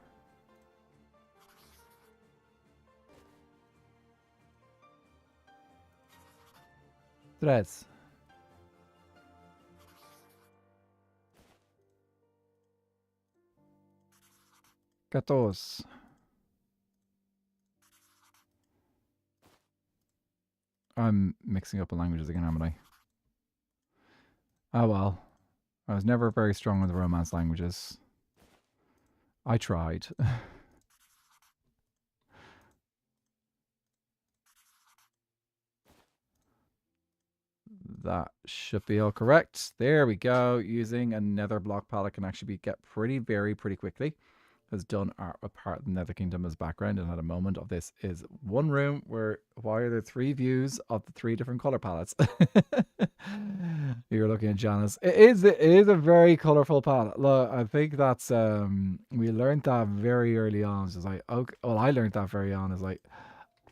13. 14. I'm mixing up the languages again, haven't I? Oh well. I was never very strong with the Romance languages. I tried. That should be all correct. There we go. Using a nether block palette can actually get pretty quickly. Has done a part of the Nether Kingdom as background, and at a moment of this is one room where why are there 3 views of the 3 different color palettes? You're looking at Janice. It is a very colorful palette. Look, I think that's we learned that very early on. It's just like, okay, well, I learned that very on. Is like,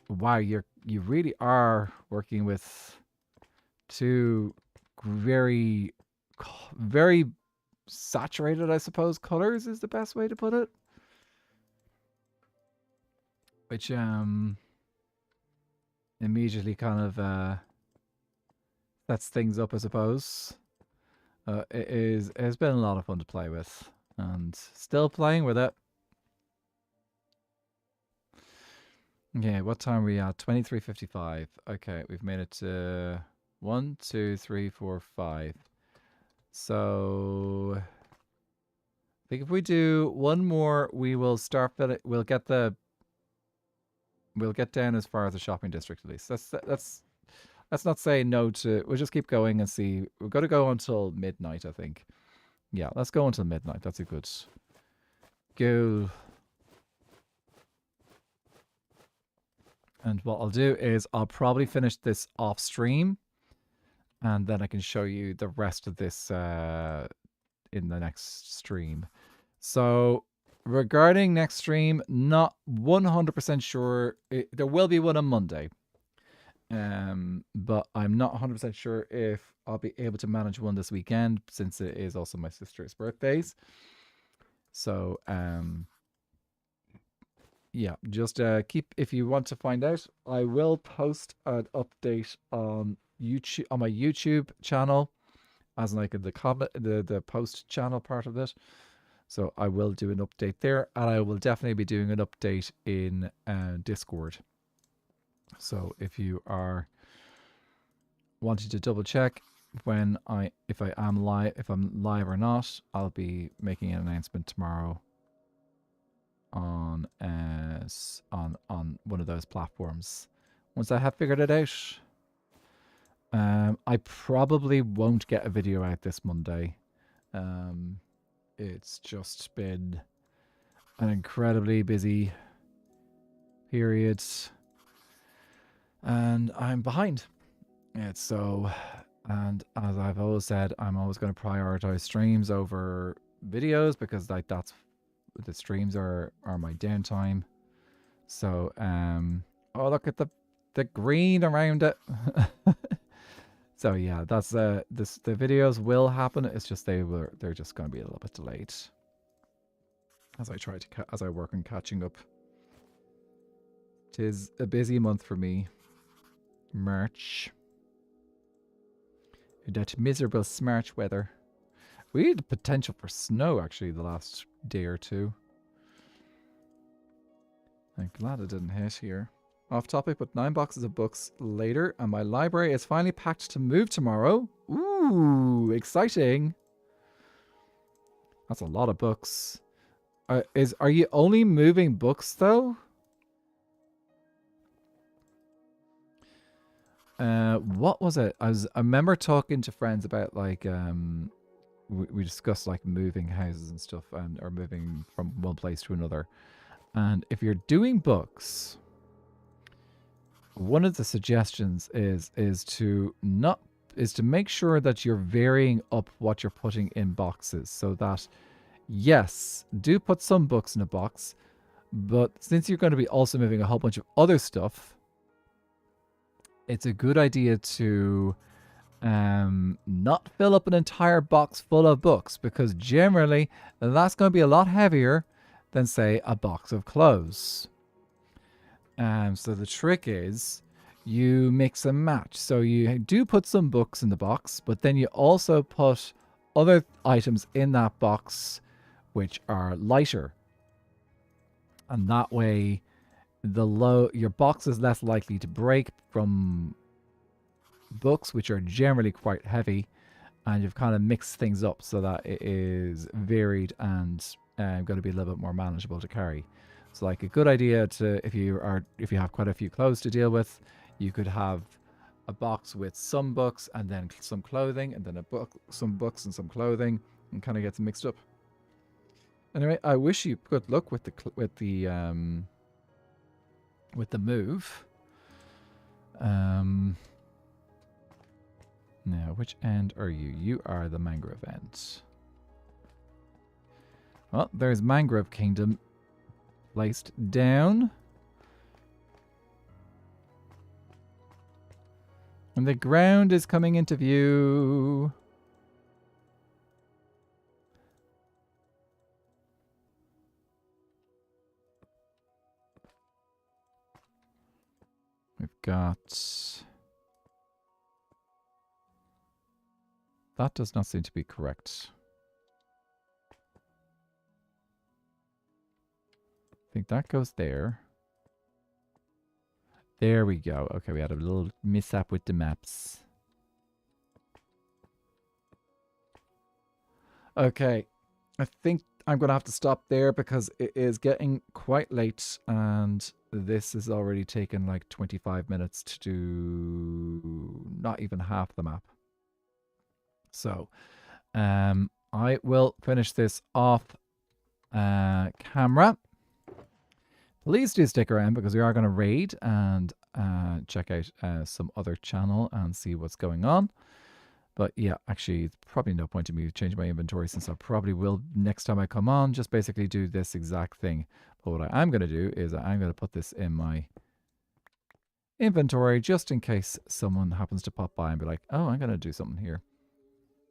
wow, you really are working with 2 very saturated, I suppose, colors is the best way to put it. Which immediately kind of sets things up, I suppose. It has been a lot of fun to play with, and still playing with it. Okay, what time are we at? 23:55. Okay, we've made it to 1, 2, 3, 4, 5. So I think if we do one more, we will start. We'll get down as far as the shopping district at least. Let's not say no to. We'll just keep going and see. We're going to go until midnight, I think. Yeah, let's go until midnight. That's a good goal. And what I'll do is I'll probably finish this off stream. and then I can show you the rest of this in the next stream. So regarding next stream, not 100% sure. There will be one on Monday. But I'm not 100% sure if I'll be able to manage one this weekend since it is also my sister's birthdays. So, yeah, just keep, if you want to find out, I will post an update on YouTube, on my YouTube channel, as like the comment, the post channel part of it. So I will do an update there, and I will definitely be doing an update in Discord. So if you are wanting to double check when if I'm live or not, I'll be making an announcement tomorrow on one of those platforms. Once I have figured it out, I probably won't get a video out this Monday. It's just been an incredibly busy period, and I'm behind. It's so, and as I've always said, I'm always going to prioritize streams over videos because like that's the streams are my downtime. So oh, look at the green around it. So yeah, that's the videos will happen. It's just they're just going to be a little bit delayed as I try to as I work on catching up. 'Tis a busy month for me. March. That miserable smart weather. We had the potential for snow actually the last day or two. I'm glad it didn't hit here. Off topic, but 9 boxes of books later, and my library is finally packed to move tomorrow. Ooh, exciting. That's a lot of books. Are you only moving books though? What was it? I remember talking to friends about like we discussed like moving houses and stuff, or moving from one place to another. And if you're doing books, one of the suggestions is to make sure that you're varying up what you're putting in boxes, so that yes, do put some books in a box, but since you're going to be also moving a whole bunch of other stuff, it's a good idea to not fill up an entire box full of books, because generally that's going to be a lot heavier than, say, a box of clothes. So the trick is you mix and match. So you do put some books in the box, but then you also put other items in that box which are lighter. And that way your box is less likely to break from books which are generally quite heavy, and you've kind of mixed things up so that it is varied and going to be a little bit more manageable to carry. So like a good idea to, if you have quite a few clothes to deal with, you could have a box with some books and then some clothing, and then some books and some clothing, and kind of gets mixed up. Anyway, I wish you good luck with the move. Now, which end are you? You are the mangrove end. Well, there's Mangrove Kingdom placed down. And the ground is coming into view. We've got... That does not seem to be correct. I think that goes there. There we go. Okay, we had a little mishap with the maps. Okay, I think I'm going to have to stop there because it is getting quite late, and this has already taken like 25 minutes to do not even half the map. So, I will finish this off camera. Please do stick around because we are going to raid and check out some other channel and see what's going on. But yeah, actually, it's probably no point in me changing my inventory since I probably will next time I come on, just basically do this exact thing. But what I am going to do is I'm going to put this in my inventory just in case someone happens to pop by and be like, oh, I'm going to do something here.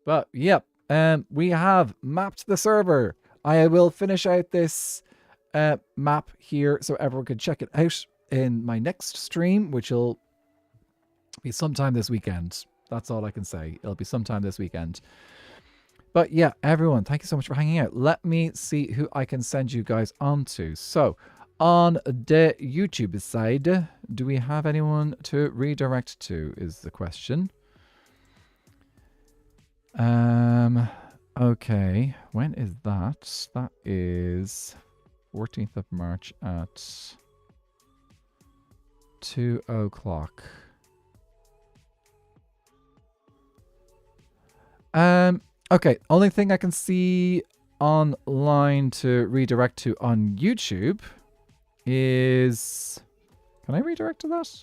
But yep, we have mapped the server. I will finish out this map here so everyone can check it out in my next stream, which will be sometime this weekend. That's all I can say. It'll be sometime this weekend. But yeah, everyone, thank you so much for hanging out. Let me see who I can send you guys on to. So, on the YouTube side, do we have anyone to redirect to is the question. Okay. When is that? That is 14th of March at 2 o'clock. Okay, only thing I can see online to redirect to on YouTube is... Can I redirect to that?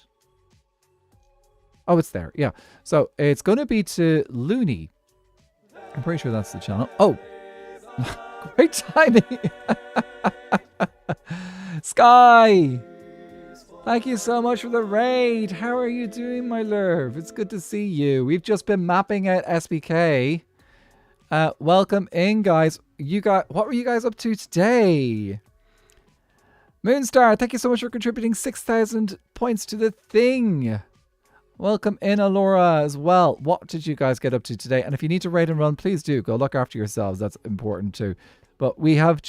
Oh, it's there. Yeah. So it's going to be to Looney. I'm pretty sure that's the channel. Oh, great timing. Sky, thank you so much for the raid. How are you doing, my love? It's good to see you. We've just been mapping out SBK. Welcome in, guys. What were you guys up to today? Moonstar, thank you so much for contributing 6,000 points to the thing. Welcome in, Alora, as well. What did you guys get up to today? And if you need to raid and run, please do. Go look after yourselves. That's important too. But we have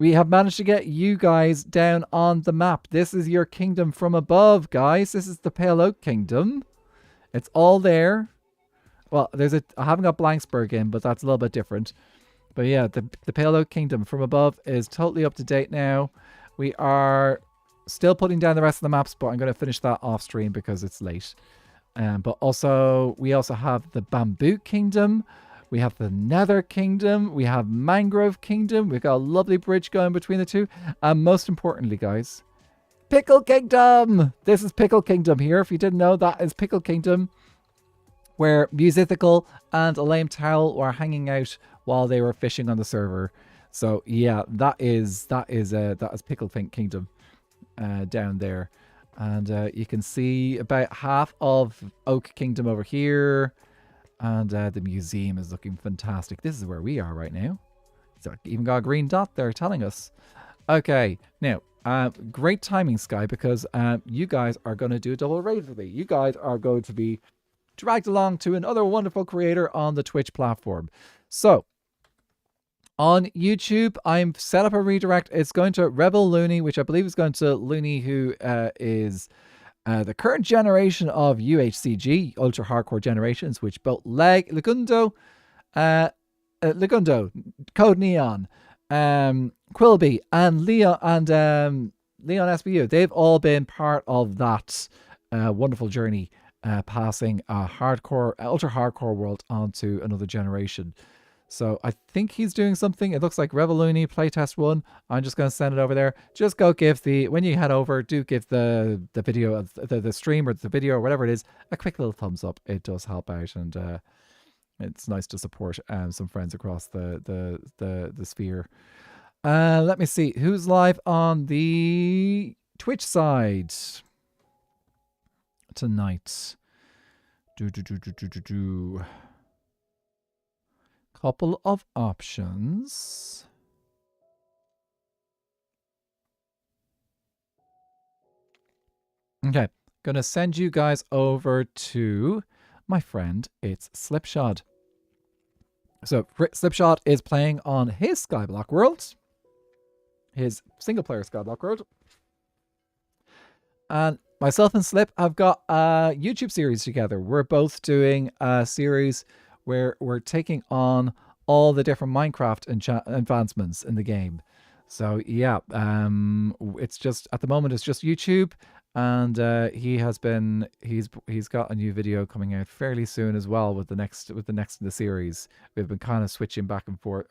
managed to get you guys down on the map. This is your kingdom from above, guys. This is the Pale Oak Kingdom. It's all there. Well, I haven't got Blanksburg in, but that's a little bit different. But yeah, the Pale Oak Kingdom from above is totally up to date now. We are still putting down the rest of the maps, but I'm going to finish that off stream because it's late. But also, we also have the Bamboo Kingdom. We have the Nether Kingdom. We have Mangrove Kingdom. We've got a lovely bridge going between the two. And most importantly, guys, Pickle Kingdom. This is Pickle Kingdom here. If you didn't know, that is Pickle Kingdom, where Musical and Elaine Towel were hanging out while they were fishing on the server. So yeah, that is Pickle Kingdom down there. And you can see about half of Oak Kingdom over here. And the museum is looking fantastic. This is where we are right now. It's even got a green dot there telling us. Okay, now, great timing, Sky, because you guys are going to do a double raid with me. You guys are going to be dragged along to another wonderful creator on the Twitch platform. So, on YouTube, I'm set up a redirect. It's going to Rebel Looney, which I believe is going to Looney, who is the current generation of UHCG, Ultra Hardcore Generations, which built Legundo, Code Neon, Quilby, and Leon SBU. They've all been part of that wonderful journey, passing a ultra hardcore world onto another generation. So I think he's doing something. It looks like Revoluni playtest 1. I'm just going to send it over there. Just go give when you head over, do give the video, the stream or the video or whatever it is, a quick little thumbs up. It does help out, and it's nice to support some friends across the sphere. Let me see who's live on the Twitch side tonight. Couple of options. Okay, gonna send you guys over to my friend. It's Slipshod. So Slipshod is playing on his Skyblock world, his single-player Skyblock world, and myself and Slip have got a YouTube series together. We're both doing a series where we're taking on all the different Minecraft advancements in the game. So yeah, it's just at the moment it's just YouTube, and he's got a new video coming out fairly soon as well with the next in the series. We've been kind of switching back and forth,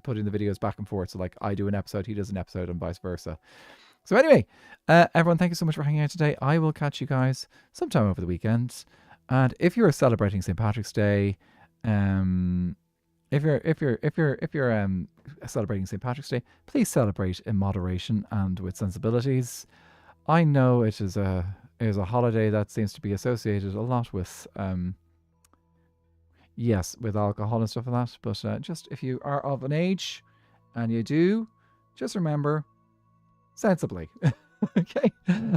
putting the videos back and forth. So like I do an episode, he does an episode, and vice versa. So anyway, everyone, thank you so much for hanging out today. I will catch you guys sometime over the weekend. And if you're celebrating St. Patrick's Day, if you're celebrating St. Patrick's Day, please celebrate in moderation and with sensibilities. I know it is a holiday that seems to be associated a lot with yes, with alcohol and stuff like that. But just if you are of an age and you do, just remember sensibly. Okay.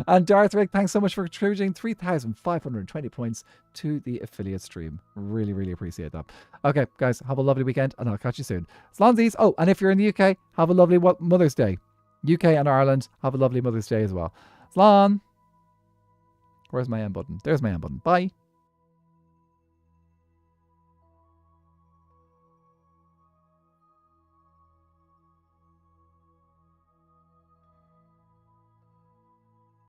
And Darth Rick, thanks so much for contributing 3,520 points to the affiliate stream. Really, really appreciate that. Okay, guys, have a lovely weekend and I'll catch you soon. Slonsies. Oh, and if you're in the UK, have a lovely Mother's Day. UK and Ireland, have a lovely Mother's Day as well. Slán. Where's my end button? There's my end button. Bye.